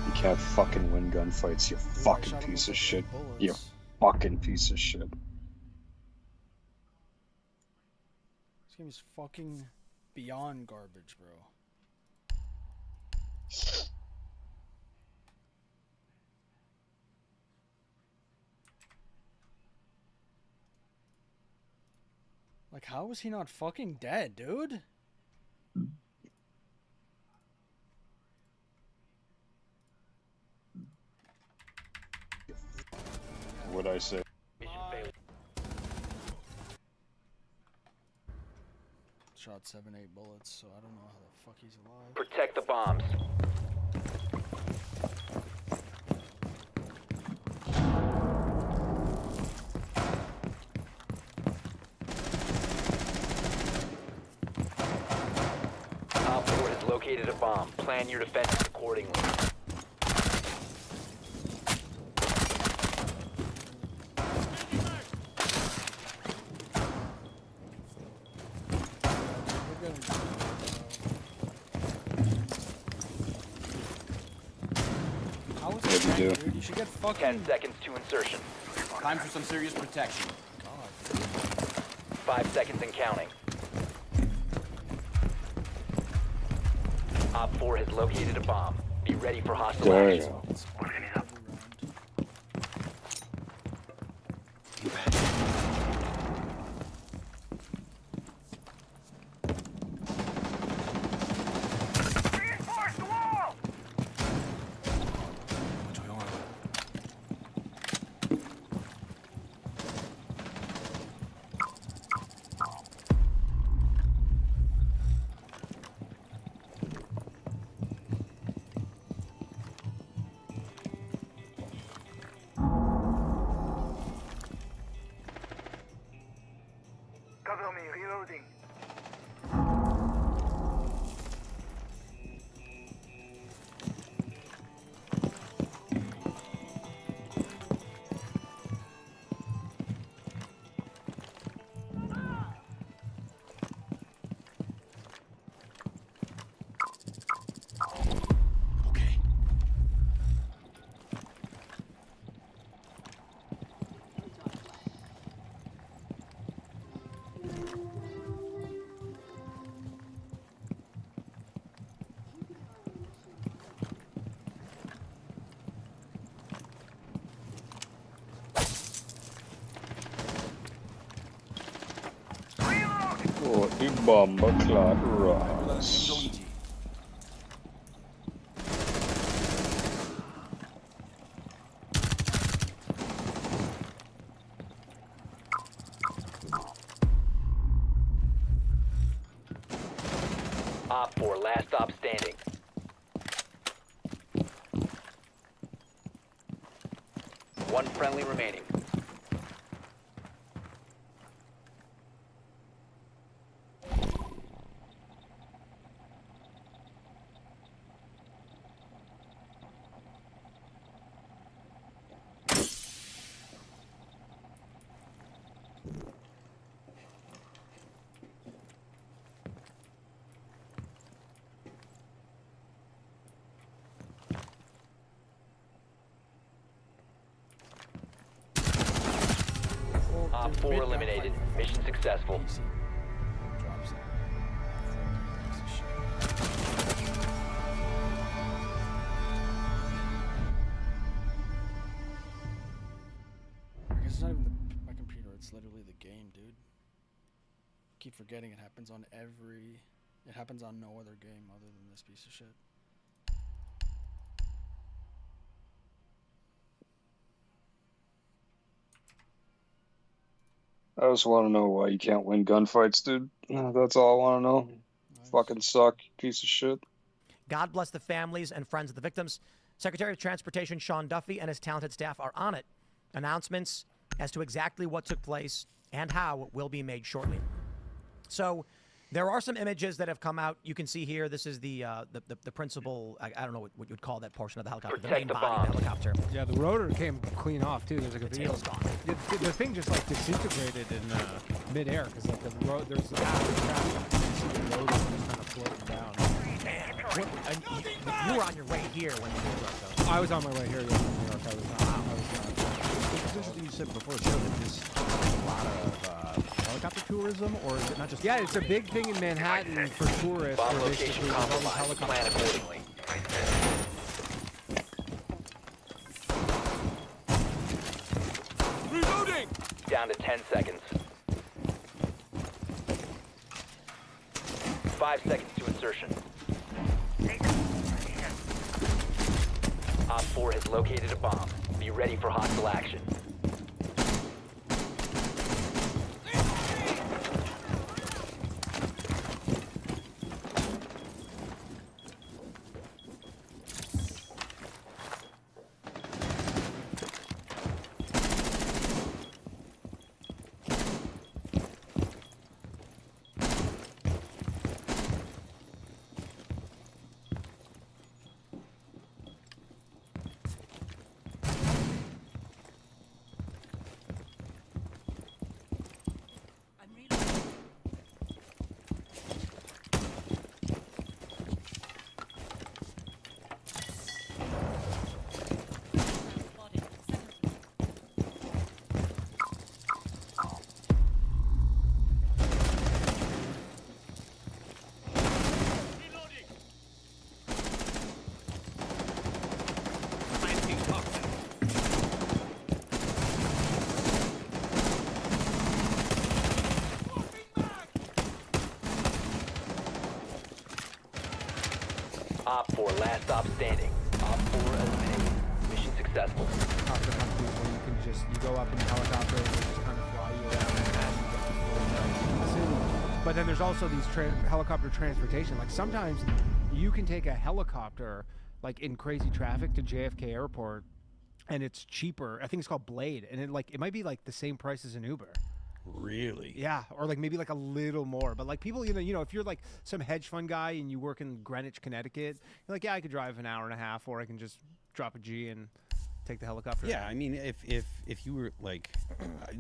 You can't fucking win gunfights, you fucking piece of shit. You fucking piece of shit. This game is fucking beyond garbage, bro. Like, how is he not fucking dead, dude? What'd I say? Mission failure. Shot 7-8 bullets, so I don't know how the fuck he's alive. Protect the bombs. Op 4 has located a bomb. Plan your defenses accordingly. How is What'd you do? dude? You should get fucking 10 seconds to insertion. Time for some serious protection. 5 seconds and counting. Op 4 has located a bomb. Be ready for hostile There action. you go. Reinforce the wall! Cover me, reloading. Bomba clot Ross. Op 4, last stop standing. One friendly remaining. Op 4 eliminated. Mission successful. I guess it's not even my computer, it's literally the game, dude. Keep forgetting it happens on it happens on no other game other than this piece of shit. I just want to know why you can't win gunfights, dude. That's all I want to know. Fucking suck, piece of shit. God bless the families and friends of the victims. Secretary of Transportation Sean Duffy and his talented staff are on it. Announcements as to exactly what took place and how will be made shortly. So there are some images that have come out. You can see here, this is the principal, I don't know what you would call that portion of the helicopter, the main body of the helicopter. Yeah, the rotor came clean off too. There's like a The video. tail's gone. The thing just like disintegrated in midair because like the road, there's the rotor just kind of floating down. You were on your way here when you were though. I was on my way here. Yeah, from New York. I was not. It's interesting you said before the show that this is a lot of helicopter tourism, or is it not just? Yeah, it's a big thing in Manhattan for tourists. Bomb where location basically there's all these compromised. helicopters. Plan accordingly. Reloading! Down to 10 seconds. 5 seconds to insertion. Op 4 has located a bomb. Be ready for hostile action. Op 4, last stop standing. Op 4 eliminated. Mission successful. Helicopter companies where you can just you go up in a helicopter and they just kind of fly you around Manhattan, get to the city. But then there's also these helicopter transportation. Like sometimes you can take a helicopter like in crazy traffic to JFK Airport, and it's cheaper. I think it's called Blade, and it might be like the same price as an Uber. Really? Yeah, or like maybe like a little more. But like people, you know, if you're like some hedge fund guy and you work in Greenwich, Connecticut, you're like, yeah, I could drive an hour and a half, or I can just drop a G and take the helicopter. Yeah, I mean, if you were like,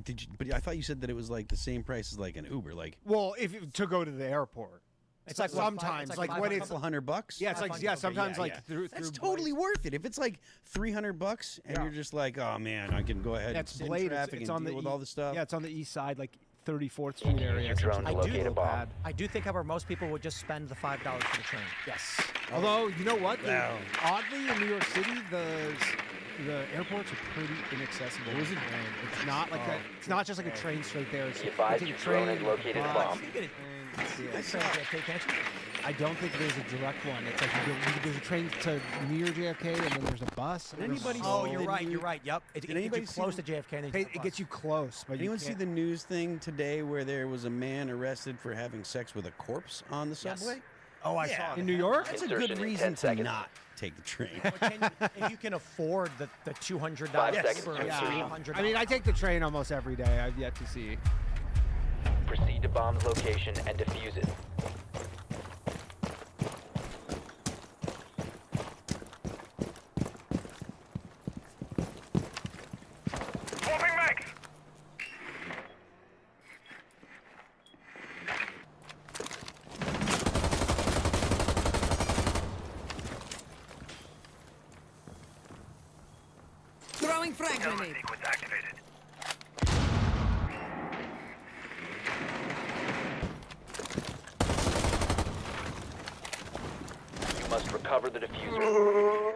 did you? But I thought you said that it was like the same price as like an Uber, like. Well, to go to the airport. It's like sometimes, it's like like when it's $100. Yeah, it's like sometimes like through. That's totally worth it. If it's like $300 and you're just like, oh man, I can go ahead That's and sit in Blade. traffic It's and on deal the with all the stuff. Yeah, it's on the east side, like 34th Street area. I do think, however, most people would just spend the $5 for the train. Yes. Although, you know what? Oddly, in New York City, the airports are pretty inaccessible. It's not like that. It's not just like a train straight there. It's Be advised you your take a train, drone has located a bus, bomb. I don't think there's a direct one. It's like there's a train to near JFK, and then there's a bus. and there's Oh, you're right. You're right. Yep. It gets anybody you see close the- to JFK. And then It gets you close, but Anyone you see can't. the news thing today where there was a man arrested for having sex with a corpse on the subway? Oh, I saw in New York. That's a Insertion good in reason 10 to seconds. not take the train. If you can afford the $200 5 seconds for to $300. I mean, I take the train almost every day. I've yet to see. Proceed to bomb's location and defuse it. Swapping mags! Throwing frag Stealth grenade. sequence activated. You must recover the diffuser.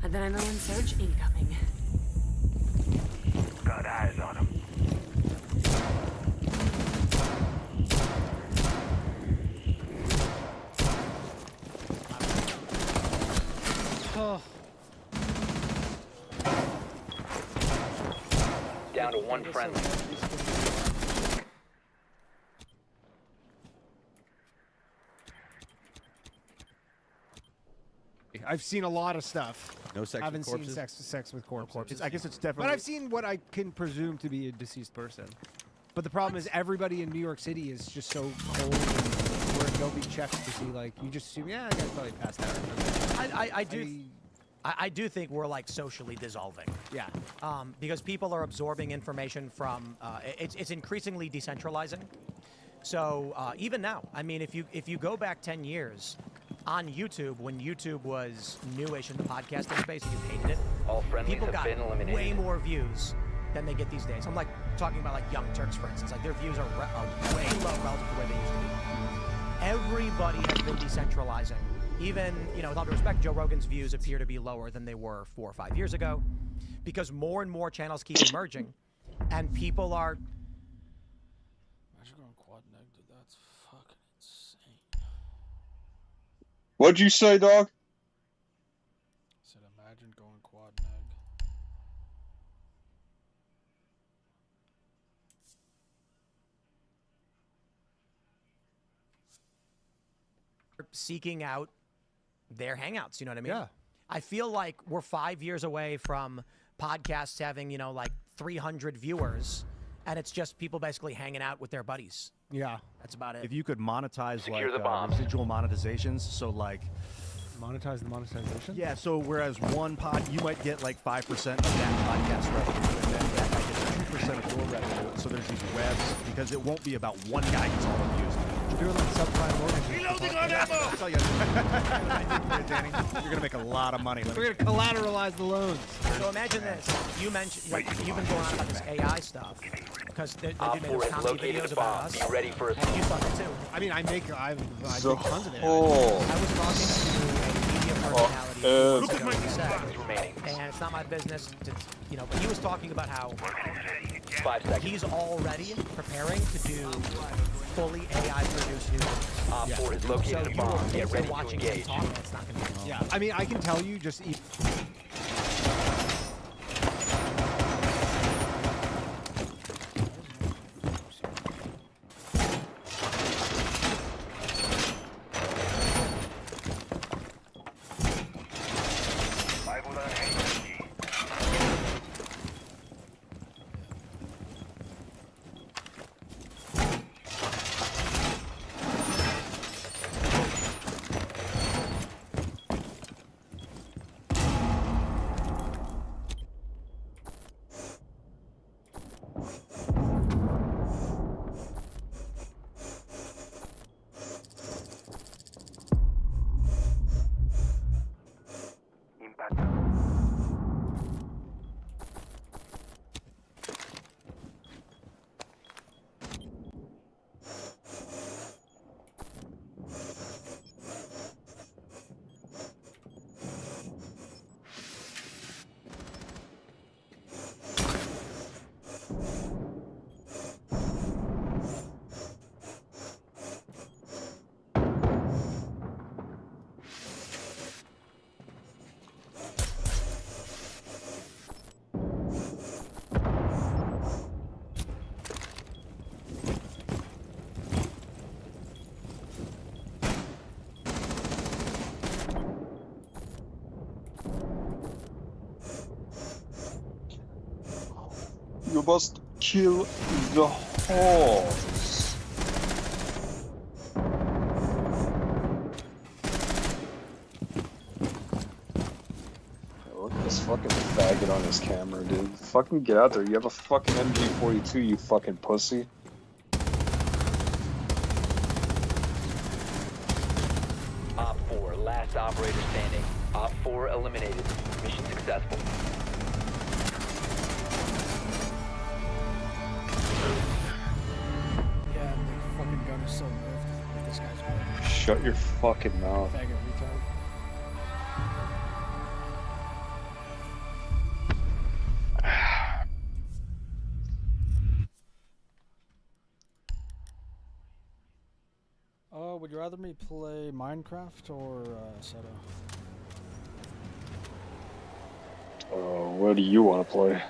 Adrenaline surge incoming. Got eyes on him. Oh. Down to one friendly. I've seen a lot of stuff. No sex I haven't with corpses? seen sex with corpses. I guess it's But definitely. I've seen what I can presume to be a deceased person. But the problem is everybody in New York City is just so cold, and where nobody checks to see. Like you just assume, yeah, that guy's probably passed out. I do think we're like socially dissolving. Yeah. Because people are absorbing information from. It's increasingly decentralizing. So even now, I mean, if you go back 10 years, on YouTube, when YouTube was newish in the podcasting space and you hated it, All friendlies people have got been eliminated. way more views than they get these days. I'm like talking about like Young Turks, for instance. Like their views are way low relative to where they used to be. Everybody has been decentralizing. Even, you know, with all due respect, Joe Rogan's views appear to be lower than they were 4 or 5 years ago because more and more channels keep emerging and people are. Imagine going quad neg, dude. That's fucking insane. What'd you say, dog? I said, imagine going quad neg. Seeking out their hangouts, you know what I mean? Yeah. I feel like we're 5 years away from podcasts having, you know, like 300 viewers, and it's just people basically hanging out with their buddies. Yeah. That's about it. If you could monetize Secure like the bombs. residual monetizations, so like Monetize the monetization. yeah, so whereas one pod you might get like 5% of that podcast revenue, and then that guy gets 2% of your revenue. So there's these webs because it won't be about one guy gets all the views. You're doing like subprime mortgages. Reloading on ammo! I'll tell you, Danny, you're gonna make a lot of money. We're gonna collateralize the loans. So imagine this. You mentioned, like, you've been going on about this AI stuff because they Op do make 4 those has comedy located videos a about bomb. us. Be ready for a And you saw that too. I mean, I make tons of it. Oh. I was talking to a media personality Look ago who said, remaining. and it's not my business to, you know, but he was talking about how 5 seconds. he's already preparing to do fully AI produced news. Op 4 has So located a you bomb. will Get think ready you're to watching him engage. talk, and it's not going to be. Yeah. I mean, I can tell you just eat. You must kill the horse. Look at this fucking faggot on his camera, dude. Fucking get out there. You have a fucking MG42, you fucking pussy. Op 4, last operator standing. Op 4 eliminated. Mission successful. Yeah, the fucking gun is so nerfed with this guy's gun. Shut your fucking mouth. Faggot retard. Would you rather me play Minecraft or Seto? What do you want to play?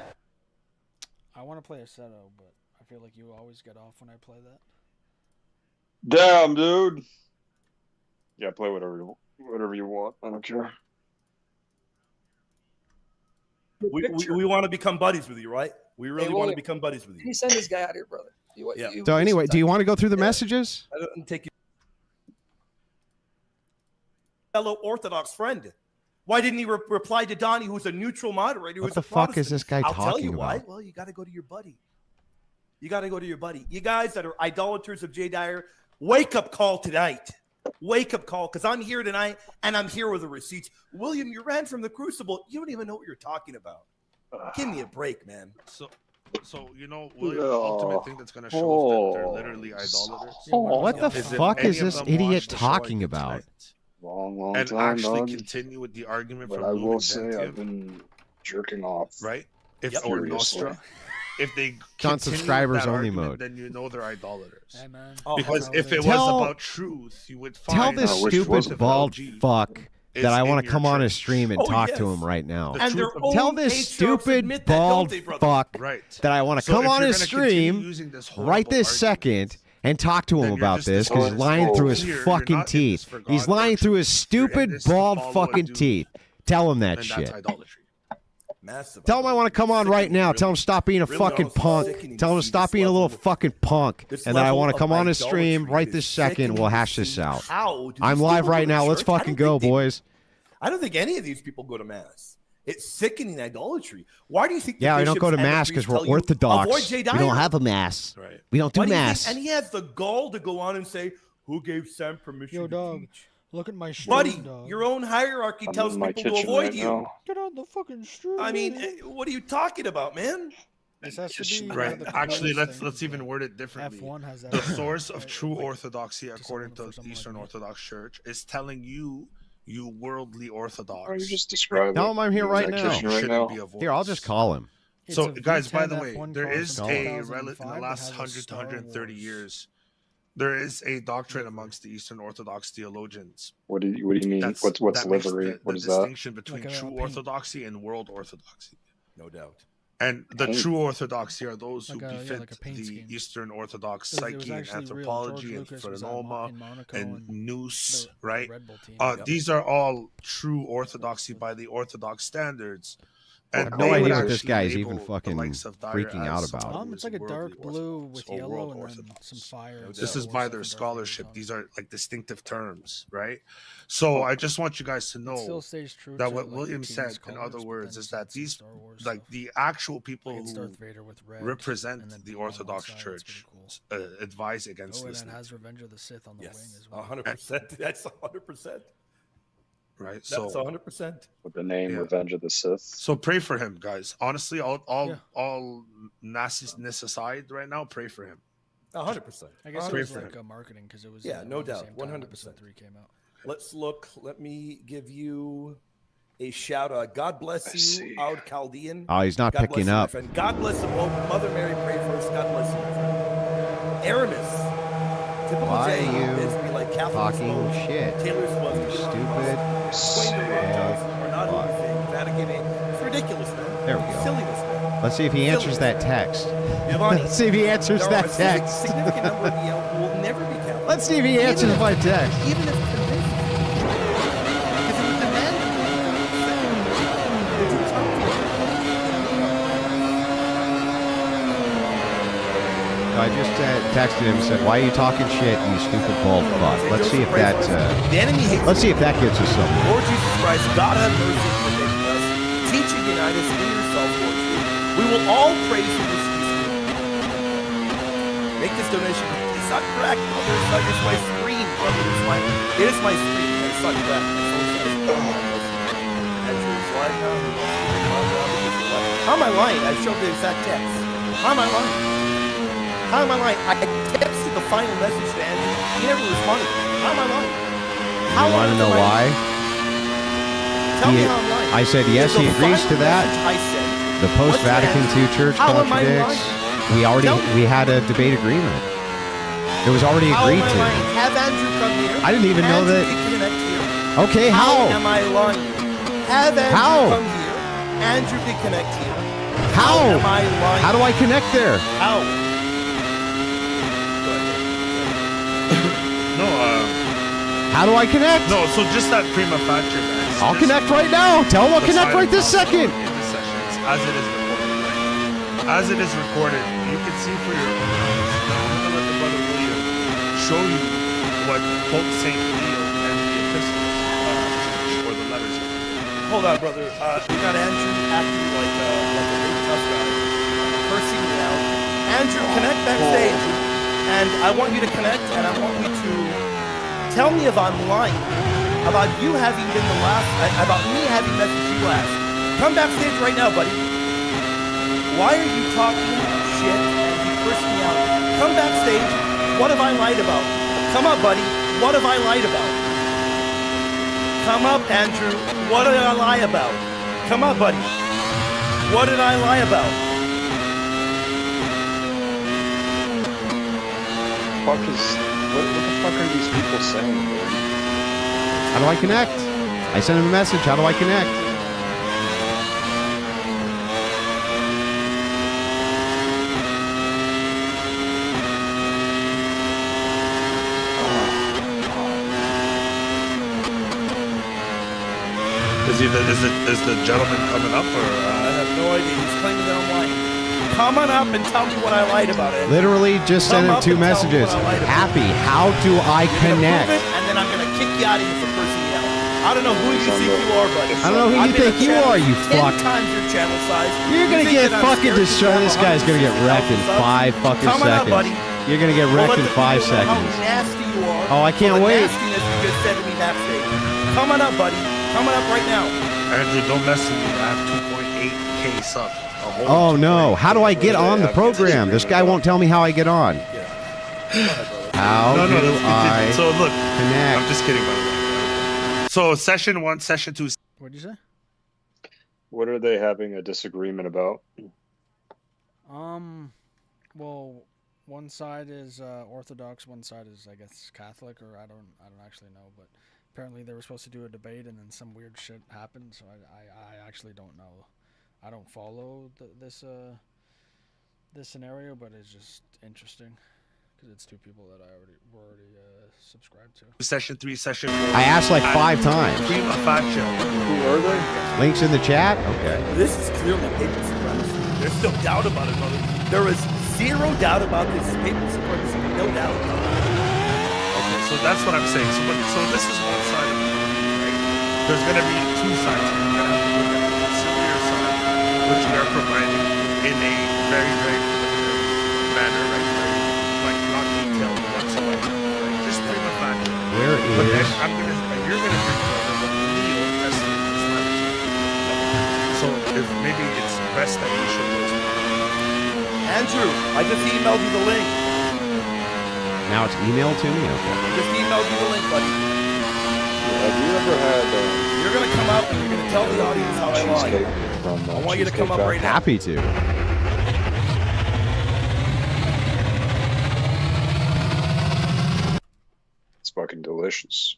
I want to play a Seto, but I feel like you always get off when I play that. Damn, dude. Yeah, play whatever you want. I don't care. We want to become buddies with you, right? We really want to William, become buddies with Can you. you send this guy out here, brother? Yeah. So anyway, do you want to go through the messages? I don't take you. Fellow Orthodox friend. Why didn't he reply to Donnie, who's a neutral moderator? What the fuck is this guy I'll tell talking you why. about? Well, you got to go to your buddy. You got to go to your buddy. You guys that are idolaters of Jay Dyer, wake up call tonight. Wake up call, because I'm here tonight and I'm here with the receipts. William, you ran from the Crucible. You don't even know what you're talking about. Give me a break, man. So you know, William, the ultimate thing that's going to show us that they're literally idolaters. What the is if fuck any is of this them idiot watch the show talking again about? tonight Long and time, actually dog. continue with the argument But from I Lumen will say Gentium, I've been jerking off. right? If Yep. or Furiously. Nostra, if they It's on continue with subscribers that only argument, mode. then you know they're idolaters. Hey, man. Because if it Tell- was about truth, you would find Tell this stupid bald fuck is that I in want to your come on his church. stream and Oh, talk yes. to him right now. And their own Tell this patriarchs stupid admit that, don't bald they, brother? fuck Right. that I want to So come if on you're his gonna continue stream using this right horrible this argument, second and talk to him then you're about just this because he's dishonest. lying through his You're fucking not in this teeth. for He's God lying or through his truth. You're in stupid this to bald follow a fucking dude, teeth. Tell him that and shit. that's idolatry. Massive. Tell him I want to come on right now. Tell him stop being a Really fucking also punk. sickening Tell him to to see stop this being a little level of- fucking punk. this And then I level want to of come on his stream idolatry right is this second. sickening We'll to hash this see. out. How do these I'm live people right go to now. Let's church? I fucking don't go, think they- boys. I don't think any of these people go to mass. It's sickening idolatry. Why do you think? The Yeah, we don't go to bishops and the mass because priests we're tell you, Orthodox. Avoid Jay We Dyer? don't have a mass. Right. We don't do Why you think- mass. And he has the gall to go on and say, "Who gave Sam permission Yo, to dog. teach?" Look at my stream, Buddy, dog. your own hierarchy I'm tells in my people to kitchen avoid right you. now. Get on the fucking stream. I mean, what are you talking about, man? This has to be Right. the Actually, closest let's thing. even word it differently. F1 has that. The source of true Like, orthodoxy, according to something Eastern like Orthodox Church, is telling you, you worldly Orthodox. Or you just describe Tell it. him I'm here You're in right that now. kitchen right Shouldn't now. be avoided. Here, I'll just call him. It's So, a guys, by the V10 way, F1 there car is from a 2005 in the that last has a 100 to Star 130 Wars. years, there is a doctrine amongst the Eastern Orthodox theologians. What do you mean? That's, What's that makes livery? the What is that? distinction between Like a true paint. orthodoxy and world orthodoxy. No doubt. And the Paint. true orthodoxy are those Like who a- yeah, befit like a paint the scheme. Eastern Orthodox It was psyche and actually real. anthropology George and Lucas was at Phronoma in Monaco and Nous, the right? Red Bull team. Yep. These are all true orthodoxy by the Orthodox standards. And have they no would idea what this actually guy's label even the fucking likes of Dyer freaking out as about. someone who It's is like a dark worldly blue Orthodox with or yellow world and then Orthodox. some fire. This is Star by Wars their stuff and scholarship. Dark These are like distinctive terms, right? So I just want you guys to It still know stays true that to, what like, William the said, team's in colours, other but words, then is that it's some these, Star Wars like stuff. the actual people Like it's who Darth Vader with red, represent and then the blue on one Orthodox side. It's Church pretty cool. advise against Oh, and this, it has Revenge of the Sith on the wing Yes, as well. 100%. That's 100%. right? That's So 100%. With the name Yeah. Revenge of the Sith. So pray for him, guys. Honestly, all Yeah. all nastiness aside, right now, pray for him. 100%. I guess it Pray was for like him. marketing because it was Yeah, no around the doubt, same time 100%. Episode 3 came out. Let's look. Let me give you a shout out. God bless I you, see. Out Chaldean. Oh, he's not God bless picking you, my up. friend. God bless them. Oh, Mother Mary, pray first. God bless you, my friend. Aramis. Typical Why J. are you Is to be like Catherine talking Sloan, shit? Taylor Swift, You stupid Swain the Rock Johnson, or not fuck. anything. Vatican A. It's ridiculous, man. There we go. Silliness, man. Let's see if he answers that text. Giovanni, Let's see if he answers there are that a text. significant number of you who will never be Catholic. Let's see if he answers my text. Even if convinced. Because it was demanded. It's a tough I just texted him and said, "Why are you talking shit, you stupid bald fuck?" Let's see if that. The enemy hates Let's see if that gets us something. Lord Jesus Christ, God have mercy and forgive us. Teach and unite us in yourself, Lord Jesus. We will all praise you this season. Make this donation. It's not correct, brother. It's my screen, brother. It is my screen. It's not correct. How am I lying? I showed the exact text. How am I lying? How am I lying? I texted the final message to Andrew. He never responded. How am I lying? You want to know why? Tell me how I'm lying. I said yes. He agrees to that. I said. The post-Vatican II Church How am I contradicts. lying? We had a debate agreement. It was already How am agreed I to. lying? Have Andrew come here. I didn't even know Andrew that. can connect here. Okay, how? Am I lying? Have Andrew How? come here. Andrew can connect here. How? Am I lying? How do I connect there? How? No, How do I connect? no. So just that prima facie, guys. I'll connect right now. Tell him I'll connect right this second. In the sessions, as it is recorded. Right? As it is recorded, you can see for your own eyes. Now I'm gonna let the brother William show you what Pope Saint Leo and the epistles or the letters. Hold on, brother. We got Andrew acting like a big tough guy, cursing me out. Andrew, connect backstage, and I want you to connect, and I want you to tell me if I'm lying about you having been the last, about me having messaged you last. Come backstage right now, buddy. Why are you talking shit and you cursing me out? Come backstage. What have I lied about? Come up, buddy. What have I lied about? Come up, Andrew. What did I lie about? Come up, buddy. What did I lie about? What the fuck are these people saying, dude? How do I connect? I sent him a message. How do I connect? Is the gentleman coming up or? I have no idea. He's claiming that I'm lying. Come on up and tell me what I lied about it. Literally just sent him 2 messages. Happy. How do I connect? And then I'm gonna kick you out of here for cursing me out. I don't know who you think you are, buddy. I don't know who you think you are, you fuck. 10 times your channel size. You're gonna get fucking destroyed. This guy's gonna get wrecked in 5 fucking Come on up, seconds. buddy. You're gonna get wrecked in 5 How seconds. nasty you are. Oh, I can't for the wait. nastiness you just said to me backstage. Come on up, buddy. Come on up right now. Andrew, don't mess with me. I have 2.8K subs. Oh no! How do I get on the program? This guy won't tell me how I get on. How do I So look, connect? I'm just kidding, by the way. So session 1, session 2. What'd you say? What are they having a disagreement about? Well, one side is Orthodox, one side is, I guess, Catholic, or I don't actually know, but apparently they were supposed to do a debate, and then some weird shit happened, so I actually don't know. I don't follow this scenario, but it's just interesting because it's 2 people that I already subscribed to. Session 3, session 4. I asked like 5 times. Prima facie. Who are they? Links in the chat. Okay. This is clearly papal supremacy. There's no doubt about it, brother. There is 0 doubt about this papal supremacy. No doubt. Okay, so that's what I'm saying. So this is one side of it, right? There's going to be 2 sides. You're going to have to look at the severe side, which we are providing in a very, very preliminary manner, right? Very, like, not detailed whatsoever, right? Just prima facie. Where But then is? you're going to bring forward what Leo tested in his letters. So if maybe it's best that we should go to Andrew, I just emailed you the link. Now it's emailed to me. Okay. I just emailed you the link, buddy. Have you ever had You're gonna come up and you're gonna tell the audience how I cheesecake lied. from I want you to come up right now. Happy to. It's fucking delicious.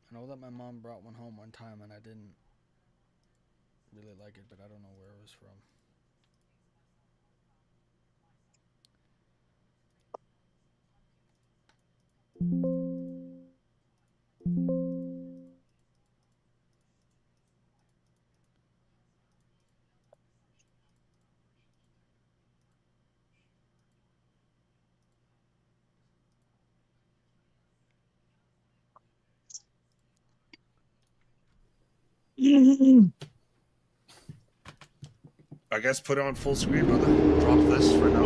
I know that my mom brought one home one time, and I didn't really like it, but I don't know where it was from. I guess put it on full screen, brother. Drop this for now.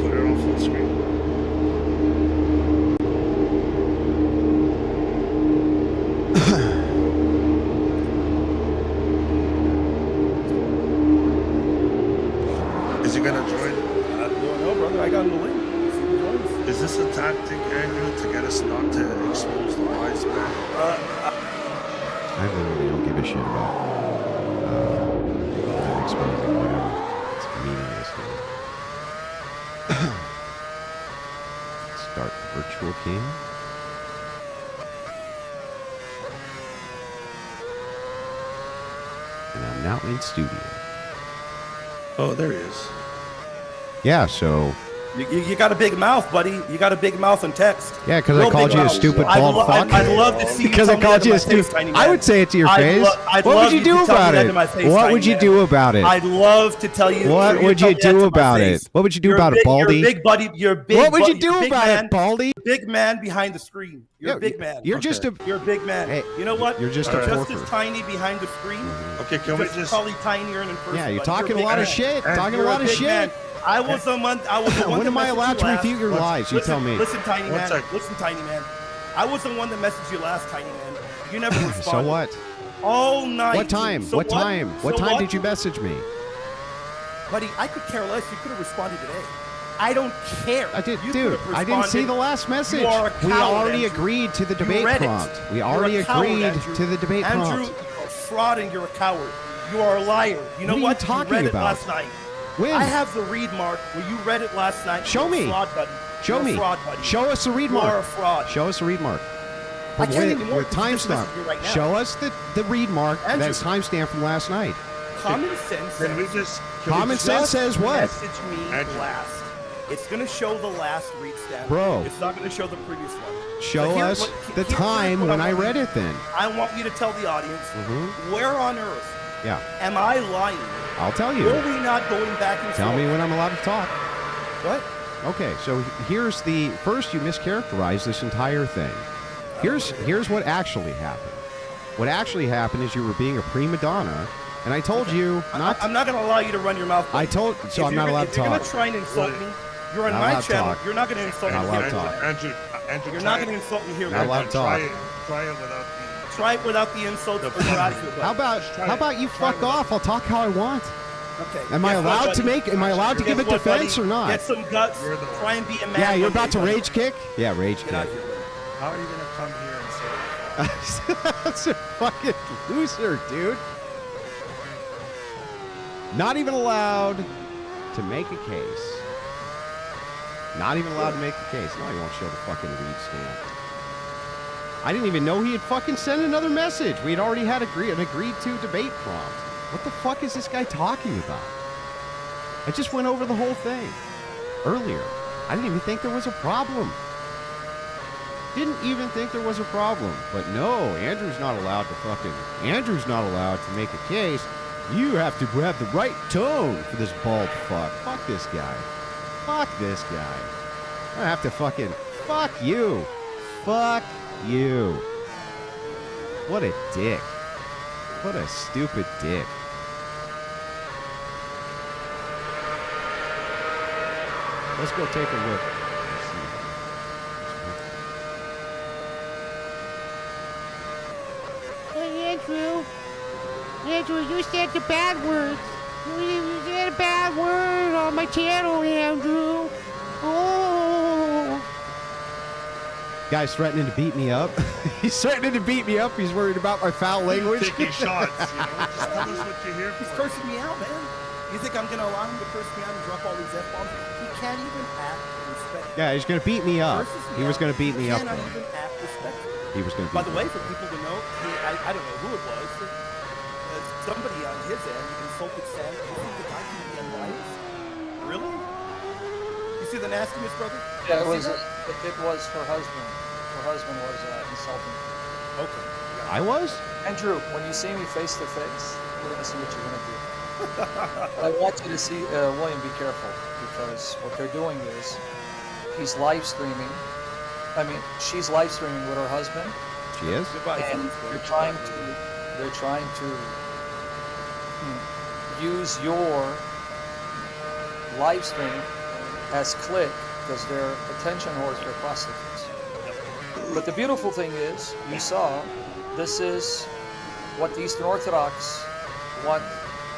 Put it on full screen. Is he gonna join? No, brother. I got in the link. Is this a tactic, Andrew, to get us not to expose the lies, man? I literally don't give a shit about exposing whatever. It's meaningless to me. Start Virtual King. And I'm now in studio. Oh, there he is. Yeah, so You got a big mouth, buddy. You got a big mouth in text. yeah, because I Real called big you a mouth. stupid I'd bald lo- fuck. I'd love to see you because tell I me called that you to a my face, stupid. Tiny I Man. would say it to your face. I'd What love would you to do tell me about that it? to my face, What Tiny would you Man. do about it? I'd love to tell you. What would you do about it? What would you do about it, Baldy? You're a big buddy. You're a big. What would you bu- do you're a big about man, it, Baldy? Big man behind the screen. You're Yeah, a big man. you're just a- You're a big man. Hey, you know what? you're just You're a just porker. as tiny behind the screen. Okay, can we just? Probably tinier in person. Yeah, you're but talking a big lot of man. shit. And Talking a you're lot of big shit. man. I was the one. I was the one. When that am I messaged allowed you to last. refute your lies? You tell me. Listen, Tiny One Man. sec. Listen, Tiny Man. I was the one that messaged you last, Tiny Man. You never responded. So what? All night. What time? So what time? What So time did you message me? Buddy, I could care less. You could have responded today. I don't care. I did, You dude. could have I didn't see responded. the last message. You are a We coward, already Andrew. agreed to the You debate read it. prompt. We You're already a coward, agreed Andrew. to the debate Andrew, prompt. you're a fraud and you're a coward. You are a liar. You know What are you what? talking read about? it last night. When? I have the read mark where you read it last night. Show You're a me. fraud, buddy. Show You're me. A fraud, buddy. Show us the read You mark. are a fraud. Show us the read mark. I can't anymore with because you just timestamp. messaged me right now. Show us the read mark Andrew. that's timestamp from last night. Common sense. Can we says- just? Common sense says what? Message me Andrew. last. It's going to show the last read stamp. Bro. It's not going to show the previous one. Show But here's us what- the here's time what when I want read you- it then. I want you to tell the audience, Mhm. where on earth Yeah, am I lying? I'll tell you. Were we not going back and Tell forth? me when I'm allowed to talk. What? Okay, so here's the first. You mischaracterized this entire thing. Here's what actually happened. What actually happened is you were being a prima donna, and I told you not. I'm not going to allow you to run your mouth. I told. So I'm not allowed to If you're going talk. to try and insult me, you're on Not my allowed to channel. talk. You're not going to insult Not me allowed here. to talk. Andrew, You're try not it. going to insult me here. Not right allowed now. to talk. Try it without the. Try it without the insults. or you're out of here, How buddy. about you fuck off? I'll talk how I want. Okay. Am I Guess what, allowed to buddy? make? Am I allowed to give a Guess what, buddy? defense or not? Get some guts. Try and be a man. Yeah, you're one about day, to buddy. rage kick. Yeah, rage Get kick. out of here, buddy. How are you gonna come here and say? That's a fucking loser, dude. Not even allowed to make a case. Not even allowed to make a case. No, he won't show the fucking read stamp. I didn't even know he had fucking sent another message. We had already had an agreed to debate prompt. What the fuck is this guy talking about? I just went over the whole thing earlier. I didn't even think there was a problem. Didn't even think there was a problem. But no, Andrew's not allowed to make a case. You have to have the right tone for this bald fuck. Fuck this guy. Fuck this guy. I have to fucking fuck you. Fuck you. What a dick. What a stupid dick. Let's go take a look. Hey, Andrew, you said the bad words. You said a bad word on my channel, Andrew. Oh. Guy's threatening to beat me up. He's threatening to beat me up. He's worried about my foul language. Taking shots. You know? Just tell us what you're here He's for. cursing me out, man. You think I'm going to allow him to curse me out and drop all these F-bombs? He can't even act respectful. Yeah, he's going to beat me up. Curses me He was out. going to beat me up, Cannot though. even act respectful. He was going to By beat the me way, up. for people to know, I don't know who it was. Somebody on his end insulted Sam. You think the guy can be unbiased? Really? You see the nastiness, brother? Yeah, You it see was. that? It was her husband. Her husband was insulting. Okay. I was? Andrew, when you see me face to face, we're gonna see what you're gonna do. I want you to see, William, be careful, because what they're doing is, he's live streaming. I mean, she's live streaming with her husband. She is? And they're trying to they're trying to use your live stream as click because they're attention whores, they're prostitutes. But the beautiful thing is, you saw, this is what the Eastern Orthodox want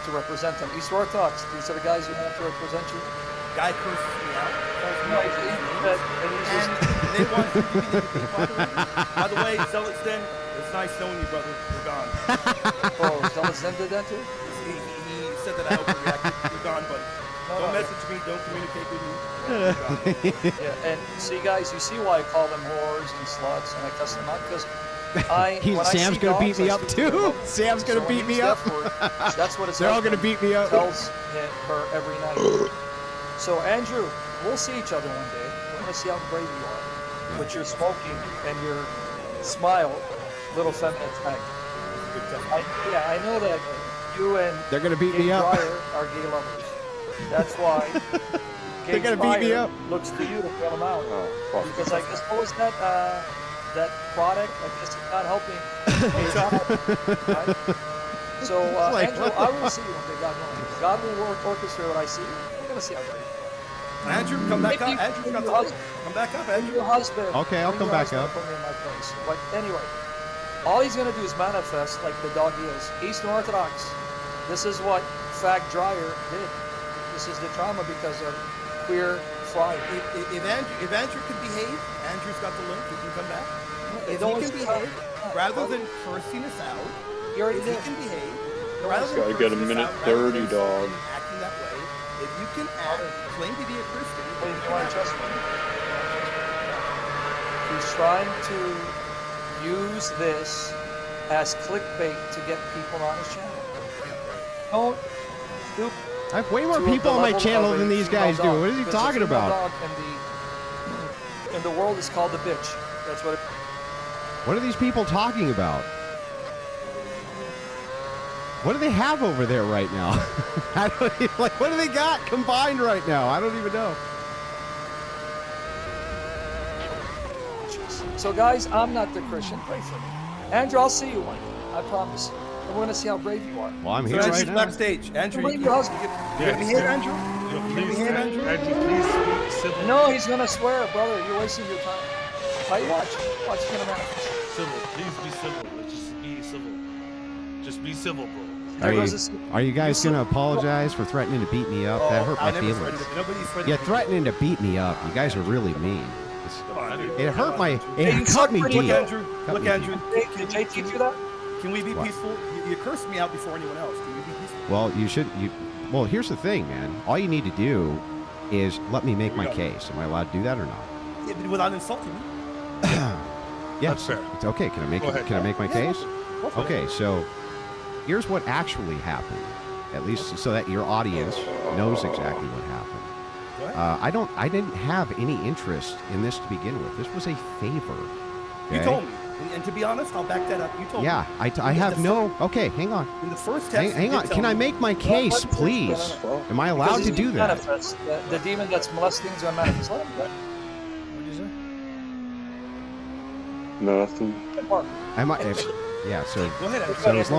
to represent them. Eastern Orthodox, these are the guys who want to represent you. Guy curses me out. No, and they want you to be the by the way, Zealot Zen, it's nice knowing you, brother. You're gone. Oh, Zealot Zen did that too? He said that I overreacted. You're gone, buddy. Don't message me. Don't communicate with me. Yeah, and see, guys, you see why I call them whores and sluts and I cuss them out? Because Sam's gonna beat me up too. Sam's gonna beat me up. That's what it's. They're all gonna beat me up. Tells her every night. So Andrew, we'll see each other one day. We're gonna see how brave you are with your smoking and your smile, little feminine tag. I know that you and they're gonna beat Gay me up. Dryer are gay lovers. That's why. They're gonna beat me up. Looks to you to fill them out. Because I guess what was that product? I guess it's not helping. Right? So Andrew, I will see you one day, God willing. God will orchestrate what I see. We're gonna see how great. Andrew, come back up. Andrew, come back up, Andrew. Your husband. Okay, I'll come back up. Put me in my place. But anyway, all he's gonna do is manifest like the dog he is. Eastern Orthodox. This is what Fag Dryer did. This is the trauma because of queer fry. If Andrew can behave, Andrew's got the link. He can come back. If don't he can behave, rather than cursing us out, he already if did. he can behave, rather than Gotta get a cursing us minute out, rather 30, than dog. acting that way, if you can act, claim to be a Christian, Hey, you want to trust me? He's trying to use this as clickbait to get people on his channel. Don't stoop. I have way more to people the on my level channel of a than these female guys do. dog, What is he because a talking female about? dog in the world is called a bitch. That's what it. What are these people talking about? What do they have over there right now? I don't even, what do they got combined right now? I don't even know. So guys, I'm not the Christian. Pray for me. Andrew, I'll see you one day. I promise. And we're gonna see how brave you are. Well, I'm So here Andrew's right now. backstage. Andrew, Bring you your husband. gonna behave, Andrew? You gonna behave, Andrew? Andrew, please speak civil. No, he's gonna swear, brother. You're wasting your time. How you watch? Watch him gonna manifest. Civil, please be civil. Let's just be civil. Just be civil, bro. Are you guys going to apologize for threatening to beat me up? That hurt my feelings. Yeah, threatening to beat me up. You guys are really mean. It hurt my... It cut me deep. Look, Andrew. Cut Look, me Andrew. deep. Did Jay teach you that? Can we be What? peaceful? You cursed me out before anyone else. Can we be peaceful? Well, you should... Well, here's the thing, man. All you need to do is let me make my case. Am I allowed to do that or not? Yeah, but without insulting me. Yes. It's okay. Can I make Go ahead. Can I make my Yeah, case? go for it. Okay, so here's what actually happened. At least so that your audience knows exactly what happened. Go ahead. I didn't have any interest in this to begin with. This was a favor. You okay? told me. And to be honest, I'll back that up. You told me. Yeah, I have no. Okay, hang on. In the first text, Hang you on. did tell Can I me- make my case, please? Am I allowed to do that? Manifest. The demon that's molesting is gonna manifest. Let him go. Nothing. Am I? Yeah. So, Go ahead, Andrew. so as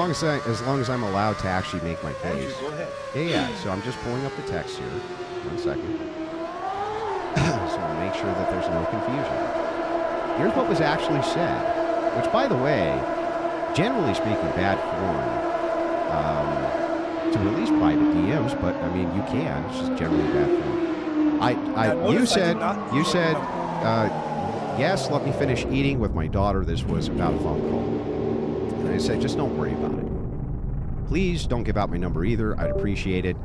long as I'm allowed to actually make my Andrew, case. go ahead. Yeah. So I'm just pulling up the text here. 1 second. So I'll make sure that there's no confusion. Here's what was actually said, which, by the way, generally speaking, bad form to release private DMs, but I mean you can. It's just generally bad form. You said, yes, let me finish eating with my daughter. This was about a phone call. And I said, just don't worry about it. Please don't give out my number either. I'd appreciate it.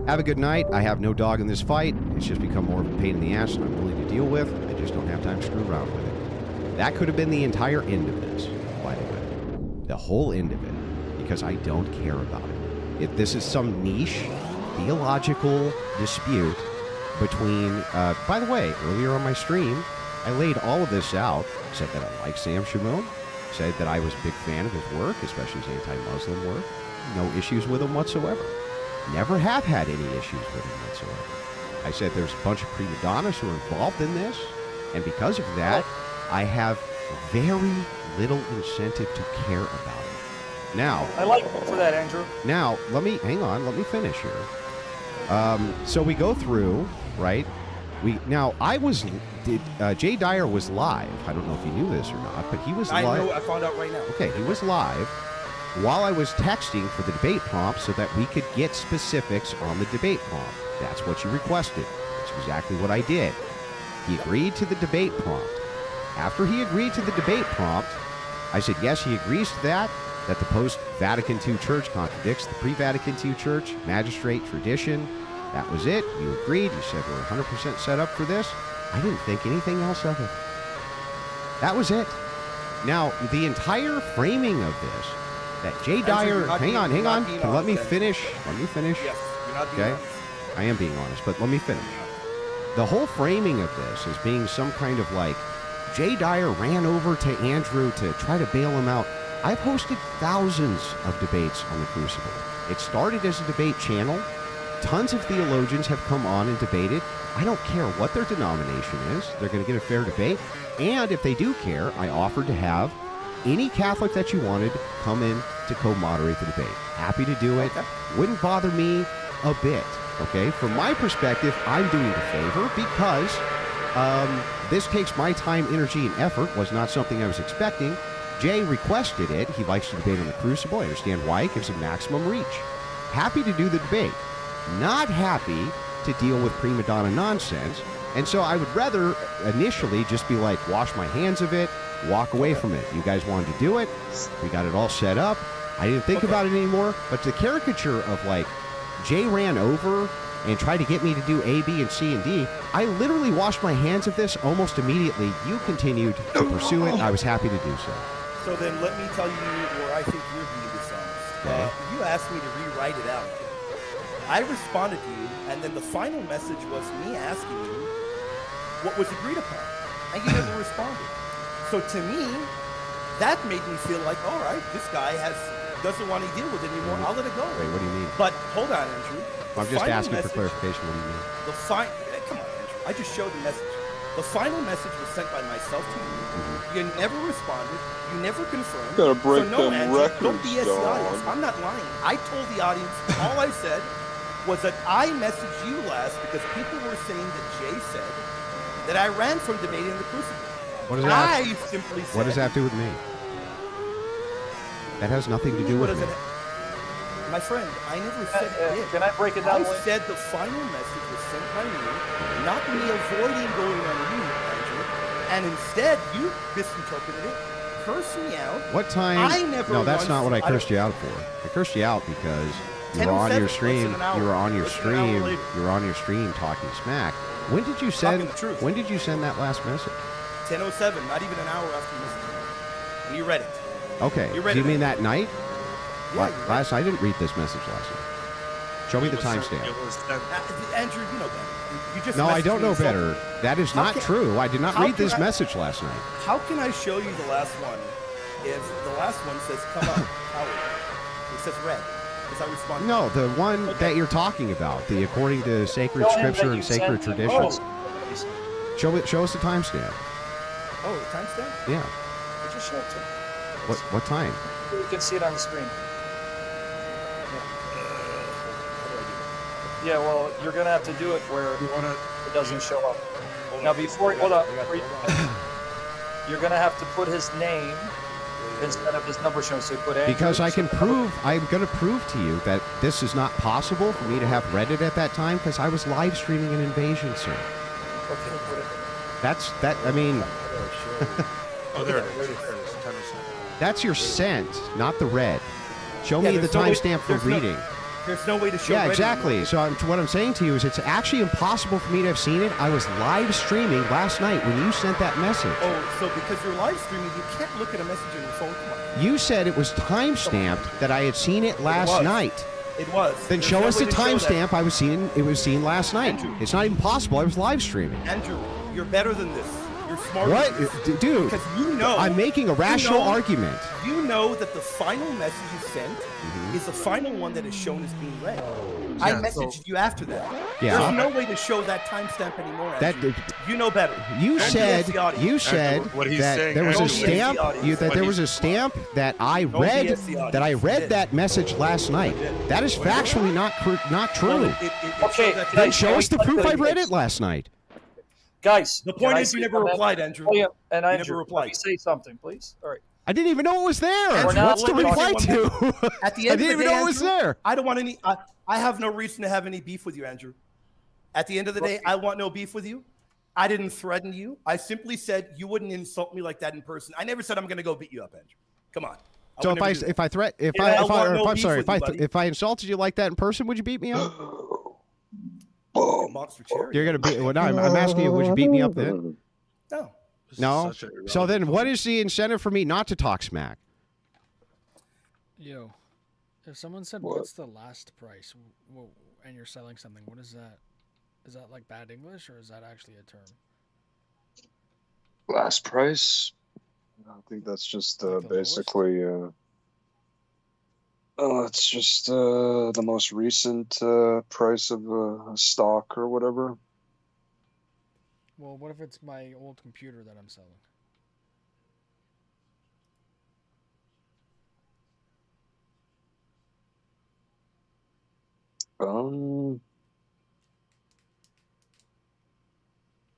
Have a good night. I have no dog in this fight. It's just become more of a pain in the ass than I'm willing to deal with. I just don't have time to screw around with it. That could have been the entire end of this, by the way. The whole end of it. Because I don't care about it. If this is some niche theological dispute between, by the way, earlier on my stream, I laid all of this out, said that I like Sam Shimon, said that I was a big fan of his work, especially his anti-Muslim work. No issues with him whatsoever. Never have had any issues with him whatsoever. I said there's a bunch of prima donnas who are involved in this, and because of that, I have very little incentive to care about it. Now, I like you for that, Andrew. Now, let me finish here. So we go through, right? Jay Dyer was live. I don't know if you knew this or not, but he was I live. know. I found out right now. Okay, he was live while I was texting for the debate prompt so that we could get specifics on the debate prompt. That's what you requested. That's exactly what I did. He agreed to the debate prompt. After he agreed to the debate prompt, I said, yes, he agrees to that the post-Vatican II church contradicts the pre-Vatican II church, magistrate tradition. That was it. You agreed. You said we're 100% set up for this. I didn't think anything else of it. That was it. Now, the entire framing of this, that Jay Dyer... Hang on. Let me finish. Yes, you're not being Okay? honest. I am being honest, but let me finish. The whole framing of this as being some kind of like, Jay Dyer ran over to Andrew to try to bail him out. I've hosted thousands of debates on the Crucible. It started as a debate channel. Tons of theologians have come on and debated. I don't care what their denomination is. They're going to get a fair debate. And if they do care, I offered to have any Catholic that you wanted come in to co-moderate the debate. Happy to do it. Wouldn't bother me a bit. Okay? From my perspective, I'm doing the favor because this takes my time, energy, and effort. Was not something I was expecting. Jay requested it. He likes to debate on the Crucible. I understand why. It gives him maximum reach. Happy to do the debate. Not happy to deal with prima donna nonsense. And so I would rather initially just be like, wash my hands of it, walk away from it. You guys wanted to do it. We got it all set up. I didn't think about it anymore. But the caricature of like, Jay ran over and tried to get me to do A, B, and C, and D, I literally washed my hands of this almost immediately. You continued to pursue it. I was happy to do so. So then let me tell you where I think you're being dishonest. Okay. You asked me to rewrite it out. I responded to you, and then the final message was me asking you what was agreed upon, and you never responded. So to me, that made me feel like, all right, this guy doesn't want to deal with it anymore. I'll let it go. Wait, what do you mean? But hold on, Andrew. I'm just asking for clarification. What do you mean? Come on, Andrew. I just showed the message. The final message was sent by myself to you. You never responded. You never confirmed. Gotta break so no, them Andrew, don't records, BS the audience. dog. I'm not lying. I told the audience, all I said was that I messaged you last because people were saying that Jay said that I ran from debating the Crucible. What does that? I simply said. What does that have to do with me? That has nothing to do with me. My friend, I never said it did. Can I break it down? I said the final message was sent by me, not me avoiding going on you, Andrew. And instead, you misinterpreted it, cursed me out. What time? I never. No, that's once- not what I cursed don't- you out for. I cursed you out because you were 10:07, on your less stream. than an hour. You were on your Less than an hour stream. later. You were on your stream talking smack. When did you send? Talking the truth. When did you send that last message? 10:07, not even an hour after messaging. And you read it. Okay. You Do read you it. mean that night? Yeah, Last I didn't read this message last night. Show me the timestamp. Andrew, you know better. You just No, I messaged don't me know insulting better. me. That is How not can- true. I did not how read can this I- message last night. How can I show you the last one if the last one says come up, Howard? It says red. Because I responded. No, the one that you're talking about, the according to sacred Show him that scripture you and sacred sent him. tradition. Show us the timestamp. Oh, the timestamp? Yeah. I just showed it to him. What time? You can see it on the screen. Yeah, well, you're gonna have to do it where it doesn't show up. Now, hold up. You're gonna have to put his name instead of his number shown. So you put Andrew. Because I can prove, I'm going to prove to you that this is not possible for me to have read it at that time because I was live streaming an invasion, sir. Okay, put it. I mean, Oh, there it is. 10:07. that's your sent, not the read. Show Yeah, me the there's no way- timestamp for there's no- reading. There's no way to show Yeah, red exactly. anymore. So what I'm saying to you is it's actually impossible for me to have seen it. I was live streaming last night when you sent that message. Oh, so because you're live streaming, you can't look at a message on your phone. Come on. You said it was timestamped that I had seen it last was. night. It was. Then There's show no us way the to show that. timestamp. It was seen last night. Andrew. It's not even possible. I was live streaming. Andrew, you're better than this. You're smarter What? than this. Dude, Because you know. I'm making a rational you know- argument. You know that the final message you sent is the final one that is shown as being read. I Yeah, messaged you after that. Yeah. There's no way to show that timestamp anymore. That Andrew. You know better. You Don't said BS the audience. you said What he's that saying, there was a Don't BS the stamp. audience. That there was a stamp that I Don't read BS the audience. that I You read did. that message last night. That is factually not true. Well, Okay, Then guys, show can us we the cut proof to I the read chase? it last night. Guys, The can point I is you say never something? replied, Andrew. William and You Andrew, never replied. let me say something, please. All right. I didn't even know it was there. Andrew, What's to let me reply say one thing. to? At the I end didn't of the even day, know it was Andrew, there. I don't want any. I have no reason to have any beef with you, Andrew. At the end of the day, I want no beef with you. I didn't threaten you. I simply said you wouldn't insult me like that in person. I never said I'm going to go beat you up, Andrew. Come on. So would never do that. I'm sorry, if I insulted you like that in person, would you beat me up? Monster Cherry. You're gonna beat. Well, no, I'm asking you, would you beat me up then? No. No. So then, what is the incentive for me not to talk smack? Yo, if someone said, "What's the last price?" and you're selling something, what is that? Is that like bad English, or is that actually a term? Last price? I think that's just basically. It's just the most recent price of a stock or whatever. Well, what if it's my old computer that I'm selling?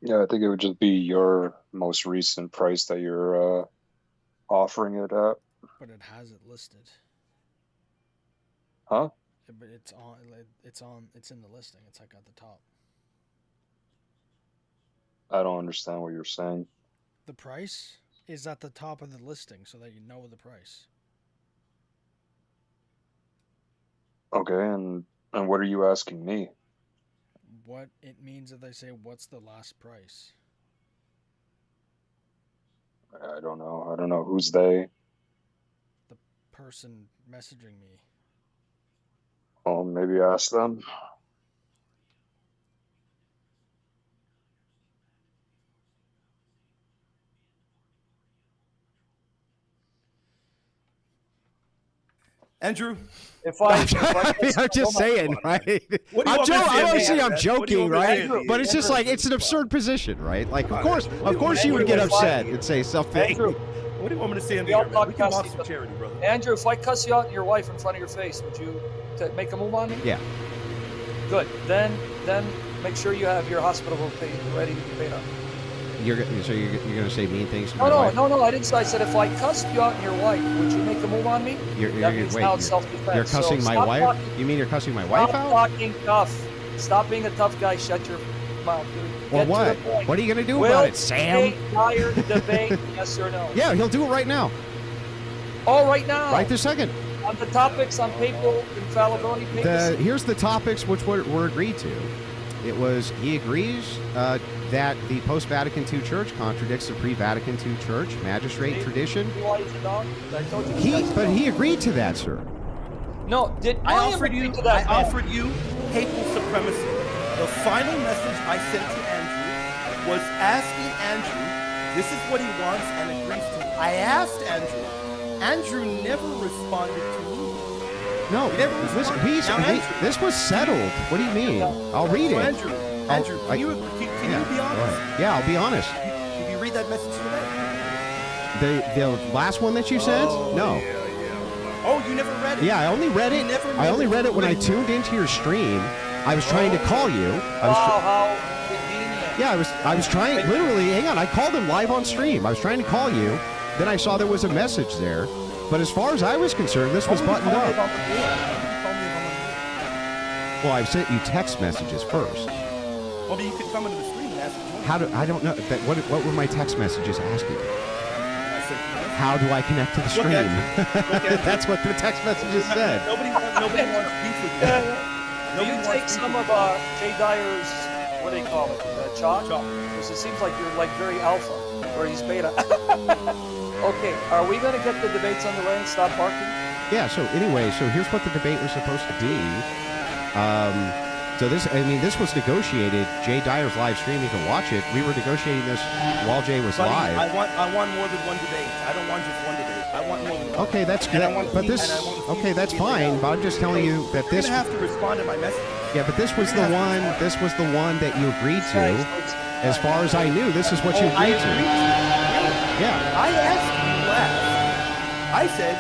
Yeah, I think it would just be your most recent price that you're offering it at. But it has it listed. Huh? But it's in the listing. It's like at the top. I don't understand what you're saying. The price is at the top of the listing so that you know the price. Okay, and what are you asking me? What it means if they say, "What's the last price?" I don't know. I don't know. Who's they? Person messaging me. Well, maybe ask them. Andrew, I'm just saying, right? Obviously, I'm joking, right? But it's just like it's an absurd position, right? Like, of course, you would get upset and say something. Andrew, what do you want me to say in we the all air? talk We can cussing, monster but- charity, brother. Andrew, if I cuss you out and your wife in front of your face, would you make a move on me? Yeah. Good. Then make sure you have your hospital bill paid, ready to be paid up. You're gonna say mean things to my No, wife? no, I didn't say. I said if I cussed you out and your wife, would you make a move on me? That means now it's self-defense. You're cussing So my stop wife? talking- You mean you're cussing my wife Stop out? talking tough. Stop being a tough guy. Shut your mouth, dude. Well, Get to what? the point. What are you gonna do Will about it, Sam? Jay Dyer debate, yes or no? Yeah, he'll do it right now. Oh, right now. Right this second. On the topics on papal infallibility papers. Here's the topics which were agreed to. It was he agrees that the post-Vatican II Church contradicts the pre-Vatican II Church magistrate tradition. Why is it dog? I told you. But he agreed to that, sir. No, did I William offered agree you. to that? I offered you papal supremacy. The final message I sent to Andrew was asking Andrew, "This is what he wants and agrees to." I asked Andrew. Andrew never responded to me. No, He never responded. this was settled. What do you mean? I'll read So it. Andrew, can you be honest? Yeah, I'll be honest. Did you read that message today? The last one that you sent? No. Oh, you never read it? Yeah, I only read it. I only read it when I tuned into your stream. I was trying to call you. How convenient. Yeah, I was trying. Literally, hang on. I called him live on stream. I was trying to call you. Then I saw there was a message there. But as far as I was concerned, this was buttoned up. Well, I've sent you text messages first. Well, but you could come into the stream and ask me. I don't know. What were my text messages asking? How do I connect to the stream? That's what the text messages said. Nobody wants beef with you. Do you take some of Jay Dyer's, what do they call it, chalk? Because it seems like you're like very alpha, or he's beta. Okay, are we going to get the debates underway and stop barking? Yeah, so anyway, here's what the debate was supposed to be. This was negotiated. Jay Dyer's live stream, you can watch it. We were negotiating this while Jay was Buddy, live. I want more than one debate. I don't want just one debate. I want more than one. Okay, that's good. But that's fine. But I'm just telling you that You're this. going to have to respond to my message. Yeah, but this was the one. This was the one that you agreed to. As far as I knew, this is what you agreed to. Yeah. I asked you last. I said,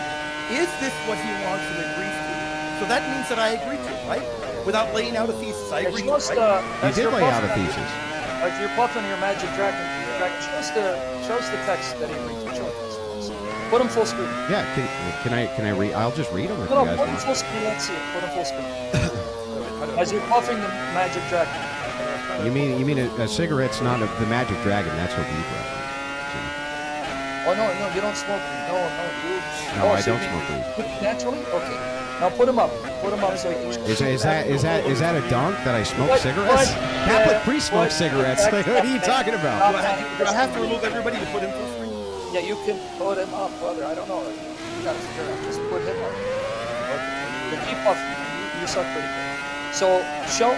is this what he wants and agrees to? So that means that I agreed to it, right? Without laying out a thesis. I agreed to it, right? You did lay out a thesis. As you're puffing your magic dragon, shows the text that he agreed to. Show the text. Put him full screen. Yeah. Can I read? I'll just read them if No, you guys put him want. full screen. Let's see it. Put him full screen. As you're puffing the magic dragon. You mean a cigarette's not the Magic Dragon? That's what we reference. Oh no, you don't smoke weed. No, you. No, I so don't you smoke weed. Naturally, okay. Now put him up. Put him up so he can. Is that a dunk that I smoke What? cigarettes? What? Catholic Yeah, priests smoke what? cigarettes. What are you talking about? Do I have to remove everybody to put him full screen? Yeah, you can put him up, brother. I don't know. You gotta figure it out. Just put him up. Okay. But keep puffing. You suck pretty good. So show.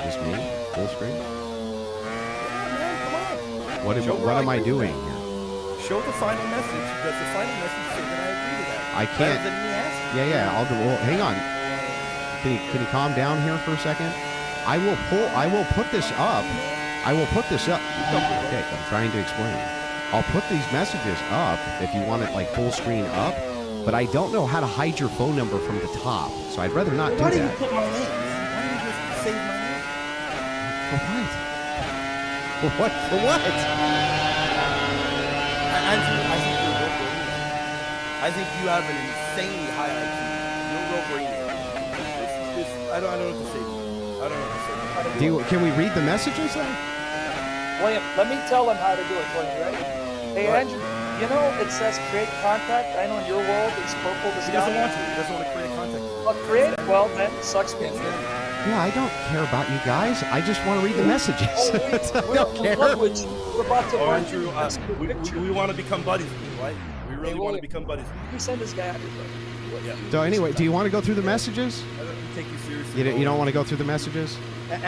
Just me? Full screen? Man, come on. What am I doing here? Show the final message. Does the final message say that I agree to that? I can't. Rather than me asking. Yeah. I'll do. Well, hang on. Can you calm down here for a second? I will put this up. I will put this up. Okay, I'm trying to explain. I'll put these messages up if you want it like full screen up, but I don't know how to hide your phone number from the top, so I'd rather not do Why do you that. put my name? Why don't you just save my name? For what? For what? For what? Andrew, I think you're real brilliant. I think you have an insanely high IQ. You're real brilliant. I don't know what to say. I don't know what to say. Can we read the messages then? William, let me tell him how to do it. William, ready? Hey, Right. Andrew, you know it says create contact. I know in your world it's purple. He doesn't want to. He doesn't want to create contact. Well, create? Well, then it sucks being you. Yeah, I don't care about you guys. I just want to read the messages. I don't care. We're about to Oh, learn. Andrew, we want to become buddies with you, right? We really want to become buddies with You send this guy out here, bro. you. Yeah. So anyway, do you want to go through the messages? I don't take you seriously. You don't want to go through the messages? And